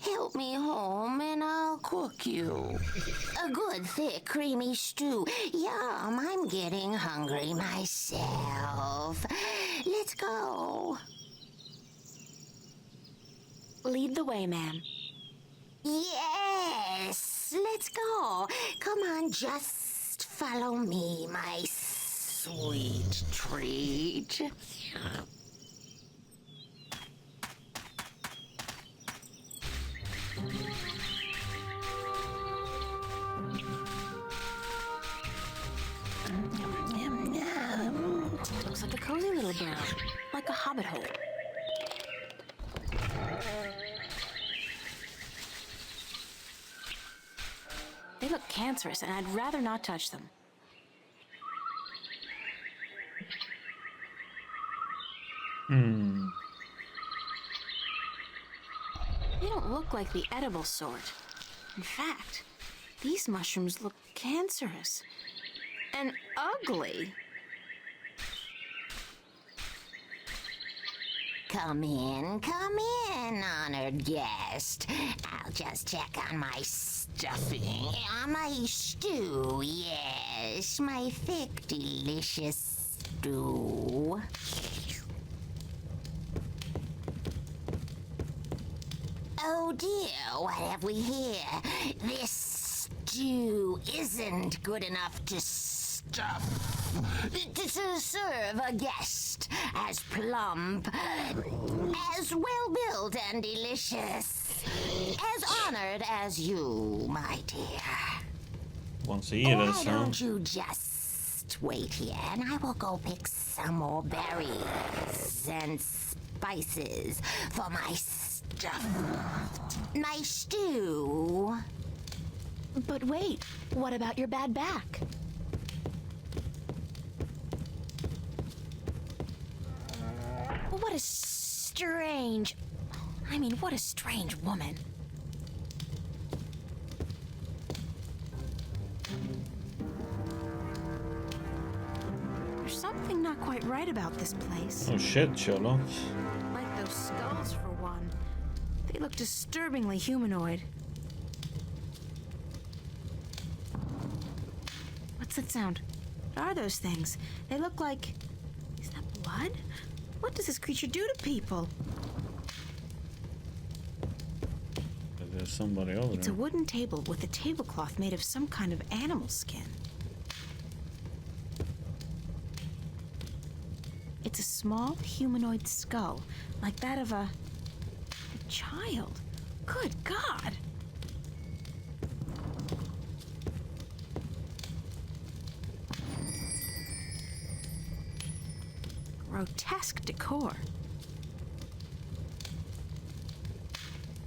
Help me home and I'll cook you a good, thick, creamy stew. Yum, I'm getting hungry myself. Let's go. Lead the way, ma'am. Yes, let's go. Come on, just follow me, my sweet treat. Looks like a cozy little burrow, like a hobbit hole. They look cancerous, and I'd rather not touch them. They don't look like the edible sort. In fact, these mushrooms look cancerous and ugly. Come in, honored guest. I'll just check on my stuffing. My stew, yes. My thick, delicious stew. Oh dear, what have we here? This stew isn't good enough to to serve a guest as plump, as well-built and delicious, as honored as you, my dear. Wants to eat us, Why don't you just wait here and I will go pick some more berries and spices for my stuff, my stew. But wait, what about your bad back? What a strange... what a strange woman. There's something not quite right about this place. Oh shit, Sherlock. Like those skulls, for one. They look disturbingly humanoid. What's that sound? What are those things? They look like... Is that blood? What does this creature do to people? There's somebody over there. It's a wooden table with a tablecloth made of some kind of animal skin. It's a small humanoid skull, like that of a child. Good God! Grotesque decor.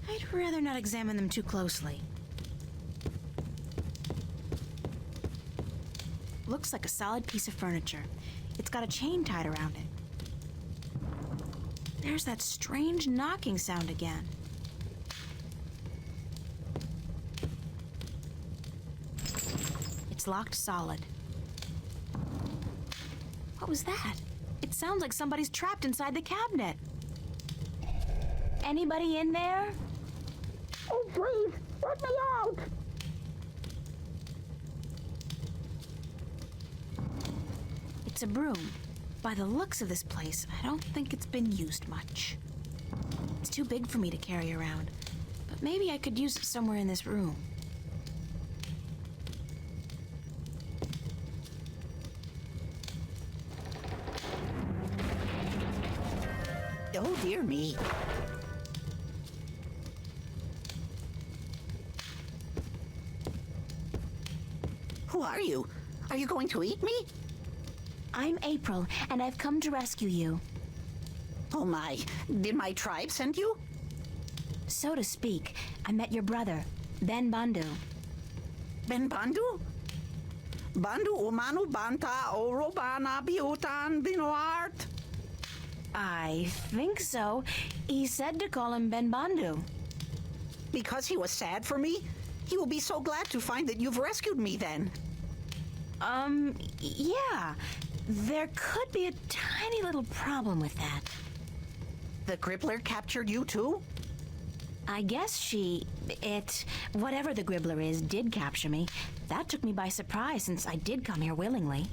I'd rather not examine them too closely. Looks like a solid piece of furniture. It's got a chain tied around it. There's that strange knocking sound again. It's locked solid. What was that? It sounds like somebody's trapped inside the cabinet. Anybody in there? Oh, please, let me out! It's a broom. By the looks of this place, I don't think it's been used much. It's too big for me to carry around, but maybe I could use it somewhere in this room. Oh, dear me. Who are you? Are you going to eat me? I'm April, and I've come to rescue you. Oh my, did my tribe send you? So to speak. I met your brother, Ben Bandu. Ben Bandu? Bandu umanu banta orobana biutan binoart? I think so. He said to call him Ben Bandu. Because he was sad for me? He will be so glad to find that you've rescued me then. Yeah. There could be a tiny little problem with that. The Gribbler captured you too? I guess whatever the Gribbler is, did capture me. That took me by surprise since I did come here willingly.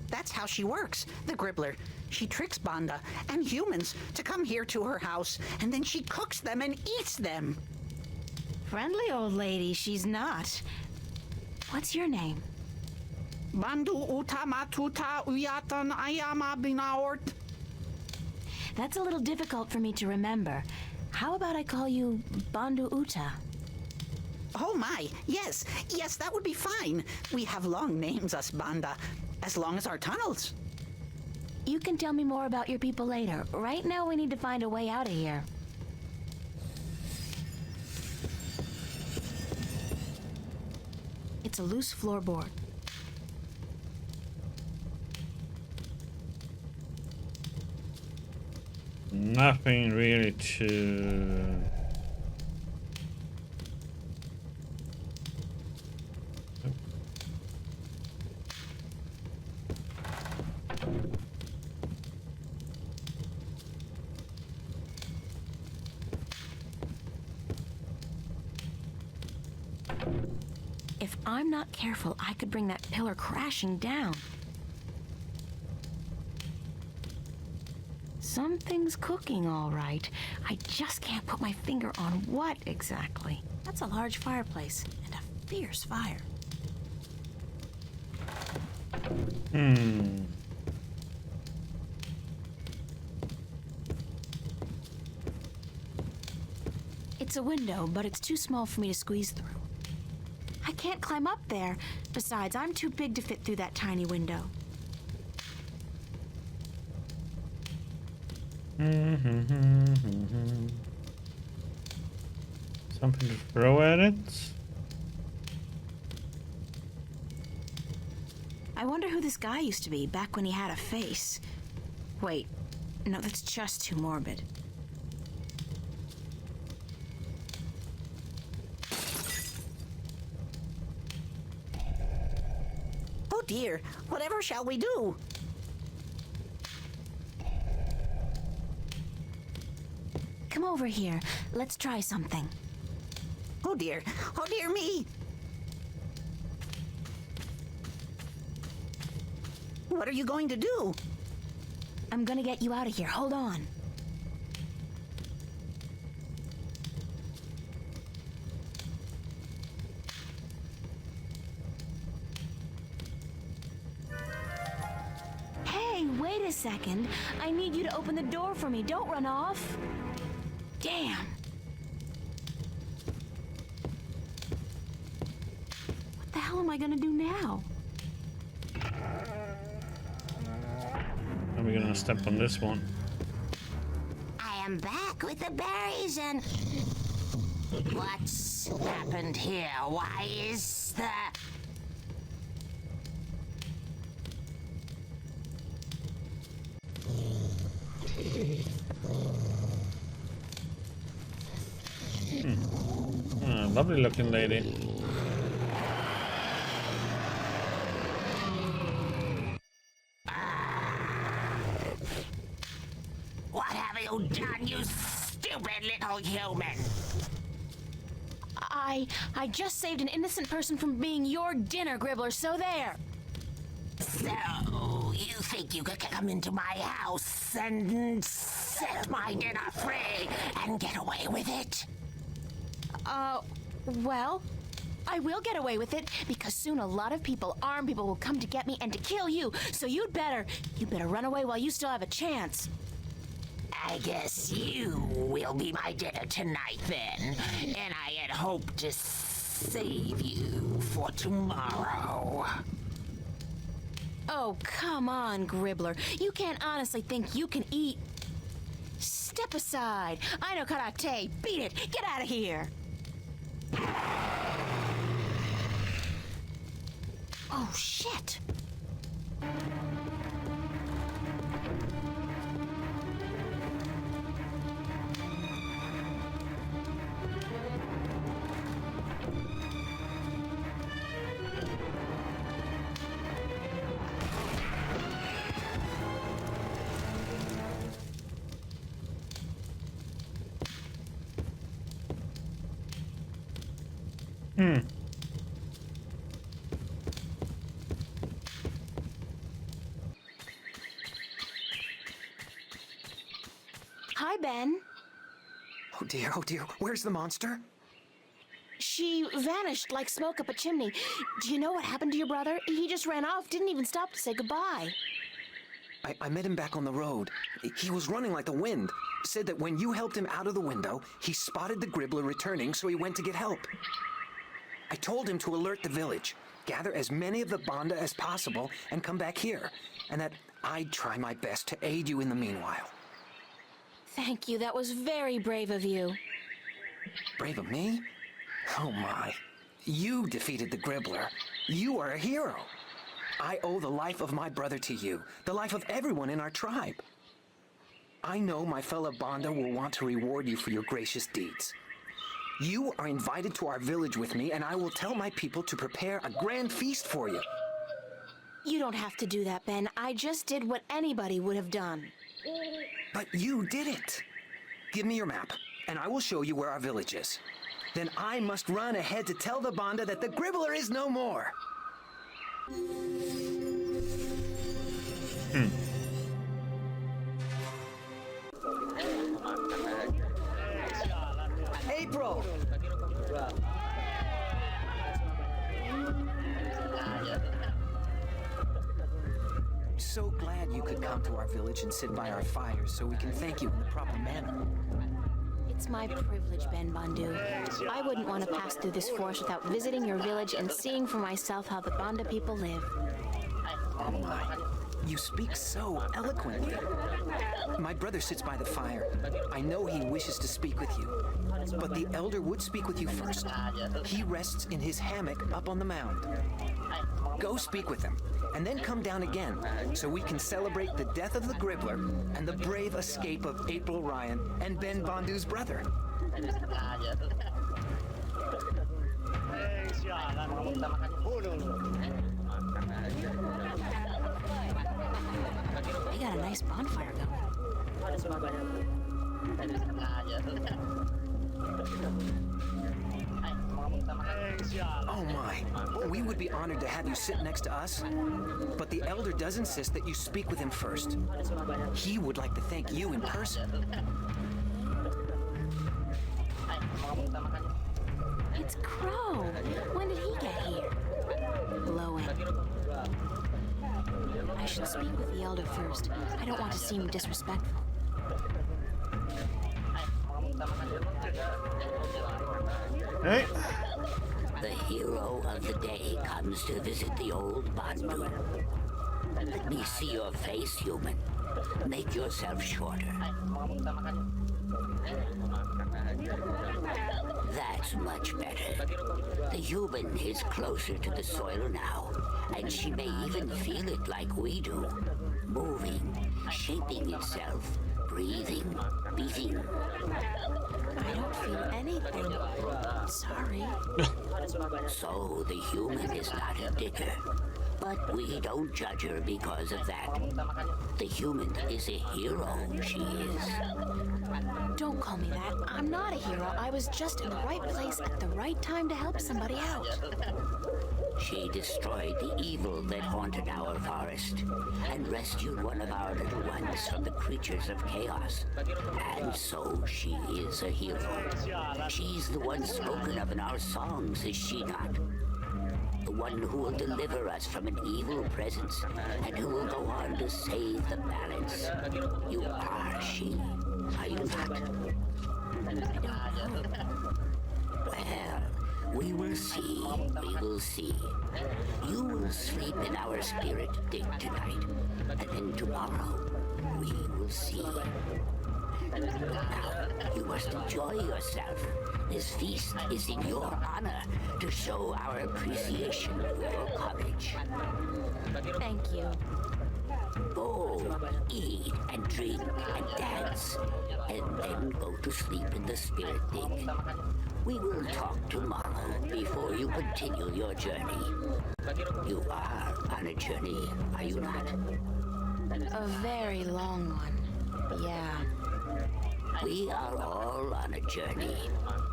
That's how she works, the Gribbler. She tricks Banda and humans to come here to her house, and then she cooks them and eats them. Friendly old lady, she's not. What's your name? Bandu utamatuta uyatan ayama binaort. That's a little difficult for me to remember. How about I call you Bandu Uta? Oh my, yes, that would be fine. We have long names, us Banda, as long as our tunnels. You can tell me more about your people later. Right now we need to find a way out of here. It's a loose floorboard. Nothing really to... If I'm not careful, I could bring that pillar crashing down. Something's cooking, all right. I just can't put my finger on what exactly. That's a large fireplace and a fierce fire. It's a window, but it's too small for me to squeeze through. I can't climb up there. Besides, I'm too big to fit through that tiny window. Something to throw at it? I wonder who this guy used to be back when he had a face. Wait, no, that's just too morbid. Oh dear, whatever shall we do? Come over here. Let's try something. Oh dear me. What are you going to do? I'm gonna get you out of here. Hold on. Hey, wait a second. I need you to open the door for me. Don't run off. Damn. What the hell am I gonna do now? Are we gonna step on this one? I am back with the berries and... What's happened here? Why is the... Lovely looking lady. on, you stupid little human! I just saved an innocent person from being your dinner, Gribbler, so there! So, you think you could come into my house and set my dinner free and get away with it? Well, I will get away with it, because soon a lot of people, armed people, will come to get me and to kill you, so you'd better run away while you still have a chance. I guess you will be my dinner tonight, then. And I had hoped to save you for tomorrow. Oh, come on, Gribbler. You can't honestly think you can eat... Step aside. I know karate. Beat it. Get out of here. Oh, shit. Hi, Ben. Oh dear, where's the monster? She vanished like smoke up a chimney. Do you know what happened to your brother? He just ran off, didn't even stop to say goodbye. I met him back on the road. He was running like the wind. Said that when you helped him out of the window, he spotted the Gribbler returning, so he went to get help. I told him to alert the village, gather as many of the Banda as possible, and come back here, and that I'd try my best to aid you in the meanwhile. Thank you, that was very brave of you. Brave of me? Oh my. You defeated the Gribbler. You are a hero. I owe the life of my brother to you, the life of everyone in our tribe. I know my fellow Banda will want to reward you for your gracious deeds. You are invited to our village with me, and I will tell my people to prepare a grand feast for you. You don't have to do that, Ben. I just did what anybody would have done. But you did it. Give me your map, and I will show you where our village is. Then I must run ahead to tell the Banda that the Gribbler is no more. April! So glad you could come to our village and sit by our fires so we can thank you in the proper manner. It's my privilege, Ben Bandu. I wouldn't want to pass through this forest without visiting your village and seeing for myself how the Banda people live. Oh my, you speak so eloquently. My brother sits by the fire. I know he wishes to speak with you. But the elder would speak with you first. He rests in his hammock up on the mound. Go speak with him, and then come down again, so we can celebrate the death of the Gribbler and the brave escape of April Ryan and Ben Bandu's brother. They got a nice bonfire going. Oh my, we would be honored to have you sit next to us, but the elder does insist that you speak with him first. He would like to thank you in person. It's Crow. When did he get here? Blowing. I should speak with the elder first. I don't want to seem disrespectful. Hey. The hero of the day comes to visit the old Bandu. Let me see your face, human. Make yourself shorter. That's much better. The human is closer to the soil now, and she may even feel it like we do. Moving, shaping itself, breathing, beating. I don't feel anything. Sorry. So the human is not a digger. But we don't judge her because of that. The human is a hero, she is. Don't call me that. I'm not a hero. I was just in the right place at the right time to help somebody out. She destroyed the evil that haunted our forest and rescued one of our little ones from the creatures of chaos. And so she is a hero. She's the one spoken of in our songs, is she not? The one who will deliver us from an evil presence and who will go on to save the balance. You are she, are you not? I don't know. Well, we will see, we will see. You will sleep in our spirit dig tonight, and then tomorrow we will see. Now, you must enjoy yourself. This feast is in your honor to show our appreciation for your courage. Thank you. Go, eat and drink and dance, and then go to sleep in the spirit dig. We will talk tomorrow before you continue your journey. You are on a journey, are you not? A very long one. Yeah. We are all on a journey,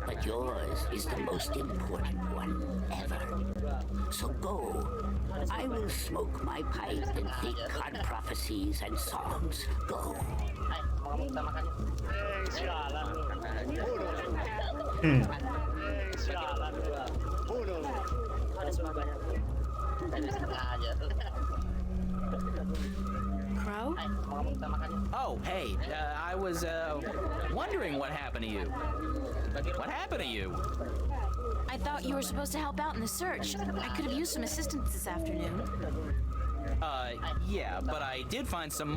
but yours is the most important one ever. So go. I will smoke my pipe and think on prophecies and songs. Go. Crow? Oh, hey, I was, wondering what happened to you. What happened to you? I thought you were supposed to help out in the search. I could have used some assistance this afternoon. Yeah, but I did find some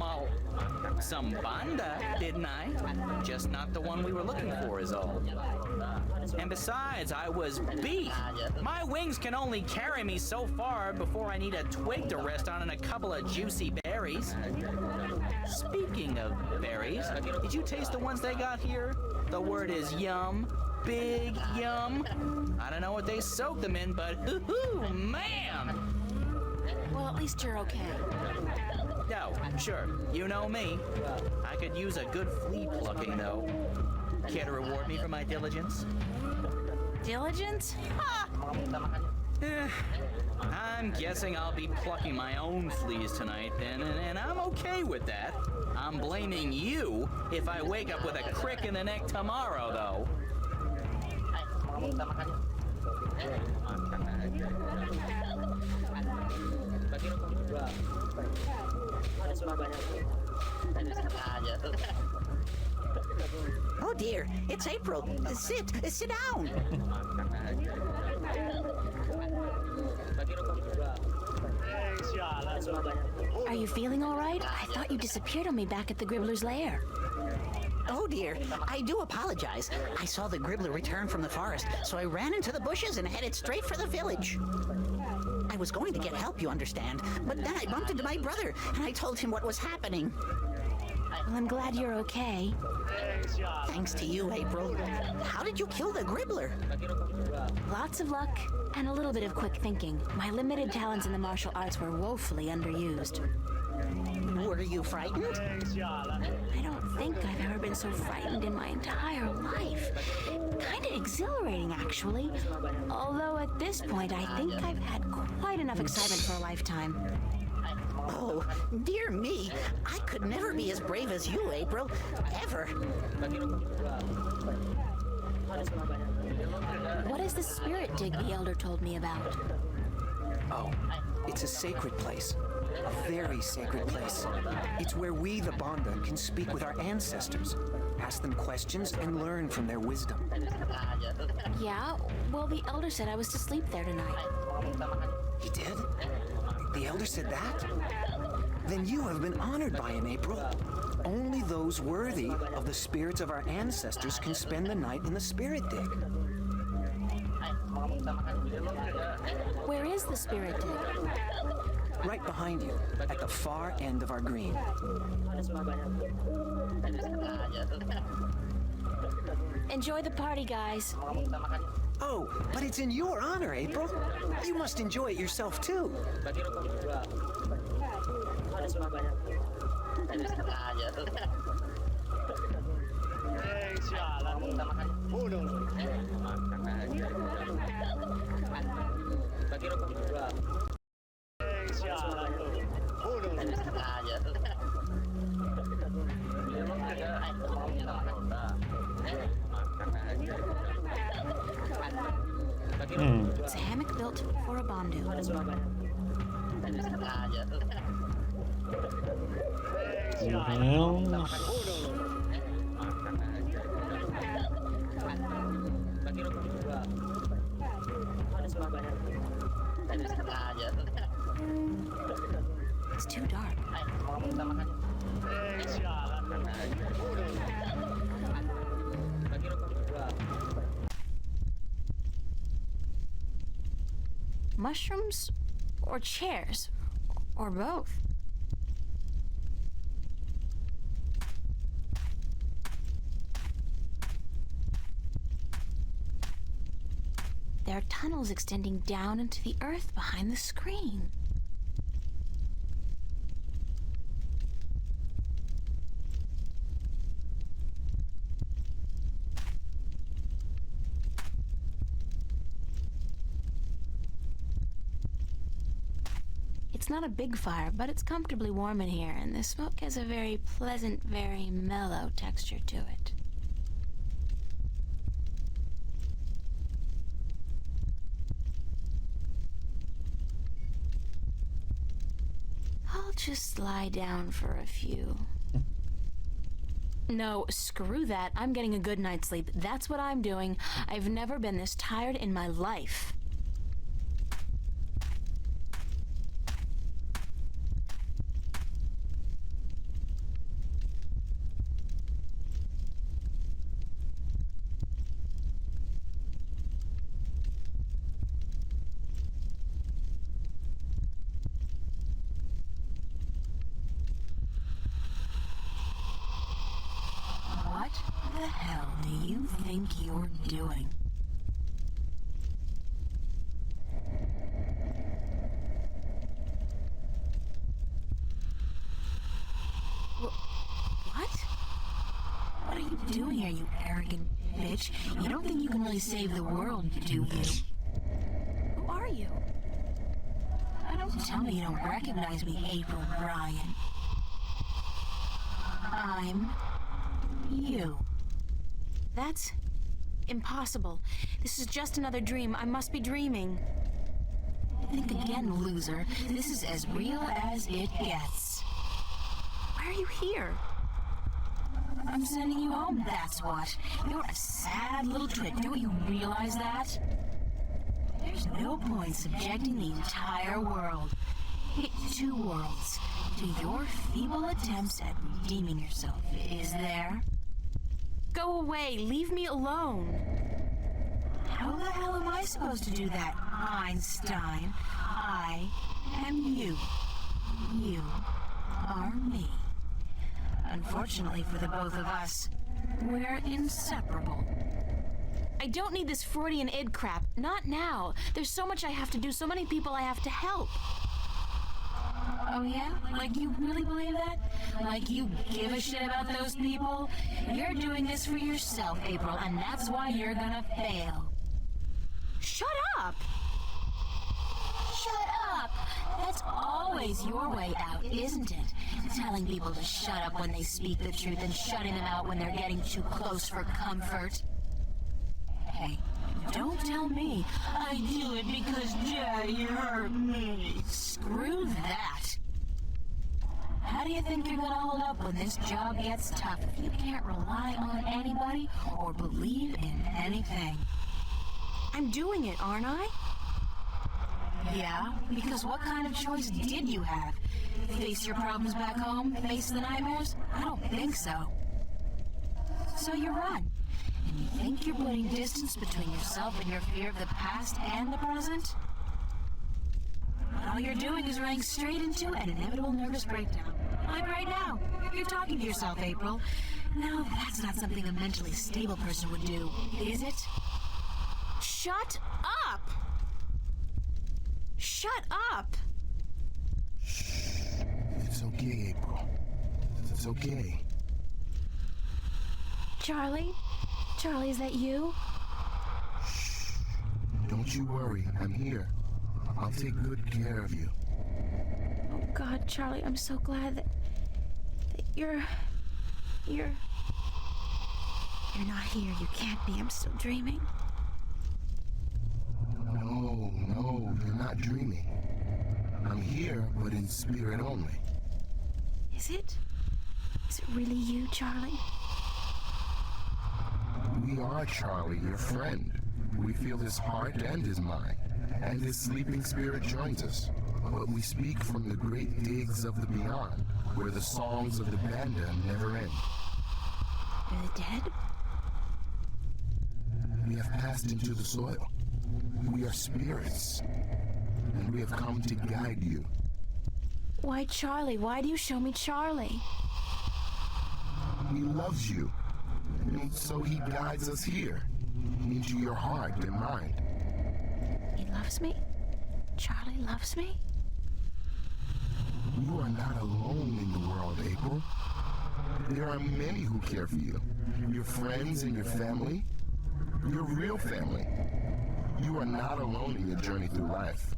banda, didn't I? Just not the one we were looking for is all. And besides, I was beat. My wings can only carry me so far before I need a twig to rest on and a couple of juicy berries. Speaking of berries, did you taste the ones they got here? The word is yum. Big yum. I don't know what they soaked them in, but hoo-hoo, man! Well, at least you're okay. No, sure. You know me. I could use a good flea plucking, though. Care to reward me for my diligence? Diligence? Ha! I'm guessing I'll be plucking my own fleas tonight then, and I'm okay with that. I'm blaming you if I wake up with a crick in the neck tomorrow, though. Oh dear, it's April. Sit down. Are you feeling all right? I thought you disappeared on me back at the Gribbler's lair. Oh dear, I do apologize. I saw the Gribbler return from the forest, so I ran into the bushes and headed straight for the village. I was going to get help, you understand, but then I bumped into my brother, and I told him what was happening. Well, I'm glad you're okay. Thanks to you, April. How did you kill the Gribbler? Lots of luck and a little bit of quick thinking. My limited talents in the martial arts were woefully underused. Were you frightened? I don't think I've ever been so frightened in my entire life. Kinda exhilarating, actually. Although at this point, I think I've had quite enough excitement for a lifetime. Oh, dear me. I could never be as brave as you, April. Ever. What is the spirit dig the elder told me about? Oh, it's a sacred place. A very sacred place. It's where we, the Banda, can speak with our ancestors, ask them questions, and learn from their wisdom. Yeah? Well, the elder said I was to sleep there tonight. He did? The elder said that? Then you have been honored by him, April. Only those worthy of the spirits of our ancestors can spend the night in the spirit dig. Where is the spirit dig? Right behind you, at the far end of our green. Enjoy the party, guys. Oh, but it's in your honor, April. You must enjoy it yourself, too. It's a hammock built for a bandu. It's too dark. Mushrooms or chairs or both? There are tunnels extending down into the earth behind the screen. It's not a big fire, but it's comfortably warm in here, and the smoke has a very pleasant, very mellow texture to it. I'll just lie down for a few. No, screw that. I'm getting a good night's sleep. That's what I'm doing. I've never been this tired in my life. What the hell do you think you're doing? What? What are you doing here, you arrogant bitch? You don't think you can really save the world, do you? Who are you? Don't tell me you don't recognize me, April Ryan. I'm you. That's impossible. This is just another dream. I must be dreaming. Think again, loser. This is as real as it gets. Why are you here? I'm sending you home, that's what. You're a sad little twit. Don't you realize that? There's no point subjecting the entire world, two worlds, to your feeble attempts at redeeming yourself, is there? Go away. Leave me alone. How the hell am I supposed to do that, Einstein? I am you. You are me. Unfortunately for the both of us, we're inseparable. I don't need this Freudian id crap. Not now. There's so much I have to do, so many people I have to help. Oh yeah? Like you really believe that? Like you give a shit about those people? You're doing this for yourself, April, and that's why you're gonna fail. Shut up! Shut up! That's always your way out, isn't it? Telling people to shut up when they speak the truth and shutting them out when they're getting too close for comfort. Hey, don't tell me I do it because Daddy hurt me. Screw that. How do you think you're gonna hold up when this job gets tough if you can't rely on anybody or believe in anything? I'm doing it, aren't I? Yeah, because what kind of choice did you have? Face your problems back home? Face the nightmares? I don't think so. So you run. And you think you're putting distance between yourself and your fear of the past and the present? All you're doing is running straight into an inevitable nervous breakdown. Like right now. You're talking to yourself, April. No, that's not something a mentally stable person would do, is it? Shut up! Shut up! It's okay, April. It's okay. Charlie? Charlie, is that you? Don't you worry. I'm here. I'll take good care of you. Oh, God, Charlie, I'm so glad that you're not here. You can't be. I'm still dreaming. No, you're not dreaming. I'm here, but in spirit only. Is it? Is it really you, Charlie? We are Charlie, your friend. We feel his heart and his mind, and his sleeping spirit joins us. But we speak from the great digs of the beyond, where the songs of the banda never end. Are the dead? We have passed into the soil. We are spirits, and we have come to guide you. Why, Charlie? Why do you show me Charlie? He loves you, and so he guides us here, into your heart and mind. He loves me? Charlie loves me? You are not alone in the world, April. There are many who care for you. Your friends and your family. Your real family. You are not alone in your journey through life.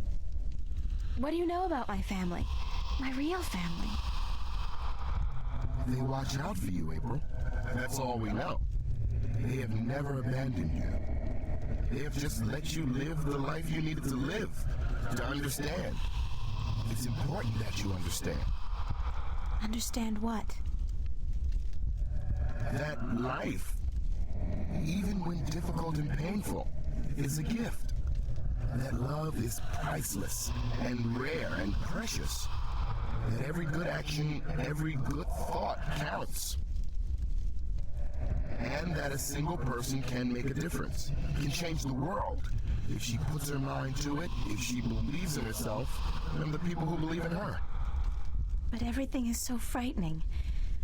What do you know about my family? My real family? They watch out for you, April. That's all we know. They have never abandoned you. They have just let you live the life you needed to live, to understand. It's important that you understand. Understand what? That life, even when difficult and painful, is a gift. That love is priceless and rare and precious. That every good action, every good thought counts. And that a single person can make a difference, can change the world, if she puts her mind to it, if she believes in herself, and the people who believe in her. But everything is so frightening.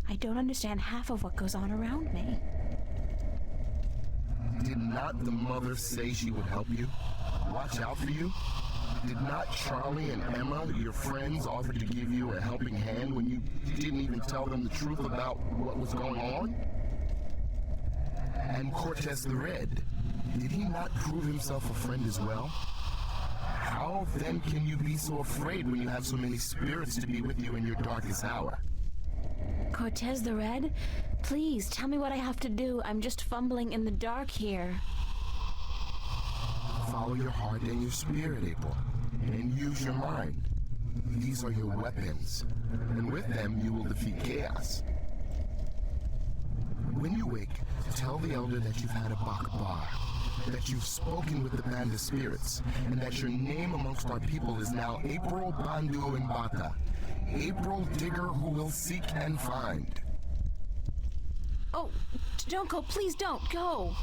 I don't understand half of what goes on around me. Did not the mother say she would help you? Watch out for you? Did not Charlie and Emma, your friends, offer to give you a helping hand when you didn't even tell them the truth about what was going on? And Cortez the Red, did he not prove himself a friend as well? How then can you be so afraid when you have so many spirits to be with you in your darkest hour? Cortez the Red? Please, tell me what I have to do. I'm just fumbling in the dark here. Follow your heart and your spirit, April, and use your mind. These are your weapons, and with them you will defeat chaos. When you wake, tell the elder that you've had a bakbar, that you've spoken with the band of spirits, and that your name amongst our people is now April Bandu and Bata, April Digger who will seek and find. Oh, don't go. Please don't go.